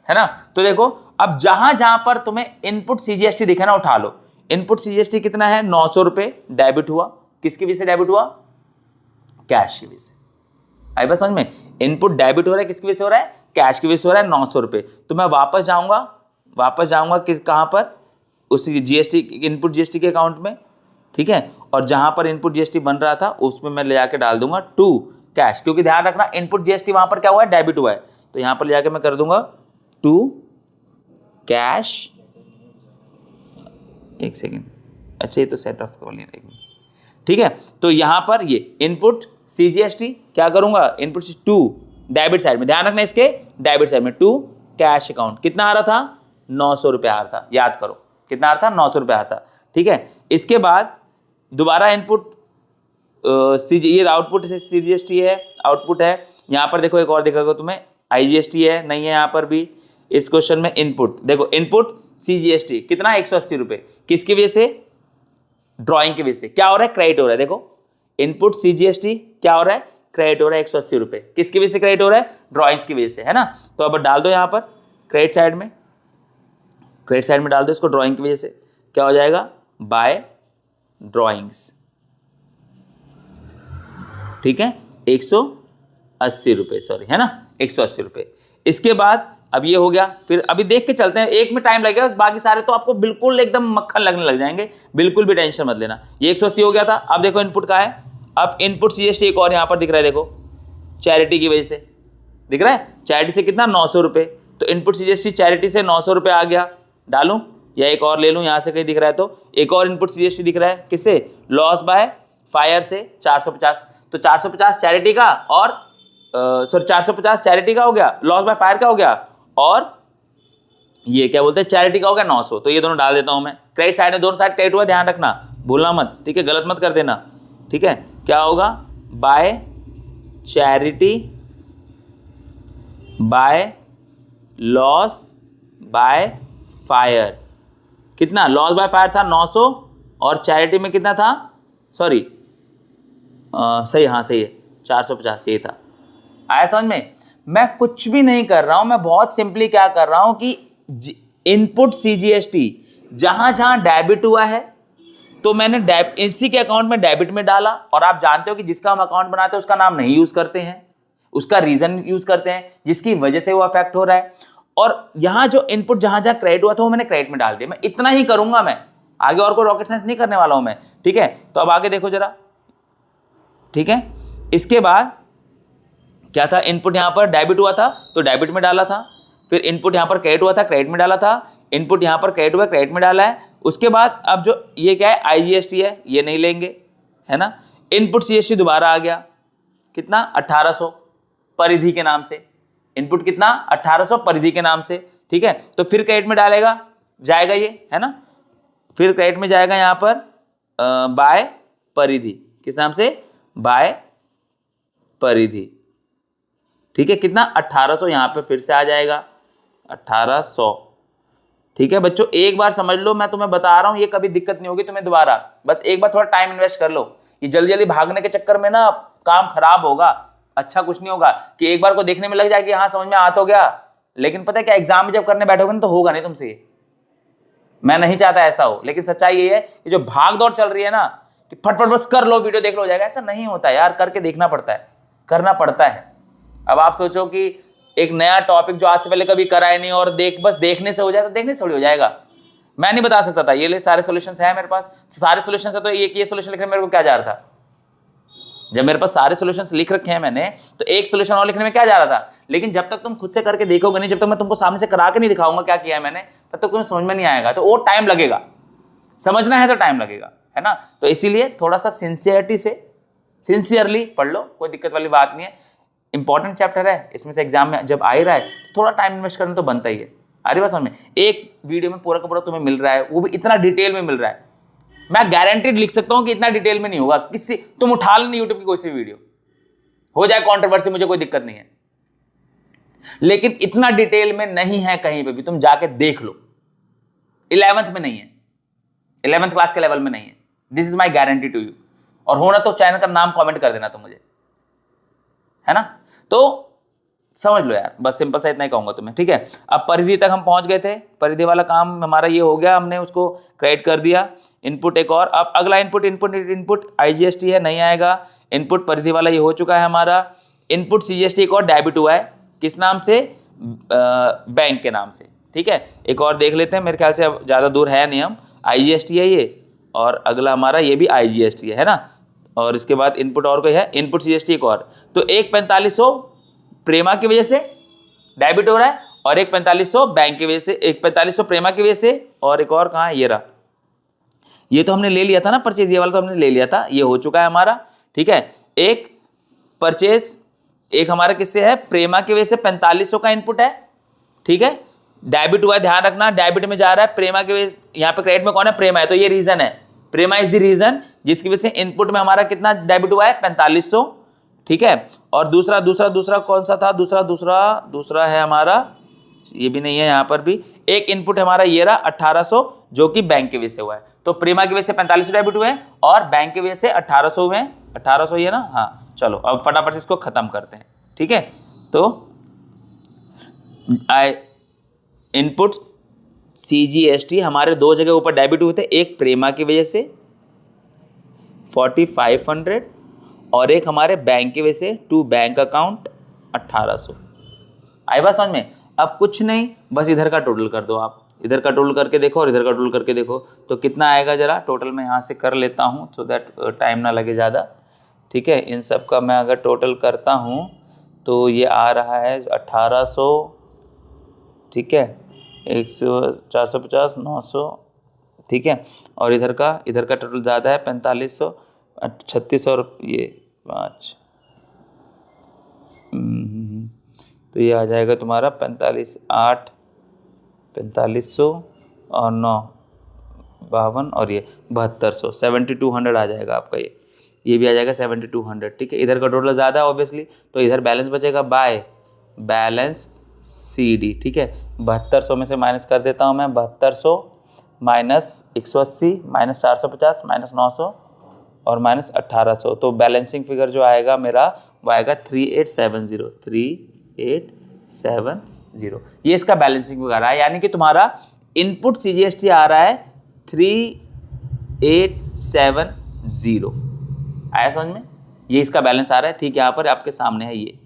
है ना। तो देखो अब जहां जहां पर तुम्हें इनपुट CGST दिखे ना, उठा लो। इनपुट CGST कितना है, 900 रुपए डेबिट हुआ, किसकी वजह से डेबिट हुआ, कैश की वजह से। आई बात समझ में? इनपुट डेबिट हो रहा है, किसकी वजह से हो रहा है? कैश की वजह से हो रहा है, 900 रुपये। तो मैं वापस जाऊंगा किस कहाँ पर? उसी जीएसटी, इनपुट जीएसटी के अकाउंट में, ठीक है। और जहां पर इनपुट जीएसटी बन रहा था उसमें मैं ले जाके डाल दूंगा टू कैश, क्योंकि ध्यान रखना इनपुट जीएसटी वहां पर क्या हुआ है? डेबिट हुआ है। तो यहां पर ले जाके मैं कर दूंगा टू कैश। एक सेकेंड, अच्छा ये तो सेट ऑफ कर लिया, ठीक है। तो यहां पर ये इनपुट सीजीएसटी क्या करूंगा? इनपुट टू डेबिट साइड में, ध्यान रखना इसके डेबिट साइड में, टू कैश अकाउंट। कितना आ रहा था? 900 रुपये आ रहा था, याद करो कितना आ रहा था? 900 रुपये आ रहा था, ठीक है। इसके बाद दोबारा इनपुट ये आउटपुट सीजीएसटी है, आउटपुट है। यहाँ पर देखो एक और दिखेगा तुम्हें, आईजीएसटी है, नहीं है यहाँ पर भी। इस क्वेश्चन में इनपुट देखो, इनपुट सीजीएसटी कितना? 180 रुपये। किसकी वजह से? ड्राइंग की वजह से। क्या हो रहा है? क्रेडिट हो रहा है। देखो इनपुट सीजीएसटी क्या हो रहा है? क्रेडिट हो रहा है 180 रुपये। किसकी वजह से क्रेडिट हो रहा है? ड्राइंग्स की वजह से, है ना। तो अब डाल दो यहाँ पर क्रेडिट साइड में, क्रेडिट साइड में डाल दो इसको ड्राइंग की वजह से। क्या हो जाएगा? बाय ड्राइंग्स, ठीक है, 180 रुपये, सॉरी, है ना, 180 रुपये। इसके बाद अब ये हो गया, फिर अभी देख के चलते हैं, एक में टाइम लगेगा, बस बाकी सारे तो आपको बिल्कुल एकदम मक्खन लगने लग जाएंगे, बिल्कुल भी टेंशन मत लेना। ये 180 हो गया था। अब देखो इनपुट का है, अब इनपुट सीजीएसटी एक और यहाँ पर दिख रहा है, देखो चैरिटी की वजह से दिख रहा है। चैरिटी से कितना? 900 रुपये। तो इनपुट सीजीएसटी चैरिटी से 900 रुपये आ गया। डालूं या एक और ले लूं? यहाँ से कहीं दिख रहा है तो एक और इनपुट सीजीएसटी दिख रहा है, किससे? लॉस बाय फायर से 450। तो 450 चैरिटी का और सॉरी 450 चैरिटी का हो गया, लॉस बाय फायर का हो गया, और ये क्या बोलते हैं? चैरिटी का हो गया 900। तो ये दोनों डाल देता हूं मैं। क्रेडिट साइड में दोनों साइड क्रेडिट हुआ, ध्यान रखना, भूलना मत, ठीक है, गलत मत कर देना, ठीक है। क्या होगा? By charity by loss by fire. कितना? लॉस बाय फायर था 900 और चैरिटी में कितना था? सॉरी सही, हाँ सही है, 450 ये था। आया समझ में? मैं कुछ भी नहीं कर रहा हूं, मैं बहुत सिंपली क्या कर रहा हूं कि इनपुट सीजीएसटी जहां जहां डेबिट हुआ है तो मैंने इसी के अकाउंट में डेबिट में डाला। और आप जानते हो कि जिसका हम अकाउंट बनाते हैं उसका नाम नहीं यूज करते हैं, उसका रीजन यूज करते हैं जिसकी वजह से वो अफेक्ट हो रहा है। और यहां जो इनपुट जहां जहां क्रेडिट हुआ था वो मैंने क्रेडिट में डाल दिया। मैं इतना ही करूंगा, मैं आगे और कोई रॉकेट साइंस नहीं करने वाला हूं मैं, ठीक है। तो अब आगे देखो जरा, ठीक है। इसके बाद क्या था? इनपुट यहां पर डेबिट हुआ था तो डेबिट में डाला था, फिर इनपुट यहां पर क्रेडिट हुआ था, क्रेडिट में डाला था, इनपुट यहां पर क्रेडिट हुआ, क्रेडिट में डाला है। उसके बाद अब जो ये क्या है? आईजीएसटी है, ये नहीं लेंगे, है ना। इनपुट सीजीएसटी दोबारा आ गया, कितना? 1800 परिधि के नाम से। इनपुट कितना? 1800 परिधि के नाम से, ठीक है। तो फिर क्रेडिट में डालेगा, जाएगा ये, है ना। फिर क्रेडिट में जाएगा यहां पर बाय परिधि, किस नाम से? बाय परिधि, ठीक है। कितना? 1800 यहां पे फिर से आ जाएगा, 1800, ठीक है। बच्चों एक बार समझ लो, मैं तुम्हें बता रहा हूं, ये कभी दिक्कत नहीं होगी तुम्हें दोबारा, बस एक बार थोड़ा टाइम इन्वेस्ट कर लो। ये जल्दी जल्दी भागने के चक्कर में ना काम खराब होगा, अच्छा कुछ नहीं होगा। कि एक बार को देखने में लग जाए कि हाँ समझ में आ तो गया, लेकिन पता है क्या, एग्जाम में जब करने बैठोगे ना तो होगा नहीं तुमसे। मैं नहीं चाहता ऐसा हो, लेकिन सच्चाई ये है कि जो भाग दौड़ चल रही है ना, कि फटफट बस कर लो, वीडियो देख लो, हो जाएगा, ऐसा नहीं होता यार, करके देखना पड़ता है, करना पड़ता है। अब आप सोचो कि एक नया टॉपिक जो आज से पहले कभी करा है नहीं और बस देखने से हो जाए, तो देखने से थोड़ी हो जाएगा। मैं नहीं बता सकता था, ये ले सारे सॉल्यूशंस है मेरे पास, सारे सॉल्यूशंस है, तो ये सॉल्यूशन लिखने में मेरे को क्या जा रहा था? जब मेरे पास सारे सॉल्यूशंस लिख रखे हैं मैंने, तो एक सॉल्यूशन और लिखने में क्या जा रहा था? लेकिन जब तक तुम खुद से करके देखोगे नहीं, जब तक मैं तुमको सामने से करा के नहीं दिखाऊंगा क्या किया है मैंने, तब तक तुम्हें समझ में नहीं आएगा। तो वो टाइम लगेगा, समझना है तो टाइम लगेगा, है ना। तो इसीलिए थोड़ा सा सिंसियरिटी से, सिंसियरली पढ़ लो, कोई दिक्कत वाली बात नहीं है। इंपॉर्टेंट चैप्टर है, इसमें से एग्जाम में जब आ ही रहा है तो थोड़ा टाइम इन्वेस्ट करना तो बनता ही है। अरे बस समझ में, एक वीडियो में पूरा का पूरा तुम्हें मिल रहा है, वो भी इतना डिटेल में मिल रहा है। मैं गारंटीड लिख सकता हूं कि इतना डिटेल में नहीं होगा किसी, तुम उठा लेना यूट्यूब की कोई सी वीडियो, हो जाए कंट्रोवर्सी, मुझे कोई दिक्कत नहीं है, लेकिन इतना डिटेल में नहीं है कहीं पे भी, तुम जाके देख लो। 11th में नहीं है, 11th क्लास के लेवल में नहीं है, this is my guarantee to you. और होना तो चैनल का नाम कमेंट कर देना तुम मुझे, है ना। तो समझ लो यार, बस सिंपल सा इतना ही कहूंगा तुम्हें, ठीक है। अब परिधि तक हम पहुंच गए थे, परिधि वाला काम हमारा ये हो गया, हमने उसको क्रिएट कर दिया। इनपुट एक और, अब अगला इनपुट इनपुट इनपुट आईजीएसटी है, नहीं आएगा। इनपुट परिधि वाला ये हो चुका है हमारा। इनपुट सीजीएसटी एक और डेबिट हुआ है, किस नाम से? बैंक के नाम से, ठीक है। एक और देख लेते हैं, मेरे ख्याल से अब ज़्यादा दूर है नहीं, हम आईजीएसटी है ये, और अगला हमारा ये भी आईजीएसटी है ना। और इसके बाद इनपुट और कोई है, इनपुट सीजीएसटी एक और। तो एक 4500 प्रेमा की वजह से डेबिट हो रहा है, और एक 4500 बैंक की वजह से, एक 4500 प्रेमा की वजह से, और एक और कहाँ है, ये रहा। ये तो हमने ले लिया था ना परचेज, ये वाला तो हमने ले लिया था, ये हो चुका है हमारा, ठीक है। एक परचेज एक हमारा किससे है? प्रेमा की वजह से 4500 का इनपुट है, ठीक है। डेबिट हुआ है, ध्यान रखना, डेबिट में जा रहा है प्रेमा की वजह, यहाँ पे क्रेडिट में कौन है? प्रेमा है, तो ये रीजन है, प्रेमा इज द रीजन जिसकी वजह से इनपुट में हमारा कितना डेबिट हुआ है? 4500, ठीक है। और दूसरा दूसरा दूसरा कौन सा था? दूसरा है हमारा, ये भी नहीं है यहाँ पर भी। एक इनपुट हमारा ये रहा 1800, जो कि बैंक की वजह से हुआ है। तो प्रेमा की वजह से 4500 डेबिट हुए हैं, और बैंक की वजह से 1800 हुए हैं। 1800 ये ना, हाँ। चलो अब फटाफट से इसको खत्म करते हैं, ठीक है। तो इनपुट सीजीएसटी हमारे दो जगह ऊपर डेबिट हुए थे, एक प्रेमा की वजह से 4500, और एक हमारे बैंक की वजह से टू बैंक अकाउंट 1800। आई बात समझ में? अब कुछ नहीं, बस इधर का टोटल कर दो आप, इधर का टोटल करके देखो और इधर का टोटल करके देखो, तो कितना आएगा जरा टोटल मैं यहाँ से कर लेता हूँ, सो दैट टाइम ना लगे ज़्यादा, ठीक है। इन सब का मैं अगर टोटल करता हूँ तो ये आ रहा है 1800, ठीक है, 100, 450, 900, ठीक है। और इधर का टोटल ज़्यादा है 4500, 3600 और ये 5, तो ये आ जाएगा तुम्हारा 45, 8, 4500 और 9, 52 और ये 7200, 7200 आ जाएगा आपका। ये भी आ जाएगा 7200, ठीक है। इधर का टोटल ज़्यादा है ऑब्वियसली, तो इधर बैलेंस बचेगा बाय बैलेंस CD, ठीक है। 7200 में से माइनस कर देता हूँ मैं, 7200 माइनस 180 माइनस 450 माइनस 900 और माइनस 1800, तो बैलेंसिंग फिगर जो आएगा मेरा वो आएगा 3870, 3870। ये इसका बैलेंसिंग फिगर है, यानी कि तुम्हारा इनपुट सीजीएसटी आ रहा है 3870। आया समझ में? ये इसका बैलेंस आ रहा है, ठीक, यहाँ पर आपके सामने है ये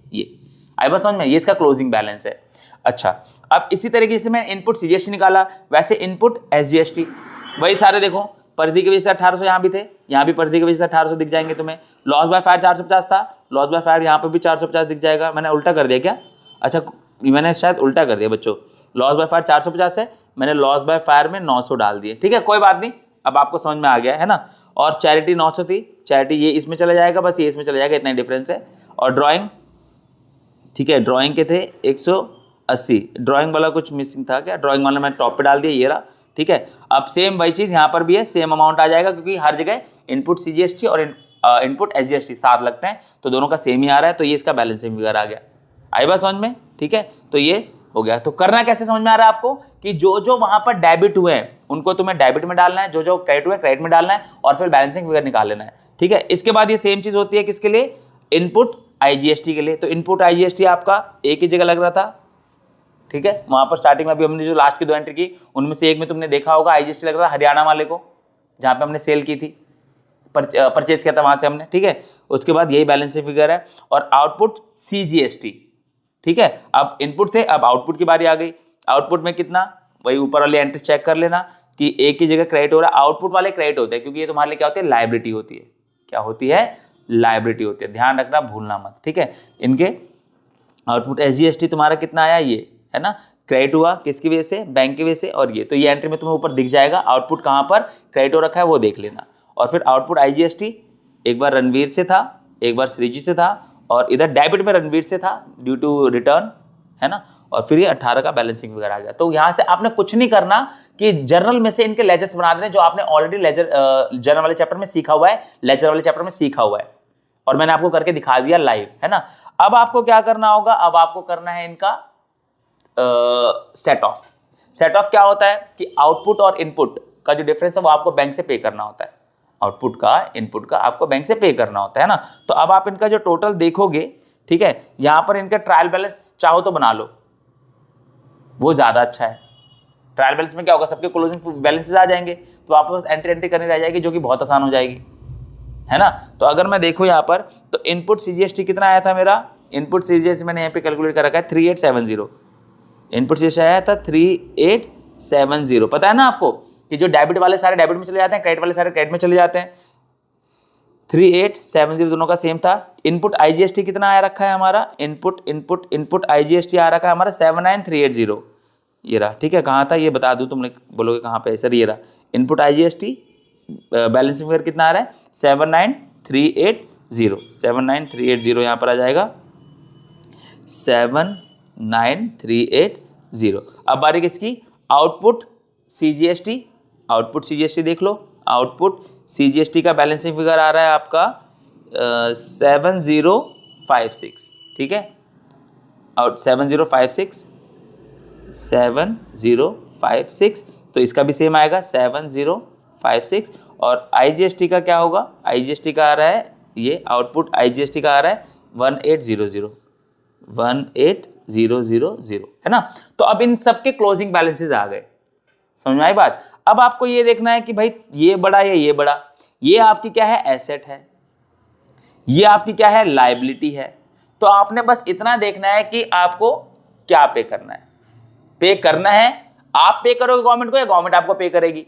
आया बस समझ में? ये इसका क्लोजिंग बैलेंस है। अच्छा, अब इसी तरीके से मैं इनपुट सीजीएसटी निकाला, वैसे इनपुट एसजीएसटी वही सारे देखो, परिधि की वजह से 1800 यहाँ भी थे, यहाँ भी परिधि की वजह से 1800 दिख जाएंगे तुम्हें। लॉस बाय फायर 450 था, लॉस बाय फायर यहाँ पर भी 450 दिख जाएगा। मैंने उल्टा कर दिया क्या? अच्छा, मैंने शायद उल्टा कर दिया बच्चों, लॉस बाय फायर 450 है, मैंने लॉस बाय फायर में 900 डाल दिए, ठीक है, कोई बात नहीं, अब आपको समझ में आ गया है ना। और चैरिटी 900 थी, चैरिटी ये इसमें चला जाएगा, बस ये इसमें चला जाएगा, इतना ही डिफरेंस है। और ड्राइंग, ठीक है, ड्राइंग के थे 180, ड्राइंग वाला कुछ मिसिंग था क्या? ड्राइंग वाला मैंने टॉप पे डाल दिया, ये रहा, ठीक है। अब सेम वही चीज़ यहाँ पर भी है, सेम अमाउंट आ जाएगा, क्योंकि हर जगह इनपुट सीजीएसटी और इनपुट एसजीएसटी साथ लगते हैं, तो दोनों का सेम ही आ रहा है, तो ये इसका बैलेंसिंग फिगर आ गया। आई बात समझ में? ठीक है, तो ये हो गया। तो करना कैसे समझ में आ रहा है आपको, कि जो जो वहां पर डेबिट हुए हैं उनको तुम्हें डेबिट में डालना है, जो जो क्रेडिट हुए क्रेडिट में डालना है, और फिर बैलेंसिंग फिगर निकाल लेना है, ठीक है। इसके बाद ये सेम चीज होती है किसके लिए? इनपुट आईजीएसटी के लिए। तो इनपुट आईजीएसटी आपका एक ही जगह लग रहा था, ठीक है, वहां पर स्टार्टिंग में अभी हमने जो लास्ट की 2 एंट्री की उनमें से एक में तुमने देखा होगा आईजीएसटी लग रहा था हरियाणा वाले को, जहां पे हमने सेल की थी, परचेज किया था वहां से हमने, ठीक है। उसके बाद यही बैलेंसिंग फिगर है। और आउटपुट सीजीएसटी, ठीक है। अब इनपुट थे, अब आउटपुट की बारी आ गई। आउटपुट में कितना, वही ऊपर वाली एंट्री चेक कर लेना कि एक की जगह क्रेडिट हो रहा है, आउटपुट वाले क्रेडिट होते हैं, क्योंकि ये तुम्हारे लिए क्या होती है? लायबिलिटी होती है। क्या होती है? लायबिलिटी होती है, ध्यान रखना, भूलना मत, ठीक है। इनके आउटपुट एसजीएसटी तुम्हारा कितना आया, ये है ना, क्रेडिट हुआ किसकी वजह से? बैंक की वजह से। और ये तो ये एंट्री में तुम्हें ऊपर दिख जाएगा, आउटपुट कहाँ पर क्रेडिट हो रखा है वो देख लेना। और फिर आउटपुट आईजीएसटी एक बार रणवीर से था, एक बार श्रीजी से था, और इधर डेबिट में रणवीर से था ड्यू टू रिटर्न, है ना। और फिर ये 18 का बैलेंसिंग फिगर आ गया। तो यहाँ से आपने कुछ नहीं करना कि जर्नल में से इनके लेजर्स बना देने, जो आपने ऑलरेडी लेजर जर्नल वाले चैप्टर में सीखा हुआ है, लेजर वाले चैप्टर में सीखा हुआ है, और मैंने आपको करके दिखा दिया लाइव, है ना। अब आपको क्या करना होगा? अब आपको करना है इनका सेट ऑफ। सेट ऑफ क्या होता है कि आउटपुट और इनपुट का जो डिफरेंस है वो आपको बैंक से पे करना होता है। आउटपुट का इनपुट का आपको बैंक से पे करना होता है ना। तो अब आप इनका जो टोटल देखोगे, ठीक है, यहां पर इनका ट्रायल बैलेंस चाहो तो बना लो, वो ज्यादा अच्छा है, ट्रायल बैलेंस में क्या होगा, सबके क्लोजिंग बैलेंसेस आ जाएंगे, तो आपको बस एंट्री करनी रह जाएगी, जो कि बहुत आसान हो जाएगी, है ना। तो अगर मैं देखूँ यहाँ पर, तो इनपुट CGST कितना आया था मेरा, इनपुट CGST मैंने यहाँ पे कैलकुलेट कर रखा है 3870, इनपुट CGST आया था 3870। पता है ना आपको कि जो डेबिट वाले सारे डेबिट में चले जाते हैं, क्रेडिट वाले सारे क्रेडिट में चले जाते हैं, 3870 दोनों का सेम था। इनपुट IGST कितना आया रखा है हमारा, इनपुट IGST आ रखा है हमारा 79380, ये रहा, ठीक है। कहाँ था ये बता दूँ, तुमने बोलोगे कहाँ पे, सर ये रहा इनपुट IGST, बैलेंसिंग फिगर कितना आ रहा है 79380, 79380 यहाँ पर आ जाएगा 79380। अब बारी किसकी, आउटपुट CGST, आउटपुट CGST देख लो, आउटपुट CGST का बैलेंसिंग फिगर आ रहा है आपका 7056, ठीक है, आउट 7056, तो इसका भी सेम आएगा 7056। और IGST का क्या होगा, IGST का आ रहा है, ये आउटपुट IGST का आ रहा है 1800, 18000, है ना। तो अब इन सब के क्लोजिंग बैलेंसेस आ गए, समझ में आई बात। अब आपको ये देखना है कि भाई ये बड़ा या ये बड़ा, ये आपकी क्या है, एसेट है, ये आपकी क्या है, लायबिलिटी है। तो आपने बस इतना देखना है कि आपको क्या पे करना है, पे करना है, आप पे करोगे गवर्नमेंट को या गवर्नमेंट आपको पे करेगी।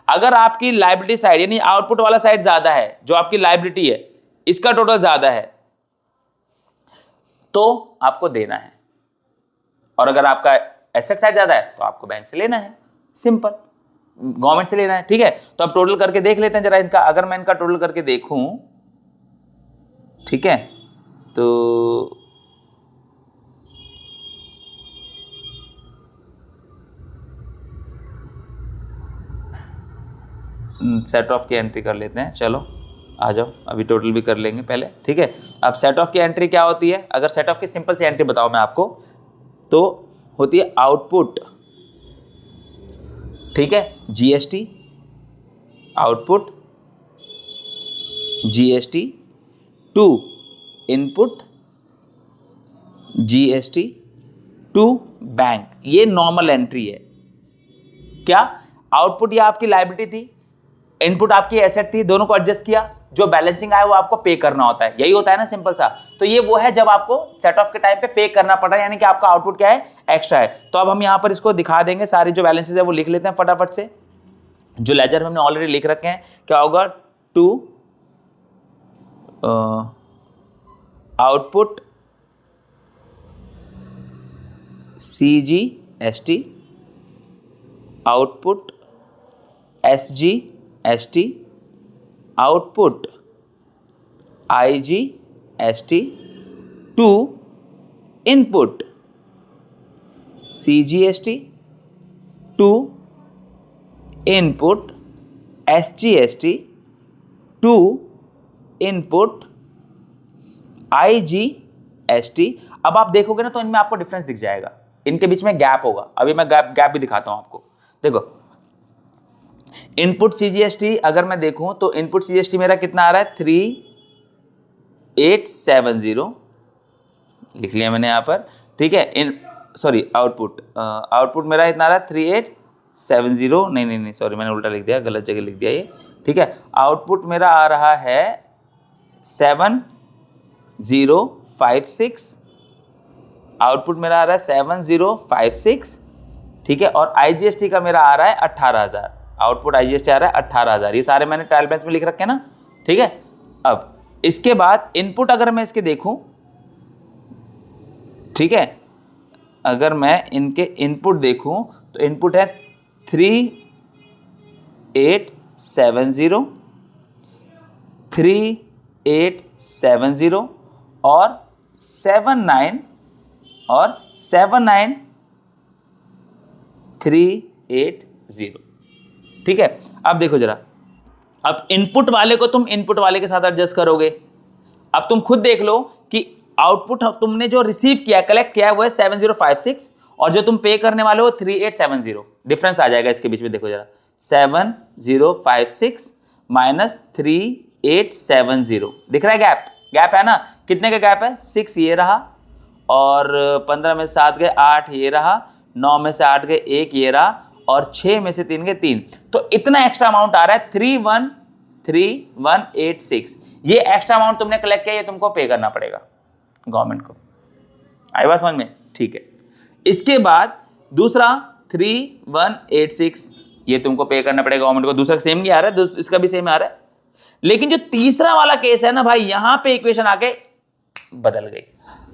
अगर आपकी लायबिलिटी साइड यानी आउटपुट वाला साइड ज्यादा है, जो आपकी लायबिलिटी है इसका टोटल ज्यादा है, तो आपको देना है, और अगर आपका एसेट साइड ज्यादा है तो आपको बैंक से लेना है, सिंपल, गवर्नमेंट से लेना है, ठीक है। तो अब टोटल करके देख लेते हैं जरा इनका, अगर मैं इनका टोटल करके देखूं, ठीक है, तो सेट ऑफ की एंट्री कर लेते हैं, चलो आ जाओ, अभी टोटल भी कर लेंगे पहले, ठीक है। अब सेट ऑफ की एंट्री क्या होती है, अगर सेट ऑफ की सिंपल सी एंट्री बताओ मैं आपको, तो होती है आउटपुट, ठीक है, GST, output GST to input GST to bank, ये नॉर्मल एंट्री है। क्या, आउटपुट ये आपकी लायबिलिटी थी, इनपुट आपकी एसेट थी, दोनों को एडजस्ट किया, जो बैलेंसिंग आया वो आपको पे करना होता है, यही होता है ना, सिंपल सा। तो ये वो है जब आपको सेट ऑफ के टाइम पे करना पड़ रहा है, यानी कि आपका आउटपुट क्या है, एक्स्ट्रा है। तो अब हम यहां पर इसको दिखा देंगे, सारी जो बैलेंसेस है वो लिख लेते हैं फटाफट से, जो लेजर में हमने ऑलरेडी लिख रखे हैं। क्या होगा, to output CGST, output SGST, output IGST to input CGST to input SGST to input IGST। अब आप देखोगे ना तो इनमें आपको डिफरेंस दिख जाएगा, इनके बीच में गैप होगा। अभी मैं गैप भी दिखाता हूं आपको, देखो इनपुट CGST अगर मैं देखूं तो इनपुट CGST मेरा कितना आ रहा है 3870, लिख लिया मैंने यहां पर, ठीक है। आउटपुट मेरा इतना आ रहा है 3870, नहीं सॉरी मैंने उल्टा लिख दिया, गलत जगह लिख दिया ये, ठीक है। आउटपुट मेरा आ रहा है 7056, आउटपुट मेरा आ रहा है 7056, ठीक है। और IGST का मेरा आ रहा है 18000, आउटपुट IGST आ रहा है 18000, ये सारे मैंने ट्रायल बैलेंस में लिख रखे हैं ना, ठीक है। अब इसके बाद इनपुट अगर मैं इसके देखूं, ठीक है, अगर मैं इनके इनपुट देखूं तो इनपुट है 3870 और 79380, ठीक है। अब देखो जरा, अब इनपुट वाले को तुम इनपुट वाले के साथ एडजस्ट करोगे। अब तुम खुद देख लो कि आउटपुट तुमने जो रिसीव किया, कलेक्ट किया है वो है 7056 और जो तुम पे करने वाले हो 3870, डिफरेंस आ जाएगा इसके बीच में, देखो जरा 7056 माइनस 3870, दिख रहा है गैप है ना, कितने का गैप है, 6 ये रहा और 15 में 7 गए 8 ये रहा, 9 में से 8 गए 1 ये रहा, और 6 में से 3 गए 3, तो इतना एक्स्ट्रा अमाउंट आ रहा है 313186। ये एक्स्ट्रा अमाउंट तुमने कलेक्ट किया, ये तुमको पे करना पड़ेगा गवर्नमेंट को। आई बात समझ में? ठीक है। इसके बाद दूसरा 3186 ये तुमको पे करना पड़ेगा गवर्नमेंट को। दूसरा सेम ही आ रहा है, इसका भी सेम आ रहा है। लेकिन जो तीसरा वाला केस है ना भाई, यहां पे इक्वेशन आके बदल गई।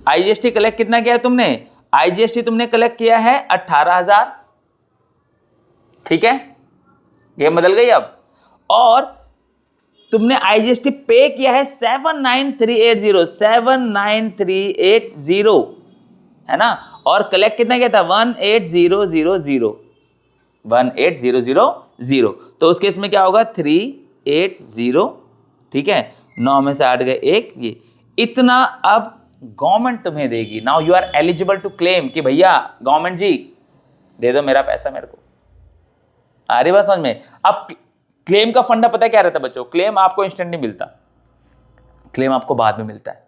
आईजीएसटी कलेक्ट कितना किया है तुमने? आईजीएसटी तुमने कलेक्ट किया है 18,000, ठीक है, ये बदल गई अब। और तुमने आईजीएसटी पे किया है 79380, 79380 है ना, और कलेक्ट कितना किया था? 18000, 18000। तो उस केस में क्या होगा? 380, ठीक है, 9 में से 8 गए 1, ये इतना अब गवर्नमेंट तुम्हें देगी। Now you are eligible to claim कि भैया गवर्नमेंट जी दे दो मेरा पैसा मेरे को। आ रही बात समझ में? अब क्लेम का फंडा पता है क्या रहता है बच्चों? क्लेम आपको इंस्टेंट नहीं मिलता, क्लेम आपको बाद में मिलता है।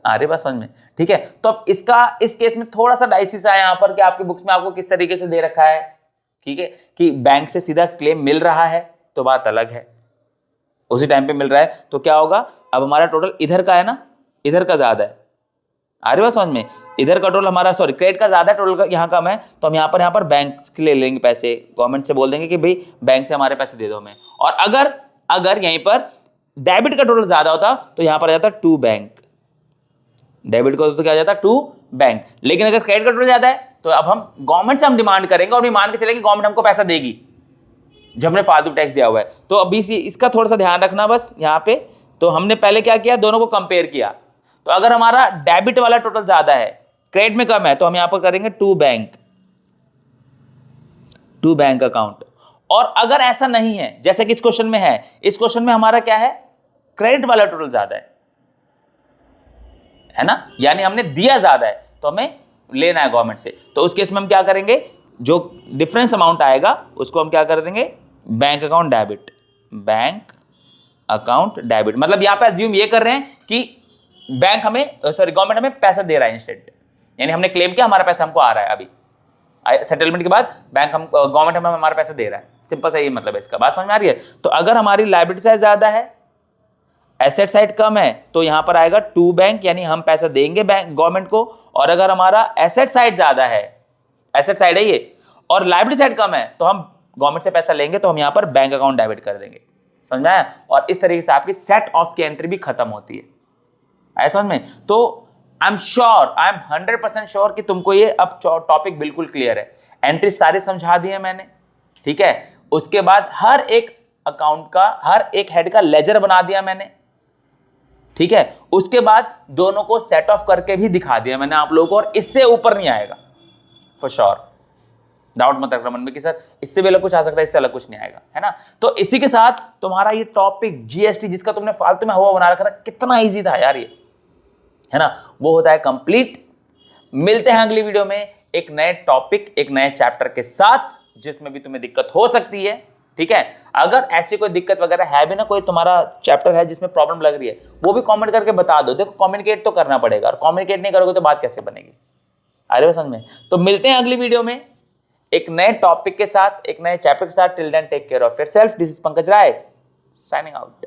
आ रही बात समझ में? ठीक है। तो अब इसका इस केस में थोड़ा सा डाइसिस है यहां पर कि आपकी बुक्स में आपको किस तरीके से दे रखा है, ठीक है, कि बैंक से सीधा क्लेम मिल रहा है तो बात अलग है, उसी टाइम पे मिल रहा है तो क्या होगा? अब हमारा टोटल इधर का है ना, इधर का ज्यादा है। आ रही बात समझ में? इधर का टोटल हमारा, सॉरी, क्रेडिट का ज्यादा है, टोटल का यहाँ कम है, तो हम यहाँ पर बैंक के ले लेंगे पैसे, गवर्नमेंट से बोल देंगे कि भाई बैंक से हमारे पैसे दे दो हमें। और अगर यहीं पर डेबिट का टोटल ज्यादा होता तो यहाँ पर आ जाता टू बैंक, डेबिट का तो क्या आ जाता? To bank. लेकिन अगर क्रेडिट का टोटल ज्यादा है तो अब हम गवर्नमेंट से हम डिमांड करेंगे और मान के चलेंगे गवर्नमेंट हमको पैसा देगी जब हमने फालतू टैक्स दिया हुआ है। तो अभी इसका थोड़ा सा ध्यान रखना बस यहाँ पे। तो हमने पहले क्या किया? दोनों को कंपेयर किया। तो अगर हमारा डेबिट वाला टोटल ज्यादा है, क्रेडिट में कम है, तो हम यहां पर करेंगे टू बैंक अकाउंट। और अगर ऐसा नहीं है जैसे कि इस क्वेश्चन में है, इस क्वेश्चन में हमारा क्या है? क्रेडिट वाला टोटल ज्यादा है ना, यानी हमने दिया ज्यादा है तो हमें लेना है गवर्नमेंट से। तो उस केस में हम क्या करेंगे? जो डिफरेंस अमाउंट आएगा उसको हम क्या कर देंगे? Bank account debit, bank account debit. मतलब यहां पे अज्यूम ये कर रहे हैं कि बैंक हमें, सॉरी, गवर्नमेंट हमें पैसा दे रहा है इंस्टेंट, यानी हमने क्लेम किया, हमारा पैसा हमको आ रहा है अभी सेटलमेंट के बाद, बैंक गवर्नमेंट हमें हमारा पैसा दे रहा है। सिंपल सा ये मतलब है इसका। बात समझ में आ रही है? तो अगर हमारी लायबिलिटी साइड ज्यादा है, एसेट साइड कम है, तो यहां पर आएगा टू बैंक, यानी हम पैसा देंगे बैंक गवर्नमेंट को। और अगर हमारा एसेट साइड ज्यादा है, एसेट साइड है ये, और लायबिलिटी साइड कम है, तो हम गवर्नमेंट से पैसा लेंगे, तो हम यहां पर बैंक अकाउंट डेबिट कर देंगे। समझ में आया? और इस तरीके से आपकी सेट ऑफ की एंट्री भी खत्म होती है। ऐसा समझ में? तो आई एम 100% श्योर कि तुमको ये अब टॉपिक बिल्कुल क्लियर है। एंट्री सारी समझा दी है मैंने, ठीक है। उसके बाद हर एक अकाउंट का, हर एक हेड का लेजर बना दिया मैंने, ठीक है। उसके बाद दोनों को सेट ऑफ करके भी दिखा दिया मैंने आप लोगों को, और इससे ऊपर नहीं आएगा फॉर श्योर। डाउट मत रखना मन में कि सर इससे भी अलग कुछ आ सकता है, इससे अलग कुछ नहीं आएगा, है ना। तो इसी के साथ तुम्हारा ये टॉपिक जीएसटी, जिसका तुमने फालतू में हवा बना रखा था, कितना ईजी था यार ये, है ना, वो होता है कंप्लीट। मिलते हैं अगली वीडियो में एक नए टॉपिक, एक नए चैप्टर के साथ, जिसमें भी तुम्हें दिक्कत हो सकती है, ठीक है। अगर ऐसी कोई दिक्कत वगैरह है भी ना, कोई तुम्हारा चैप्टर है जिसमें प्रॉब्लम लग रही है, वो भी कमेंट करके बता दो। देखो कम्युनिकेट तो करना पड़ेगा, और कम्युनिकेट नहीं करोगे तो बात कैसे बनेगी? अरे समझ में? तो मिलते हैं अगली वीडियो में एक नए टॉपिक के साथ, एक नए चैप्टर के साथ। Till then take care of yourself. This is Pankaj Rai signing out.